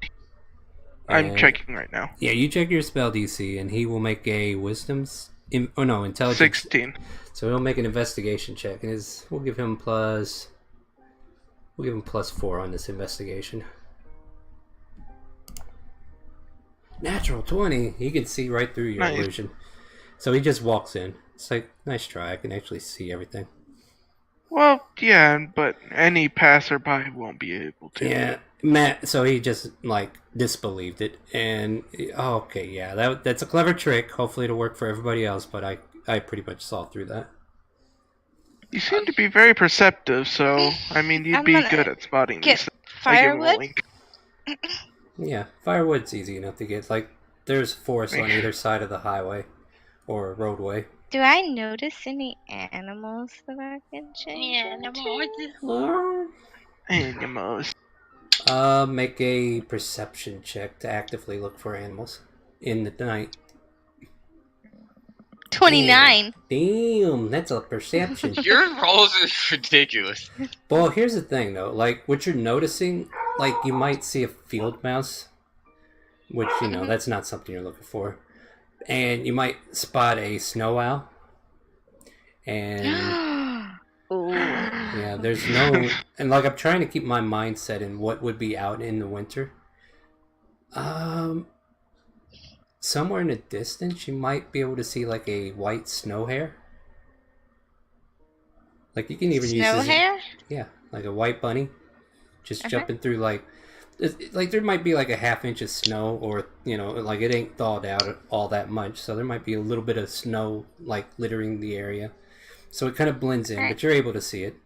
I'm And- checking right now. Yeah, you check your spell DC, and he will make a wisdom's... intelligence. 16. So he'll make an investigation check, and we'll give him plus 4 on this investigation. Natural 20. He can see right through your Nice. illusion. So he just walks in. It's like, nice try. I can actually see everything. Well, yeah, but any passerby won't be able to. Yeah, Matt. So he just like disbelieved it, and okay, yeah, that's a clever trick. Hopefully, it'll work for everybody else. But I pretty much saw through that. You seem to be very perceptive, so, I mean, you'd I'm be gonna good at spotting get these. I give him a firewood. wink. Yeah, firewood's easy enough to get. Like, there's forests on Right. either side of the highway or roadway. Do I notice any animals that I can change into? Animals. Make a perception check to actively look for animals in the night. 29. Damn, that's a perception. Your rolls is ridiculous. Well, here's the thing though. Like, what you're noticing, like, you might see a field mouse, which, you know, that's not something you're looking for. And you might spot a snow owl. And Ooh. Yeah, there's no, and like I'm trying to keep my mindset in what would be out in the winter. Somewhere in the distance, you might be able to see like a white snow hare. Like you can even use Snow this, hair? yeah, like a white bunny, just Okay. jumping through like there might be like a half inch of snow, or like it ain't thawed out all that much, so there might be a little bit of snow like littering the area, so it kind of blends in, but you're able to see it.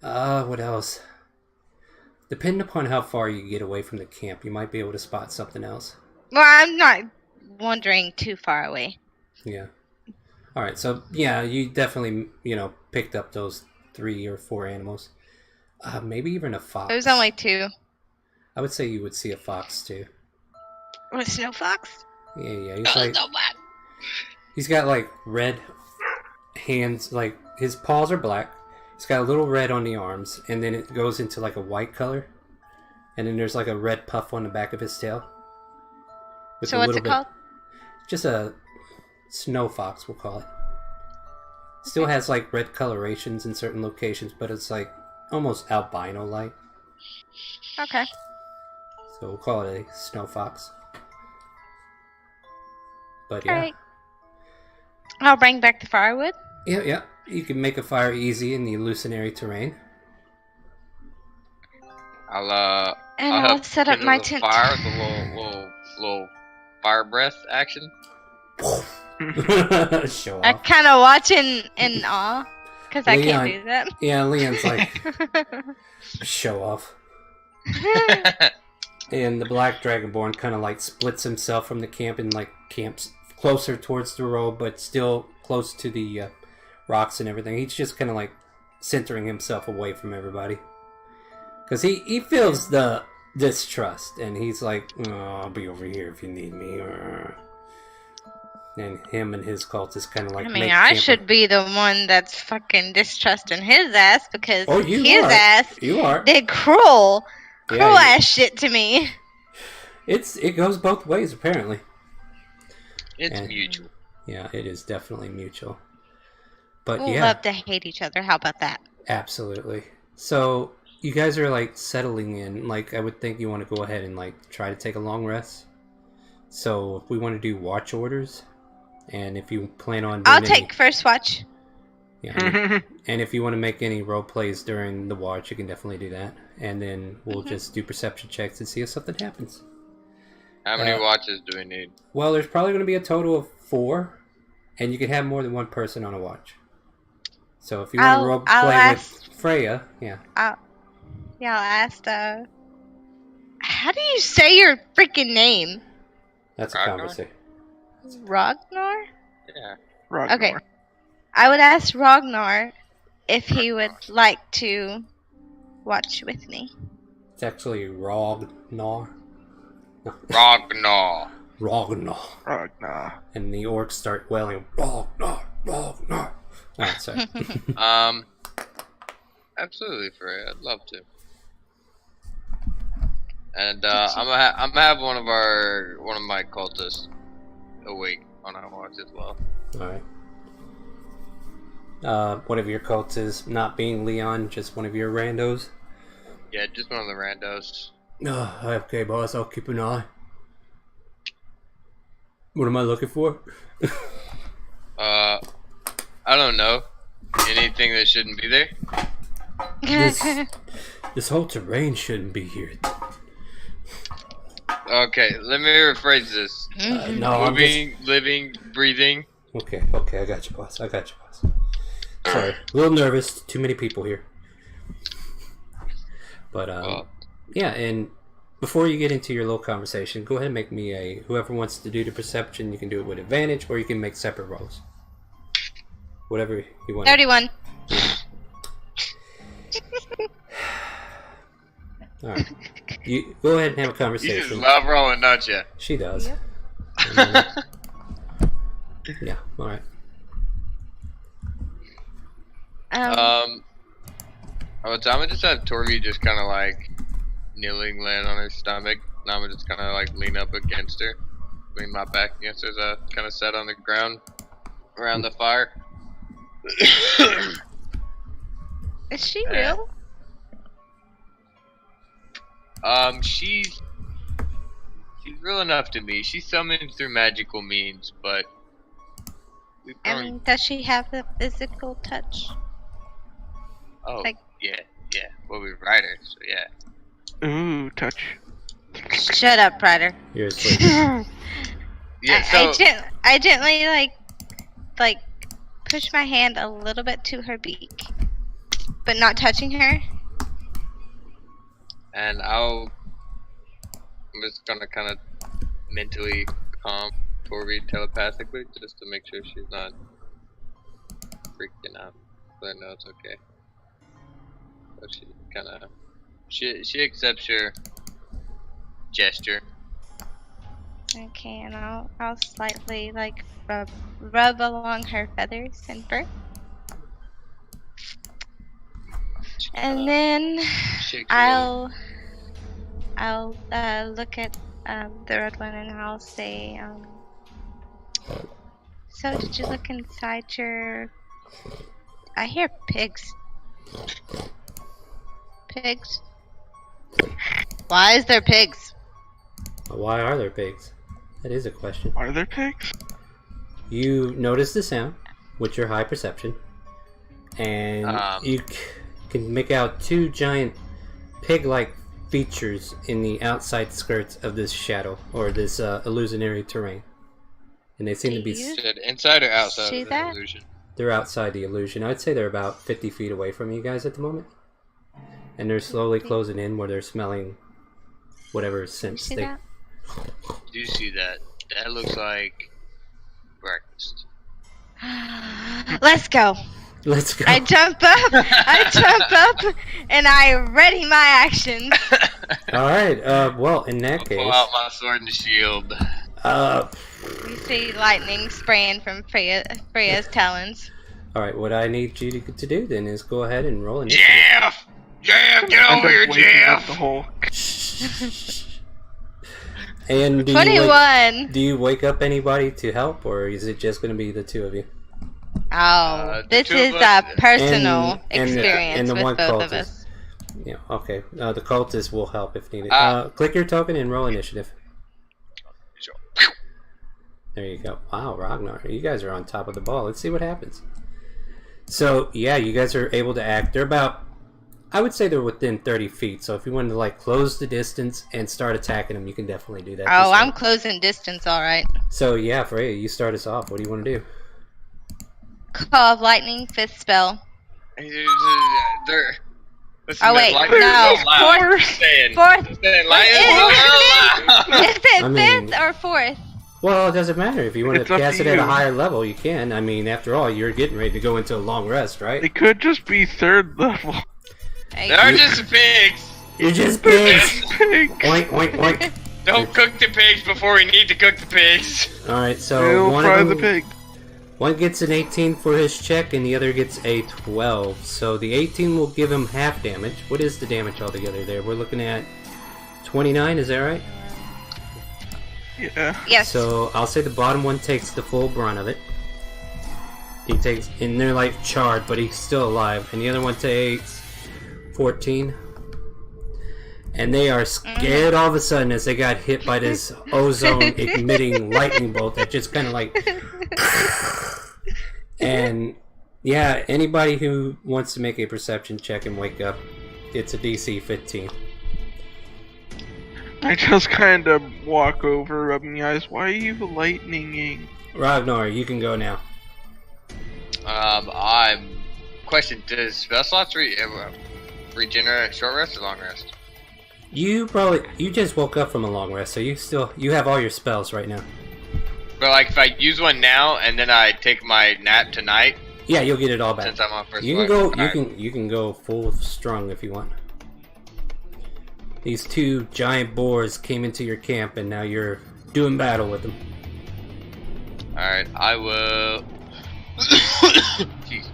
What else? Depending upon how far you get away from the camp, you might be able to spot something else. Well, I'm not wandering too far away. Yeah. All right. So yeah, you definitely picked up those 3 or 4 animals. Maybe even a fox. There's only 2. I would say you would see a fox too. Or a snow fox? Yeah. He's got like red hands. Like his paws are black. He's got a little red on the arms, and then it goes into like a white color, and then there's like a red puff on the back of his tail. So what's it called? Just a snow fox, we'll call it. Still has like red colorations in certain locations, but it's like almost albino-like. Okay. So we'll call it a snow fox. But yeah. Alright. I'll bring back the firewood. Yeah. You can make a fire easy in the illusionary terrain. I'll I'll help set up kindle my the tent. fire with a little fire breath action. Show I off. kind of watch in awe, because I can't Leon. do that. Yeah, Leon's like, show off. And the Black Dragonborn kind of like splits himself from the camp and like camps closer towards the road, but still close to the rocks and everything. He's just kind of like centering himself away from everybody. Because he feels the distrust, and he's like, oh, I'll be over here if you need me. And him and his cultists kind of like I mean, make I camp- should be the one that's fucking distrusting his ass, because Oh, you his are. ass You are. did cruel Yeah, you- ass shit to me. It goes both ways, apparently. It's And- mutual. Yeah, it is definitely mutual. But We'll yeah, love to hate each other. How about that? absolutely. So you guys are like settling in. Like I would think you want to go ahead and like try to take a long rest. So if we want to do watch orders, and if you plan on doing I'll any- take first watch. yeah, and if you want to make any role plays during the watch, you can definitely do that. And then we'll Mm-hmm. just do perception checks and see if something happens. How many Uh, watches do we need? Well, there's probably going to be a total of 4, and you can have more than one person on a watch. So if you want to role I'll play ask- with Freya, yeah. I'll ask, how do you say your freaking name? That's a Ragnar? conversation. Ragnar? Yeah. Ragnar. Okay. I would ask Ragnar if he would like to watch with me. It's actually Ragnar. Ragnar. Ragnar. Ragnar. And the orcs start wailing, Ragnar, Ragnar. Alright, sorry. Absolutely, Freya. I'd love to. And I'm gonna have one of my cultists awake on our watch as well. Alright. One of your cults is not being Leon, just one of your randos. Yeah, just one of the randos. Okay, boss, I'll keep an eye. What am I looking for? I don't know. Anything that shouldn't be there? This whole terrain shouldn't be here. Okay, let me rephrase this. No, I'm just... Moving, living, breathing. Okay, I got you, boss. Sorry, a little nervous. Too many people here. But yeah, and before you get into your little conversation, go ahead and make me a. Whoever wants to do the perception, you can do it with advantage, or you can make separate rolls. Whatever you want. 31. All right, you go ahead and have a You conversation. just love rolling, don't you? She does. Yeah. All right. I'm gonna just have Torvi just kind of like kneeling, laying on her stomach, and I'm gonna just kind of like lean up against her, lean my back against her, as I kind of sit on the ground around the fire. Is she real? She's real enough to me. She's summoned through magical means, but I mean, does she have the physical touch? oh like- yeah. Well, we ride her, so yeah. Ooh, touch. Shut up, Ryder. You're asleep. Yeah. So I gently like push my hand a little bit to her beak, but not touching her. and I'm just gonna kind of mentally calm Tori telepathically just to make sure she's not freaking out. But I know it's okay. So she kind of she accepts your gesture. Okay, and I'll slightly like rub along her feathers and fur, and then Shakes a little. I'll look at the red one and I'll say, so did you look inside your? I hear pigs. Pigs. Why is there pigs? Why are there pigs? That is a question. Are there pigs? You notice the sound with your high perception, and you can make out two giant pig-like features in the outside skirts of this shadow, or this illusionary terrain. And they seem to be... You Said inside or outside see of that? the illusion? They're outside the illusion. I'd say they're about 50 feet away from you guys at the moment. And they're slowly closing in where they're smelling whatever scent See they... that? Do you see that? That looks like breakfast. Let's go. Let's go. I jump up, and I ready my actions. Alright, well, in that case... Pull out my sword and shield. You see lightning spraying from Freya's talons. Alright, what I need you to do then is go ahead and roll initiative. Jeff! Jeff, get I'm over here, just waking up Jeff! the whole. And do 21. do you wake up anybody to help, or is it just going to be the two of you? Oh, the this two is of a us- personal and the experience one with both of cultist. us. Yeah, okay. The cultist will help if needed. Ah. Click your token and roll initiative. There you go. Wow, Ragnar, you guys are on top of the ball. Let's see what happens. So, yeah, you guys are able to act. They're about, I would say they're within 30 feet. So if you wanted to, like, close the distance and start attacking them, you can definitely do that. Oh, this I'm way. closing distance, all right. So, yeah, Freya, you start us off. What do you want to do? Call of lightning, fifth spell. They're... Listen, Oh, wait, lightning no, is so loud. fourth- Just saying. fourth- Just saying, lightning is so loud. Is it I mean- fifth or fourth? Well, it doesn't matter. If you want It's to up cast to it at a you. higher level, you can. I mean, after all, you're getting ready to go into a long rest, right? It could just be third level. Hey, They're just pigs. You're just pigs! Pig. Oink, oink, oink. Don't cook the pigs before we need to cook the pigs. Alright, so We'll one fry of the them, pig. one gets an 18 for his check, and the other gets a 12. So the 18 will give him half damage. What is the damage altogether there? We're looking at 29, is that right? Yeah. yes. So I'll say the bottom one takes the full brunt of it. He takes, and they're like charred, but he's still alive. And the other one takes 14. And they are scared all of a sudden as they got hit by this ozone emitting lightning bolt that just kind of like. And yeah, anybody who wants to make a perception check and wake up, it's a DC 15. I just kind of walk over, rubbing my eyes. Why are you lightninging? Ragnar, you can go now. I'm... Question, does spell slots regenerate short rest or long rest? You just woke up from a long rest, so you have all your spells right now. But like, if I use one now and then I take my nap tonight, Yeah, you'll get it all back. since I'm on first You can level. go. You can go full strung if you want. These two giant boars came into your camp, and now you're doing battle with them. Alright, I will... Jeez.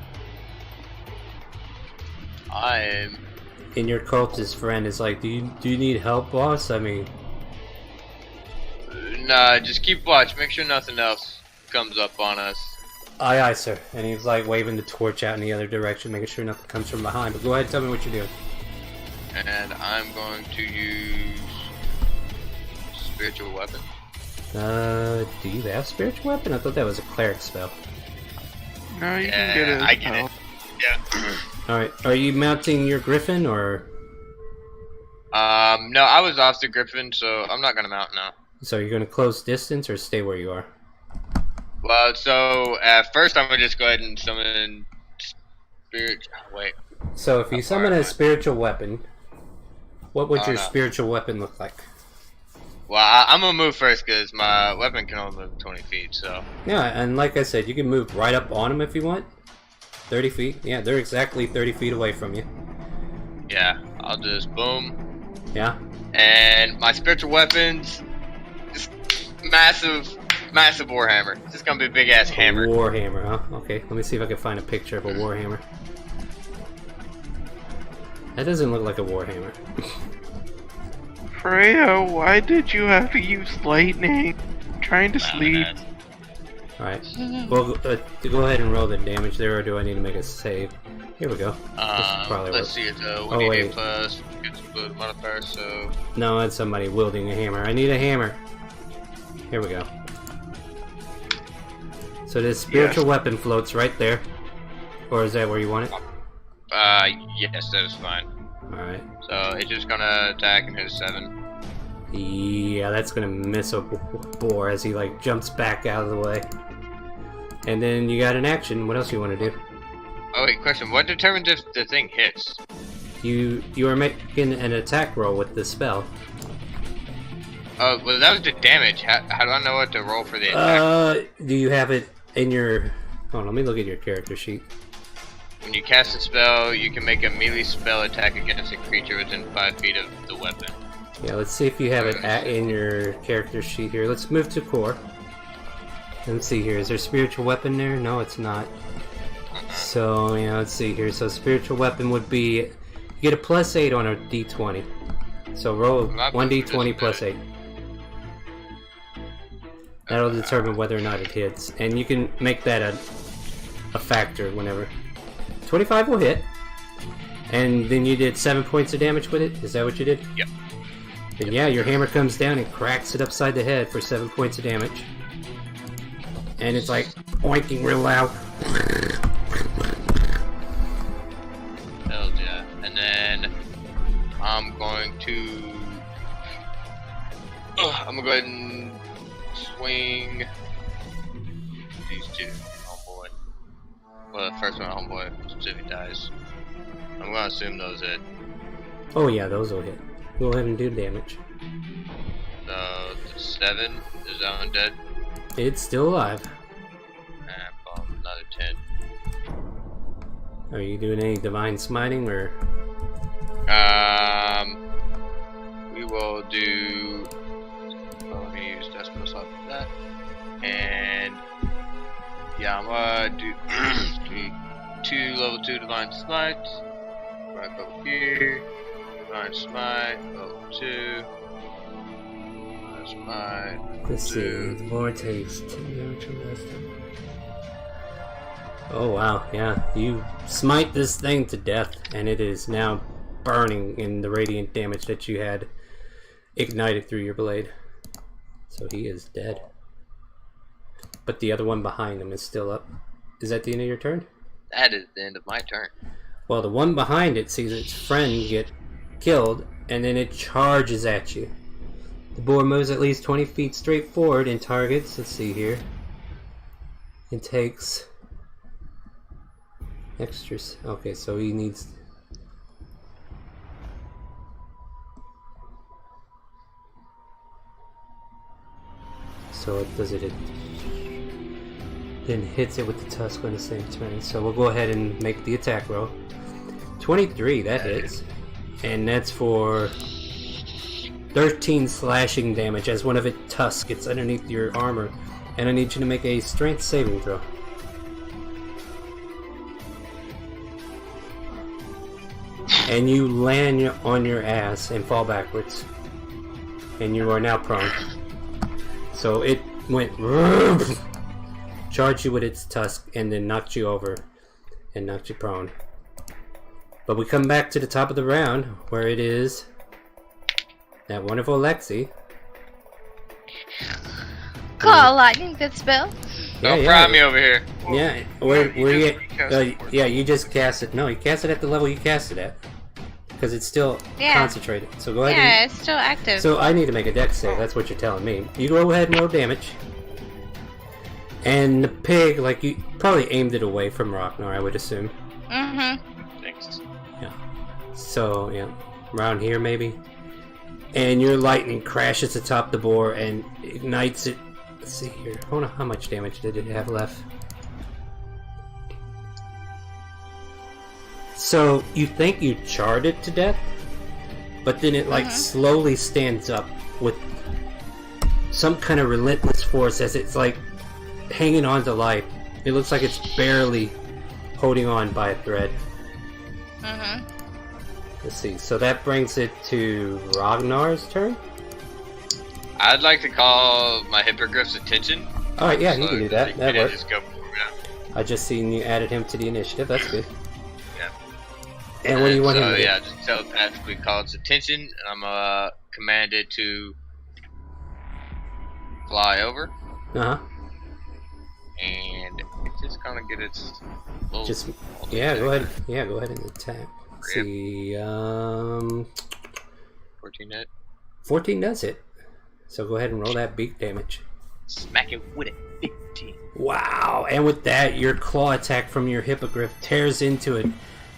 I'm... And your cultist friend is like, "Do you need help, boss? I mean, Nah, just keep watch. Make sure nothing else comes up on us. Aye, aye, sir. And he's like waving the torch out in the other direction, making sure nothing comes from behind. But go ahead and tell me what you're doing. And I'm going to use spiritual weapon. Do you have spiritual weapon? I thought that was a cleric spell. No, you can get it. I get it. Yeah. Alright, are you mounting your griffin, or... No, I was off the griffin, so I'm not gonna mount now. So you're gonna close distance, or stay where you are? Well, so at first I'm gonna just go ahead and summon spirit. Wait. So if you summon a spiritual weapon, what would your no. spiritual weapon look like? Well, I'm gonna move first because my weapon can only move 20 feet. So. Yeah, and like I said, you can move right up on them if you want. 30 feet. Yeah, they're exactly 30 feet away from you. Yeah, I'll just boom. Yeah. And my spiritual weapons, just massive warhammer. It's just gonna be a big ass hammer. Warhammer, huh? Okay, let me see if I can find a picture of a warhammer. That doesn't look like a warhammer. Freya, why did you have to use lightning? I'm trying to sleep. Alright, well, go ahead and roll the damage there, or do I need to make a save? Here we go. Let's see it though. Oh, We need wait. A plus, it's good modifier, so. No, it's somebody wielding a hammer. I need a hammer. Here we go. So this spiritual weapon floats right there. Or is that where you want it? Yes, that is fine. Alright. So it's just gonna attack and hit 7. Yeah, that's gonna miss a boar as he like jumps back out of the way. And then you got an action. What else you want to do? Oh wait, question. What determines if the thing hits? You are making an attack roll with the spell. Oh, well that was the damage. How do I know what to roll for the attack? Do you have it in your... Hold on, let me look at your character sheet. When you cast a spell, you can make a melee spell attack against a creature within 5 feet of the weapon. Yeah, let's see if you have it in your character sheet here. Let's move to core. Let's see here. Is there spiritual weapon there? No, it's not. So, yeah, let's see here. So, spiritual weapon would be... You get a +8 on a d20. So, roll 1d20 plus 8. That'll determine whether or not it hits. And you can make that a factor whenever. 25 will hit. And then you did 7 points of damage with it? Is that what you did? Yep. Then yeah, your hammer comes down and cracks it upside the head for 7 points of damage. And it's like oinking real loud. Hell yeah. And then I'm going to go ahead and swing these two. Homeboy. Well, the first one, homeboy, specific dies. I'm gonna assume those hit. Oh yeah, those will hit. Go ahead and do damage. So the 7 is that one dead? It's still alive. And boom, another 10. Are you doing any divine smiting or? We will do. Let me use Desmos off of that. And yeah, I'm gonna do 2 level 2 divine smite. Right over here. Divine smite, level 2. Divine smite. Let's see. More taste. Oh wow, yeah. You smite this thing to death, and it is now burning in the radiant damage that you had ignited through your blade. So he is dead. But the other one behind him is still up. Is that the end of your turn? That is the end of my turn. Well, the one behind it sees its friend get killed, and then it charges at you. The boar moves at least 20 feet straight forward and targets, let's see here, and takes extras. Okay, so he needs... So it does it... Then hits it with the tusk on the same turn. So we'll go ahead and make the attack roll. 23, that hits. And that's for 13 slashing damage as one of its tusks gets underneath your armor. And I need you to make a strength saving throw. And you land on your ass and fall backwards. And you are now prone. So it went charged you with its tusk, and then knocked you over and knocked you prone. But we come back to the top of the round, where it is that wonderful Lexi. Call lightning fist spell. Don't fry me over here. Yeah, where you recast it for yeah, you just cast it. No, you cast it at the level you cast it at. Because it's still concentrated. So go ahead Yeah, it's still active. So I need to make a dex save, that's what you're telling me. You go ahead and roll damage. And the pig, like, you probably aimed it away from Rocknar, I would assume. Mm-hmm. Thanks. Yeah. So, yeah, around here maybe. And your lightning crashes atop the boar and ignites it. Let's see here. Hold on, how much damage did it have left? So, you think you charred it to death, but then it, like, slowly stands up with some kind of relentless force as it's, like, hanging on to life. It looks like it's barely holding on by a thread. Mm-hmm. Let's see, so that brings it to Ragnar's turn? I'd like to call my hippogriff's attention. Alright, yeah, you can do that. That works. Just go, I just seen you added him to the initiative, that's good. Yeah. And what do you want him to do? Yeah, just telepathically call its attention, and I'm commanded to fly over, Uh-huh. and it's just gonna get its little... Just, yeah, go ahead. Yeah, go ahead and attack. Let's see, 14 hit. 14 does hit. So go ahead and roll that beak damage. Smack it with it. 15. Wow, and with that, your claw attack from your hippogriff tears into it,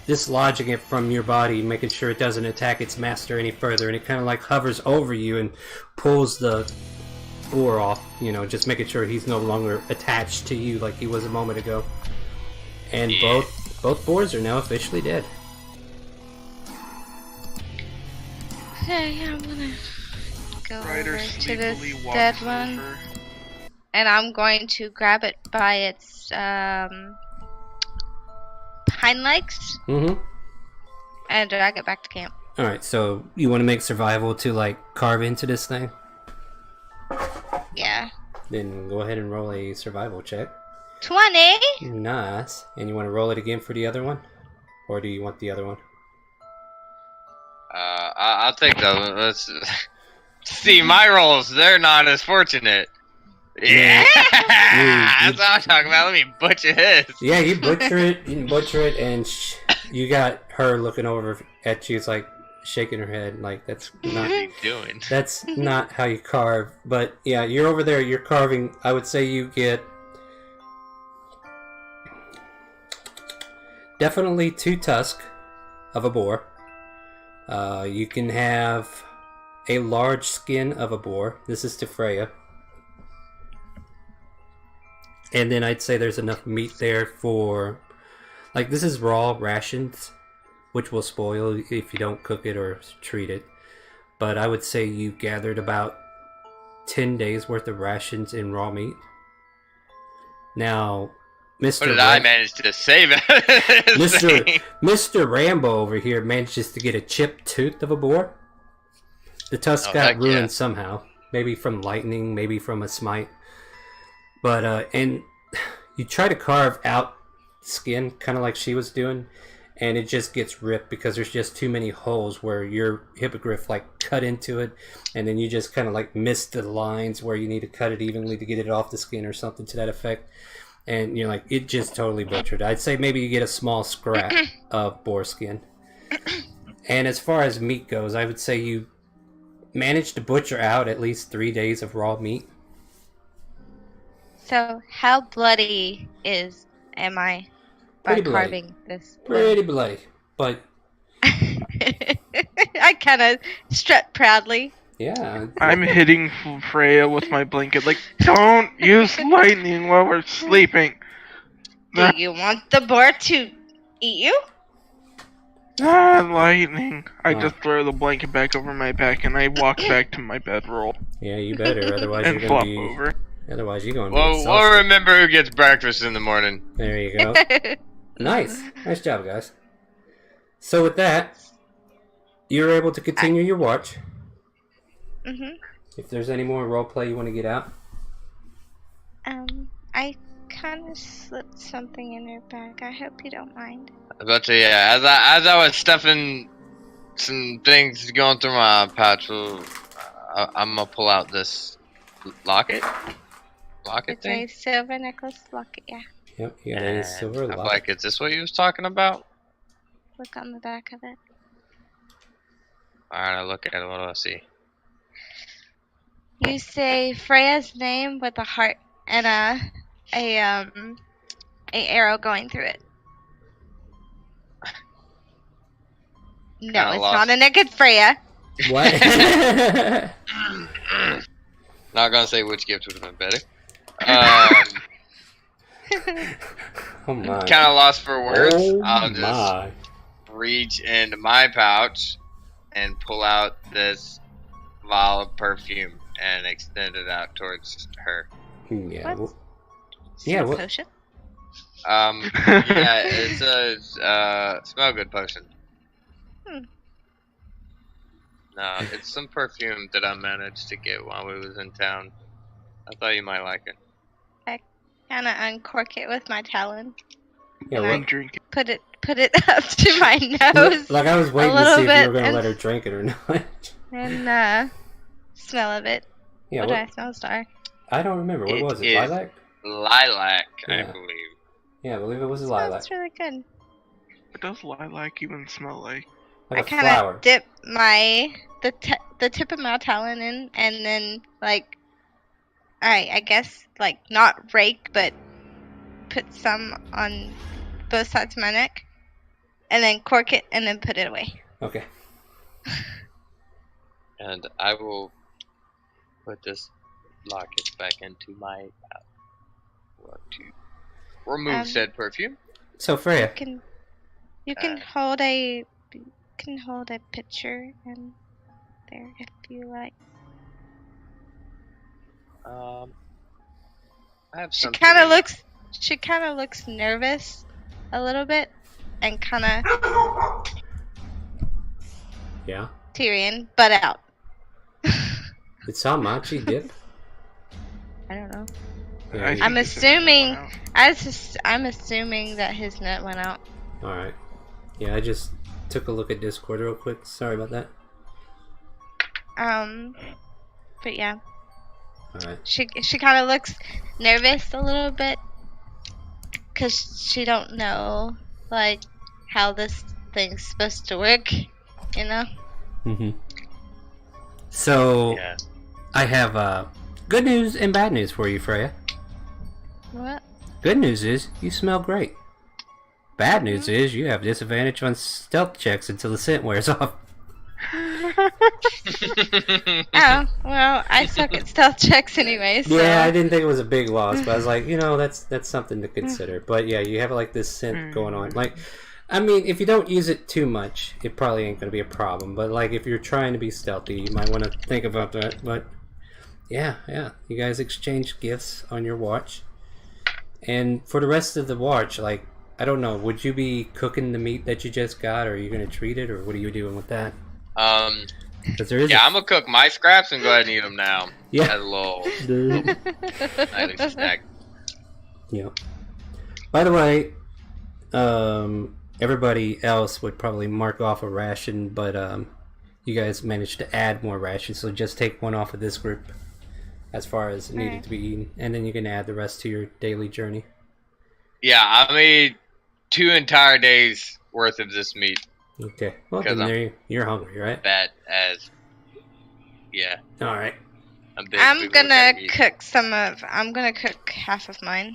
dislodging it from your body, making sure it doesn't attack its master any further, and it kind of like hovers over you and pulls the boar off, you know, just making sure he's no longer attached to you like he was a moment ago. And both boars are now officially dead. Okay, I'm gonna go Ryder over to sleepily this walks dead one, over. and I'm going to grab it by its hind legs Mm-hmm. and drag it back to camp. Alright, so you want to make survival to, like, carve into this thing? Yeah. Then go ahead and roll a survival check. 20. Nice. And you want to roll it again for the other one? Or do you want the other one? I'll take those. Let's see my rolls. They're not as fortunate. Yeah, that's what I'm talking about. Let me butcher his. Yeah, you butcher it, and you got her looking over at you. It's like shaking her head, like that's not. What are you doing? That's not how you carve. But yeah, you're over there. You're carving. I would say you get definitely 2 tusks of a boar. You can have a large skin of a boar. This is to Freya. And then I'd say there's enough meat there for... Like, this is raw rations, which will spoil if you don't cook it or treat it. But I would say you gathered about 10 days worth of rations in raw meat. Now, Mr. What did I manage to save it? Mr. Rambo over here manages to get a chipped tooth of a boar. The tusk got ruined somehow. Maybe from lightning, maybe from a smite. But, and you try to carve out skin, kind of like she was doing, and it just gets ripped because there's just too many holes where your hippogriff, like, cut into it, and then you just kind of, like, miss the lines where you need to cut it evenly to get it off the skin or something to that effect. And you're like, it just totally butchered. I'd say maybe you get a small scrap of boar skin. And as far as meat goes, I would say you managed to butcher out at least 3 days of raw meat. So, how bloody am I by Pretty bloody. carving this? Pretty bloody, but I kind of strut proudly. yeah. I'm hitting Freya with my blanket, like, don't use lightning while we're sleeping. Do you want the boar to eat you? Lightning. I just throw the blanket back over my back and I walk back to my bedroll. Yeah, you better, otherwise And you're gonna flop be. over. Otherwise you're gonna be. Well, exhausted. we'll remember who gets breakfast in the morning. There you go. Nice job, guys. So with that, you're able to continue your watch. Mhm. If there's any more role play you want to get out. I kind of slipped something in your bag. I hope you don't mind. But yeah, as I was stuffing some things going through my pouch, I'm gonna pull out this locket It's thing. a silver necklace locket, yeah. Yep, you got a And silver I'm lock. like, is this what you was talking about? Look on the back of it. Alright, I look at it. What do I see? You say Freya's name with a heart and a arrow going through it. No, Kinda it's lost. not a naked Freya. What? Not gonna say which gift would have been better. Oh my. Kind of lost for words. Oh I'll just my. reach into my pouch and pull out this vial of perfume and extend it out towards her. Yeah. What? well- Is it Yeah, a what- potion? Yeah, it's a smell good potion. Hmm. No, it's some perfume that I managed to get while we was in town. I thought you might like it. Kind of uncork it with my talon. Yeah, Right. I'm well, drinking. Put it up to my nose like I was waiting to little see if bit you were gonna and- let her drink it or not. and smell of it. Yeah, What what, did I smell, Star? I don't remember. What It was it? is- Lilac? Lilac, I Yeah. believe. Yeah, I believe it was a lilac. Smells really good. What does lilac even smell like? Like I a kind flower. of dip the tip of my talon in, and then like I guess like not rake, but put some on both sides of my neck, and then cork it, and then put it away. Okay. And I will put this locket back into my pouch. What to remove said perfume. So Freya, You can hold a picture in there if you like. I have She something. kind of looks nervous a little bit, and kind of yeah, Tyrion butt out. it's Samachi dip. I don't know. Yeah, I you- think I'm it's in there assuming- now. I'm assuming that his nut went out. All right. Yeah, I just took a look at Discord real quick. Sorry about that. But yeah, All right. she kind of looks nervous a little bit, cause she don't know like how this thing's supposed to work, you know. Mm-hmm. So Yeah. I have good news and bad news for you, Freya. What? Good news is you smell great. Bad news is you have disadvantage on stealth checks until the scent wears off. Oh well, I suck at stealth checks anyway. So. Yeah, I didn't think it was a big loss, but I was like, that's something to consider. But yeah, you have like this scent going on. Like, I mean, if you don't use it too much, it probably ain't gonna be a problem. But like, if you're trying to be stealthy, you might want to think about that. But yeah, you guys exchange gifts on your watch, and for the rest of the watch, like, I don't know, would you be cooking the meat that you just got, or are you gonna treat it, or what are you doing with that? Because there is Yeah, I'm gonna cook my scraps and go ahead and eat them now. Yeah. As a little nightly snack. Yeah. By the way, everybody else would probably mark off a ration, but you guys managed to add more rations, so just take one off of this group as far as needed Alright. to be eaten, and then you can add the rest to your daily journey. Yeah, I made 2 entire days worth of this meat. Okay. Well, Because then you're hungry, right? Fat as. Yeah. All right. I'm big. I'm big gonna workout meat. cook I'm gonna cook half of mine.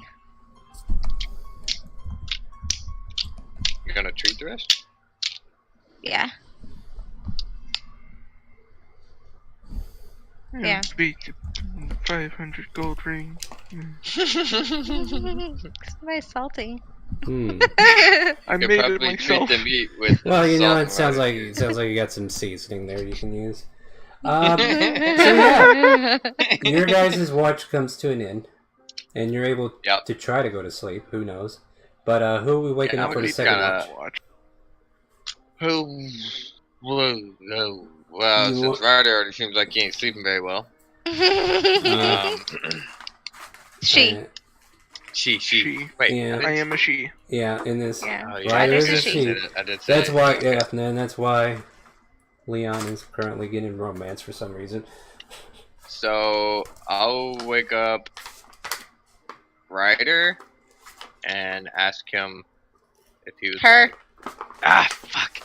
You're gonna treat the rest? Yeah. Yeah. Beat the 500 gold ring. It's very salty. Hmm. I You made could it probably treat myself. the meat with. Well, you know, salt it and sounds like water. you got some seasoning there you can use. So yeah, your guys' watch comes to an end, and you're able Yep. to try to go to sleep. Who knows? But who are we waking Yeah, up I for would the need second kinda- watch? Well, You since want- Ryder already seems like he ain't sleeping very well. Uh, She. She. Wait, Yeah. I am a she. Yeah, in this Yeah. Oh, yeah. Ryder Ryder's is a a she. she. I did say That's it. why, yeah, and then that's why Leon is currently getting romance for some reason. So I'll wake up Ryder and ask him if he would Her. fuck.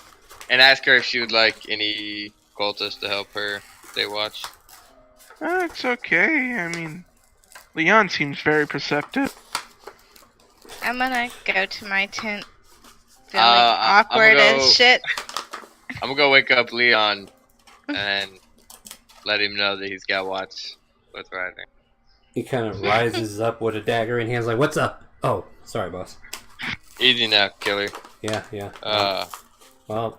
And ask her if she would like any cultists to help her stay watch. It's okay. I mean, Leon seems very perceptive. I'm gonna go to my tent feeling I'm awkward gonna go- as shit. I'm gonna go wake up Leon and let him know that he's got watch with Ryder. He kind of rises up with a dagger in hands, like, "What's up?" Oh, sorry, boss. Easy now, killer. Yeah. Well,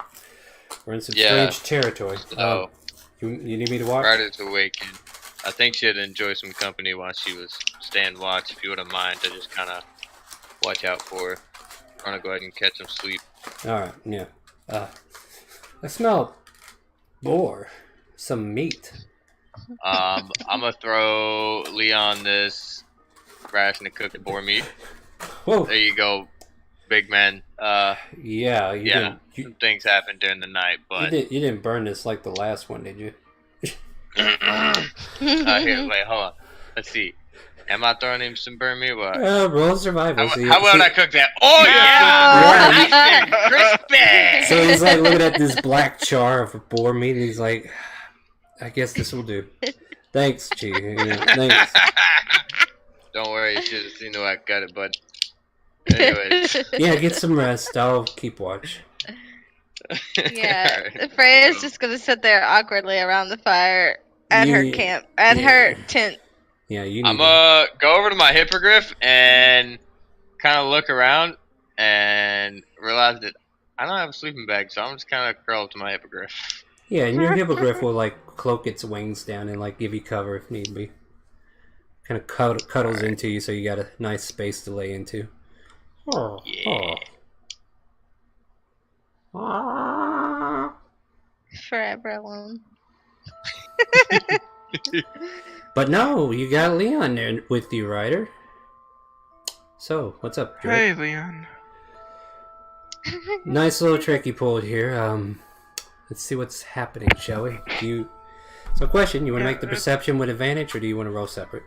we're in some Yeah. strange territory. So You need me to watch? Ryder's awakened. I think she'd enjoy some company while she was staying watch. If you wouldn't mind to just kind of watch out for her. I'm gonna go ahead and catch some sleep. All right. Yeah. I smell boar. Some meat. I'm gonna throw Leon this ration of cooked boar meat. Whoa. There you go, big man. Yeah. Yeah, Didn't, some things happened during the night, but you didn't burn this like the last one, did you? here, wait, hold on. Let's see. Am I throwing him some burn meat? What? Roll survival. How well did I cook that? Oh yeah, nice and crispy. So he's like looking at this black char of boar meat, and he's like, "I guess this will do." Thanks, Chi. Yeah, thanks. Don't worry, you should have seen who I got it, bud. Anyways. Yeah, get some rest. I'll keep watch. Yeah, Alright. Freya's just gonna sit there awkwardly around the fire at her You- camp, at yeah. her tent. Yeah, you need I'm to- gonna go over to my hippogriff and kind of look around and realize that I don't have a sleeping bag, so I'm just kind of curl up to my hippogriff. Yeah, and your hippogriff will like cloak its wings down and like give you cover if need be. Kind of cuddles into you, so you got a nice space to lay into. Oh, Yeah. oh. Forever alone. But no, you got Leon there with you, Ryder. So, what's up, Drake? Hey, Leon. Nice little trick you pulled here. Let's see what's happening, shall we? So, question: you want to Yeah, make the perception with advantage, or do you want to roll separate?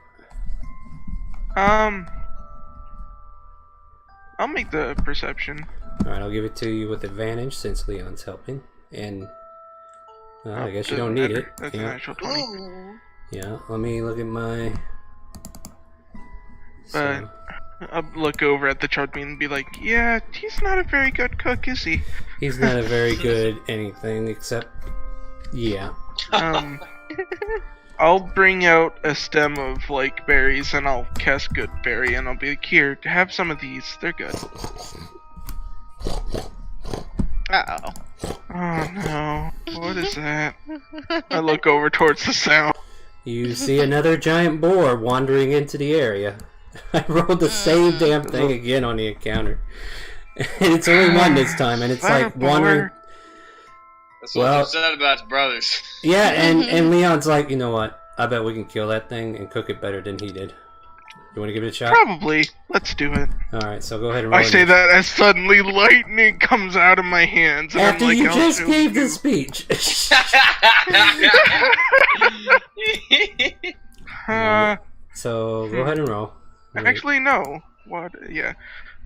I'll make the perception. All right, I'll give it to you with advantage since Leon's helping, and I guess you don't need it. That's an Yeah. actual 20. Yeah. Let me look at my. So, I'll look over at the chart and be like, yeah, he's not a very good cook, is he? he's not a very good anything except, yeah. I'll bring out a stem of, like, berries and I'll cast Good Berry and I'll be like, here, have some of these, they're good. Uh-oh. Oh no, what is that? I look over towards the sound. You see another giant boar wandering into the area. I rolled the same damn thing again on the encounter. And it's only one this time, and it's Is that like a boar? wandering. That's what Well- I'm said about his brothers. Yeah, and Leon's like, you know what? I bet we can kill that thing and cook it better than he did. You want to give it a shot? Probably. Let's do it. Alright, so go ahead and roll I say that as suddenly lightning comes out of my hands and after I'm like, you I'll just show gave you. the speech. So go ahead and roll. Actually, no. What? Yeah.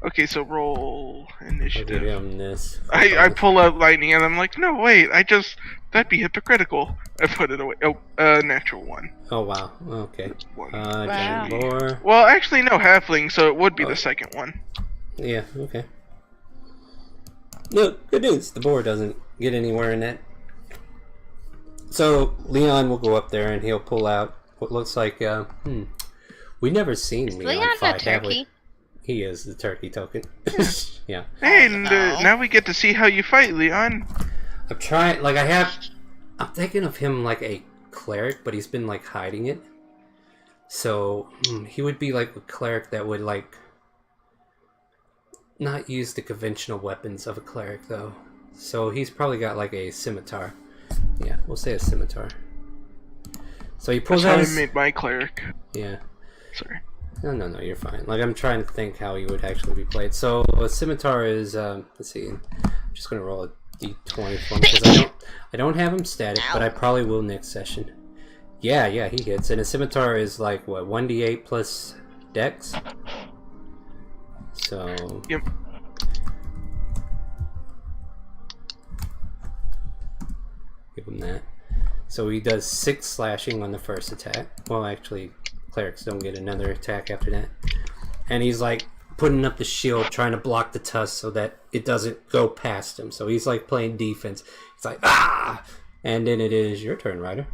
Okay, so roll I'll give initiative. him this. I pull out lightning and I'm like, no, wait, that'd be hypocritical. I put it away. Oh, natural one. Oh wow. Okay. One. Giant Wow. boar. Well, actually, no, halfling, so it would be Oh. the second one. Yeah, okay. No, good news. The boar doesn't get anywhere in that. So, Leon will go up there and he'll pull out what looks like, we've never seen Leon Leon a fight, have we? turkey? He is the turkey token. Yeah. Hey, and no. now we get to see how you fight, Leon. I'm trying, I'm thinking of him like a cleric, but he's been like hiding it. So, he would be like a cleric that would like not use the conventional weapons of a cleric though. So he's probably got like a scimitar. Yeah, we'll say a scimitar. So he pulls That's how out I his... made my cleric. Yeah. Sorry. No, you're fine. Like, I'm trying to think how he would actually be played. So, a scimitar is, let's see. I'm just gonna roll a d20 for him, because I don't have him static, but I probably will next session. Yeah, he hits. And a scimitar is like, what, 1d8 plus dex? So... Yep. Give him that. So he does 6 slashing on the first attack. Well, actually, clerics don't get another attack after that. And he's like putting up the shield, trying to block the tusk so that it doesn't go past him. So he's like playing defense. He's like, ah! And then it is your turn, Ryder.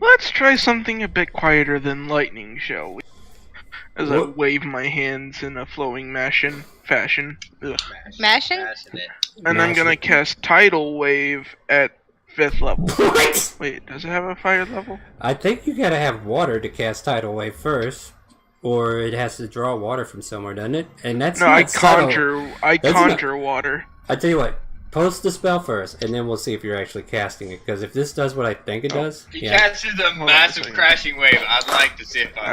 Let's try something a bit quieter than lightning, shall we? As I wave my hands in a flowing fashion. Ugh. Mashing? And I'm gonna cast Tidal Wave at 5th level. What? Wait, does it have a fire level? I think you gotta have water to cast Tidal Wave first. Or it has to draw water from somewhere, doesn't it? And that's No, not I subtle. conjure water. I tell you what, post the spell first, and then we'll see if you're actually casting it. Because if this does what I think it does, If he catches a massive crashing wave, I'd like to see if I...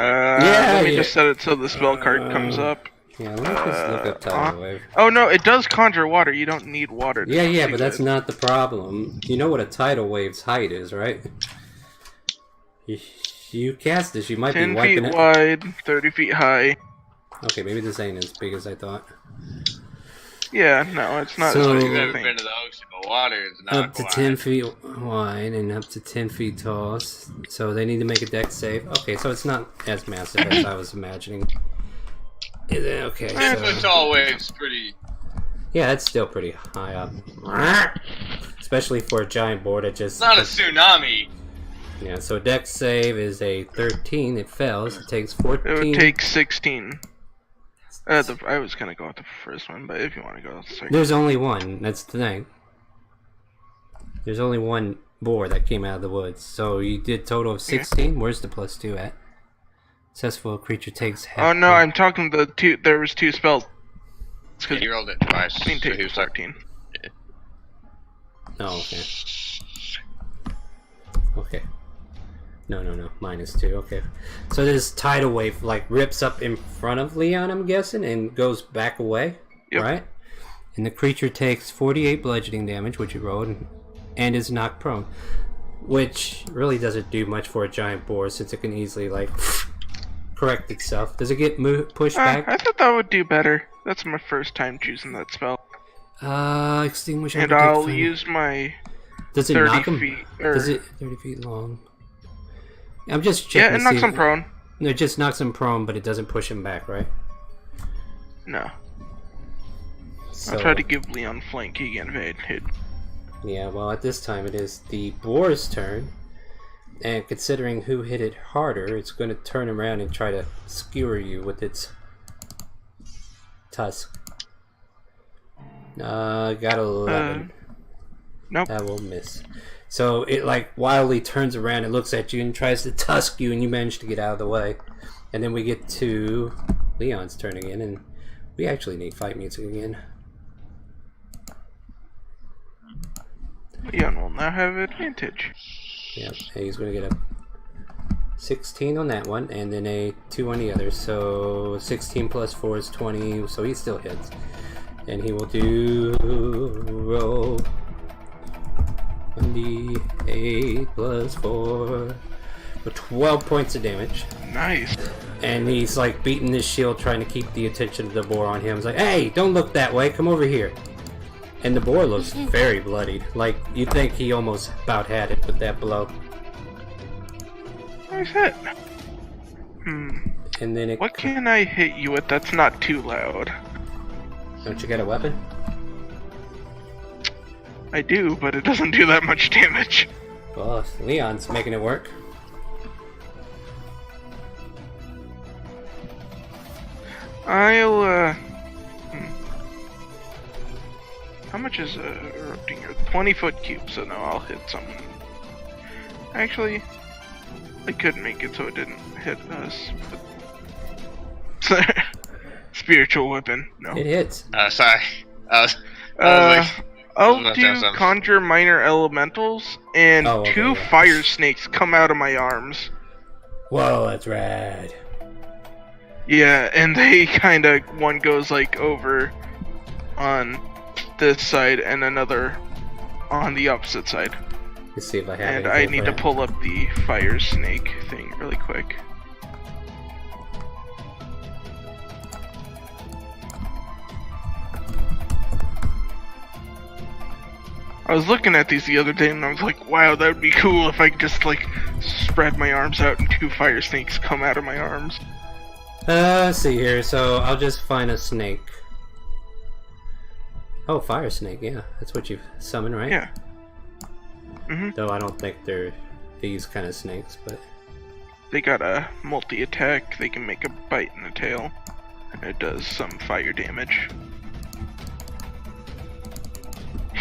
Yeah, let me just set it so the spell card comes up. Yeah, let me just look up Tidal Wave. Oh no, it does conjure water. You don't need water. To Yeah, do but that's it. not the problem. You know what a tidal wave's height is, right? You cast this, you might be 10 wiping feet it. wide, 30 feet high. Okay, maybe this ain't as big as I thought. Yeah, no, it's not. So- as You've big as ever you think. been to the ocean, but water is not Up to wide. 10 feet wide and up to 10 feet tall. So they need to make a dex save. Okay, so it's not as massive as I was imagining. Is it? Okay, 10 foot so... tall waves pretty... Yeah, it's still pretty high up. Especially for a giant board that just... It's not a tsunami. Yeah, so dex save is a 13. It fails. It takes 14. It would take 16. I was gonna go with the first one, but if you want to go with the second. There's only one. That's the thing. There's only one boar that came out of the woods. So you did total of 16. Where's the plus 2 at? Successful creature takes half. Oh no, I'm talking the two. There was 2 spells. It's Yeah, because he rolled it twice. you So he take was like, 14. Oh, okay. Okay. No. -2. Okay. So this tidal wave like rips up in front of Leon, I'm guessing, and goes back away. Yep. Right? And the creature takes 48 bludgeoning damage, which you rolled, and is knocked prone. Which really doesn't do much for a giant boar since it can easily like correct itself. Does it get pushed back? I thought that would do better. That's my first time choosing that spell. Extinguish. And I'll use my Does it 30 knock him? feet. Does it 30 feet long? I'm just Yeah, checking. it to knocks see- him prone. No, it just knocks him prone, but it doesn't push him back, right? No. So, I'll try to give Leon flank. He can invade. Yeah, well, at this time it is the boar's turn, and considering who hit it harder, it's going to turn around and try to skewer you with its tusk. Got 11. Nope. That will miss. So it like wildly turns around and looks at you and tries to tusk you, and you manage to get out of the way. And then we get to Leon's turn again, and we actually need fight music again. Leon will now have advantage. Yep, and he's going to get a 16 on that one, and then a 2 on the other. So 16 plus 4 is 20, so he still hits. And he will do roll 1d8 plus 4 for 12 points of damage. Nice. And he's like beating his shield, trying to keep the attention of the boar on him. He's like, hey, don't look that way, come over here. And the boar looks very bloodied. Like, you'd think he almost about had it with that blow. Nice hit. And then it... What can I hit you with that's not too loud? Don't you got a weapon? I do, but it doesn't do that much damage. Well, Leon's making it work. I'll, How much is erupting here? 20-foot cube, so no, I'll hit someone. Actually, I could make it so it didn't hit us. But... Spiritual weapon, no. It hits. Sorry. I was like... I'll Let's do have some. conjure minor elementals, and Oh, okay, 2 yeah. fire snakes come out of my arms. Whoa, that's rad. Yeah, and they kind of, one goes like over on this side and another on the opposite side. Let's see if I have And anything I for need to that. pull up the fire snake thing really quick. I was looking at these the other day and I was like, wow, that would be cool if I could just like spread my arms out and 2 fire snakes come out of my arms. Let's see here. So I'll just find a snake. Oh, fire snake. Yeah, that's what you summon, right? Yeah. Mhm. Though I don't think they're these kind of snakes, but They got a multi-attack, they can make a bite and a tail, and it does some fire damage.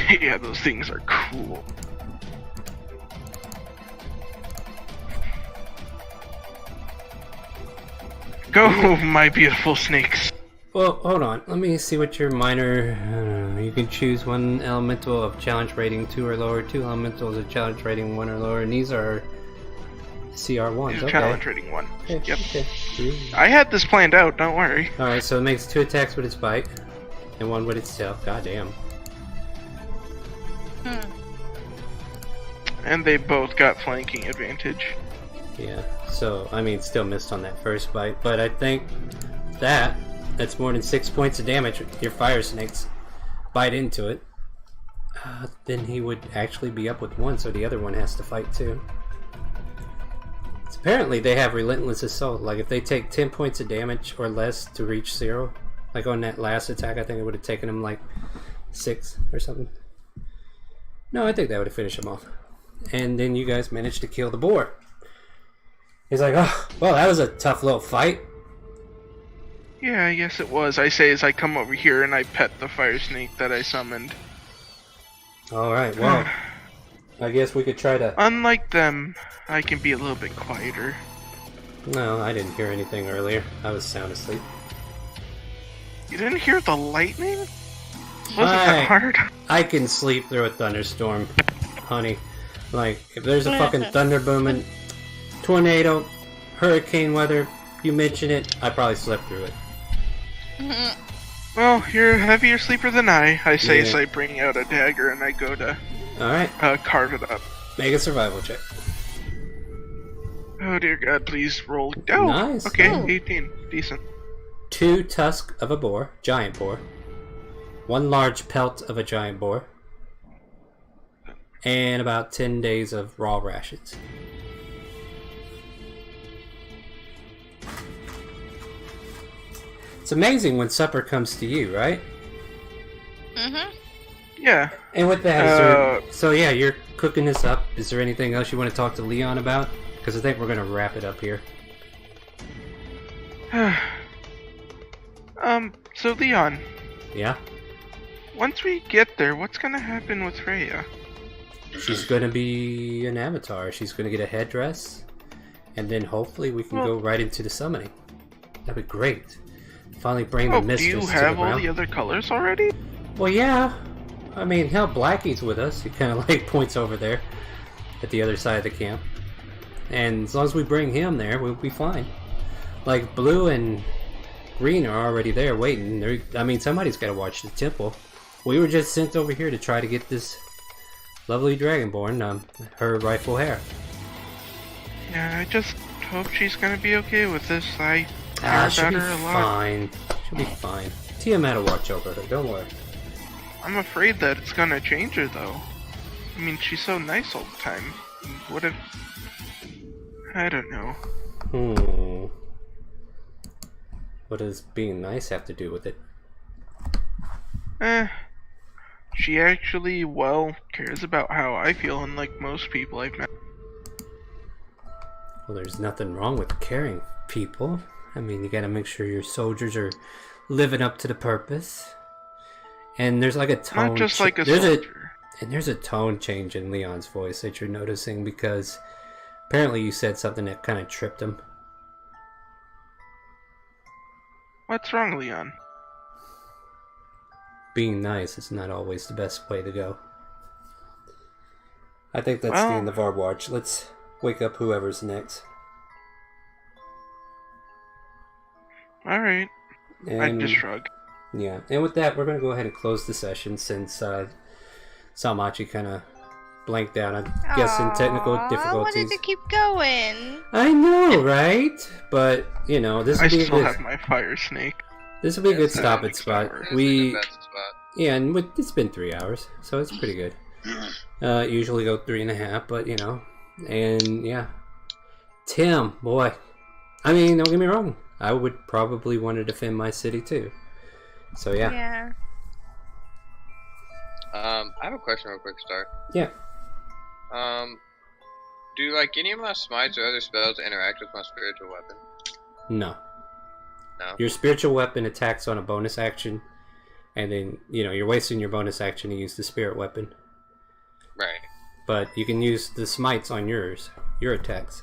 Yeah, those things are cool. Go, my beautiful snakes. well, hold on. Let me see what your minor. You can choose one elemental of challenge rating 2 or lower, 2 elementals of challenge rating 1 or lower, and these are CR1s. Here's Okay. challenge rating 1. Okay, Yep. okay. I had this planned out, don't worry. Alright, so it makes 2 attacks with its bite, and 1 with its tail. God damn. And they both got flanking advantage. Yeah, so, I mean, still missed on that first bite, but I think that's more than 6 points of damage. Your fire snakes bite into it. Then he would actually be up with 1, so the other one has to fight too. So apparently they have Relentless Assault. Like, if they take 10 points of damage or less to reach 0, like on that last attack, I think it would have taken him like 6 or something. No, I think that would have finished him off. And then you guys managed to kill the boar. He's like, oh, well, that was a tough little fight. Yeah, yes it was. I say as I come over here and I pet the fire snake that I summoned. Alright, well, I guess we could try to... Unlike them, I can be a little bit quieter. No, I didn't hear anything earlier. I was sound asleep. You didn't hear the lightning? Wasn't Hi. that hard? I can sleep through a thunderstorm, honey. Like, if there's a fucking thunder booming, tornado, hurricane weather, you mention it, I probably slept through it. Well, you're a heavier sleeper than I say Yeah. as I bring out a dagger and I go to Alright, carve it up. make a survival check. Oh dear God, please roll. Oh, Nice. okay, Oh. 18. Decent. 2 tusk of a boar, giant boar. 1 large pelt of a giant boar. And about 10 days of raw rations. It's amazing when supper comes to you, right? Yeah. And with that, is there, so yeah, you're cooking this up. Is there anything else you want to talk to Leon about? Because I think we're going to wrap it up here. So Leon, Yeah? once we get there, what's gonna happen with Freya? She's going to be an avatar. She's going to get a headdress. And then hopefully we can go right into the summoning. That'd be great. Finally bring the Oh, do mistress you to the have all realm. the other colors already? Well, yeah. I mean, hell, Blackie's with us. He kind of like points over there at the other side of the camp. And as long as we bring him there, we'll be fine. Like, blue and green are already there waiting. I mean, somebody's got to watch the temple. We were just sent over here to try to get this lovely Dragonborn, her rightful heir. Yeah, I just hope she's gonna be okay with this. I She'll care be about her a lot. fine. She'll be fine. Tiamat will watch over her, don't worry. I'm afraid that it's gonna change her though. I mean, she's so nice all the time. What if... I don't know. What does being nice have to do with it? She actually, well, cares about how I feel, unlike most people I've met. Well, there's nothing wrong with caring people. I mean, you gotta make sure your soldiers are living up to the purpose. And there's like a tone... Not just like a there's soldier. And there's a tone change in Leon's voice that you're noticing because apparently you said something that kind of tripped him. What's wrong, Leon? Being nice is not always the best way to go. I think that's the Well- end of our watch. Let's wake up whoever's next. Alright. I And just shrug. yeah, and with that, we're gonna go ahead and close the session since Salmachi kind of blanked out. I'm guessing technical Aw, I difficulties. wanted to keep going. I know, right? But you know, this I will be a still good. have my fire snake. This will be a good That's stopping nice. spot. This is We the best spot. yeah, and it's been 3 hours, so it's pretty good. Usually go 3.5, but you know, and yeah, Tim, boy, I mean, don't get me wrong, I would probably want to defend my city too. So yeah, Yeah. I have a question real quick, Star. yeah. Do like any of my smites or other spells interact with my spiritual weapon? No. No. Your spiritual weapon attacks on a bonus action, and then you know you're wasting your bonus action to use the spirit weapon. Right. But you can use the smites on your attacks.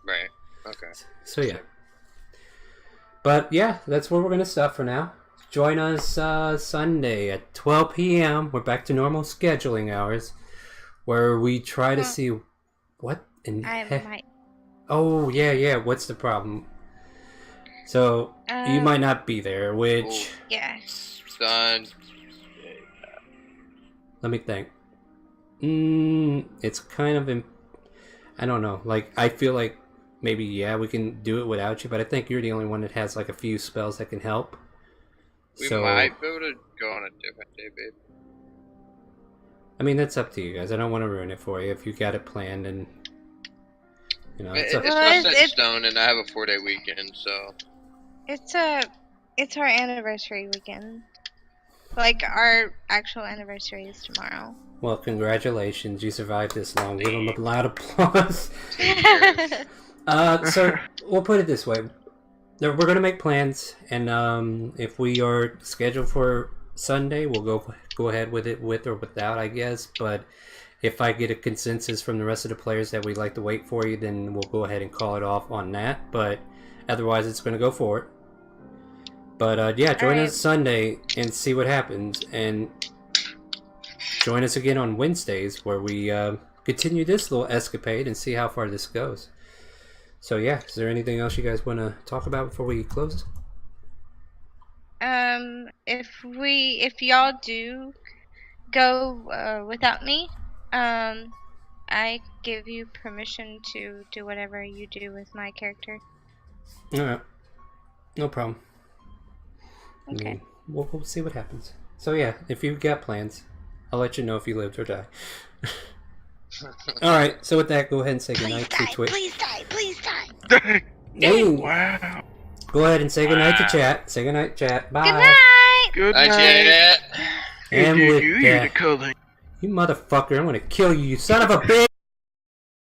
Right. Okay. So yeah. But yeah, that's where we're gonna stop for now. Join us Sunday at 12 p.m. We're back to normal scheduling hours, where we try to see what in I might. Oh yeah. What's the problem? So you might not be there, which Yeah. Done. let me think. It's kind of I don't know. Like I feel like maybe we can do it without you, but I think you're the only one that has like a few spells that can help. We So might be able to go on a different day, babe. I mean that's up to you guys. I don't want to ruin it for you if you got it planned, and you know it's up. It's Well, not set in stone, and I have a 4-day weekend, so. It's our anniversary weekend. Like our actual anniversary is tomorrow. Well, congratulations, you survived this long. Give them a loud applause. So we'll put it this way: we're gonna make plans, and if we are scheduled for Sunday, we'll go ahead with it, with or without, I guess. But if I get a consensus from the rest of the players that we'd like to wait for you, then we'll go ahead and call it off on that. But otherwise, it's gonna go forward. But yeah, join us Sunday and see what happens, and join us again on Wednesdays where we continue this little escapade and see how far this goes. So yeah, is there anything else you guys want to talk about before we close? If y'all do go without me, I give you permission to do whatever you do with my character. All right, no problem. Okay. I mean, we'll see what happens. So yeah, if you've got plans, I'll let you know if you lived or die. All right. So with that, go ahead and say goodnight to Twitch. Please die! Please die! Hey, Wow. go ahead and say goodnight to chat. Say goodnight, chat. Bye. Good night! Good I night. did it. And Did with you that, eat a color? you motherfucker, I'm gonna kill you, you son of a bitch!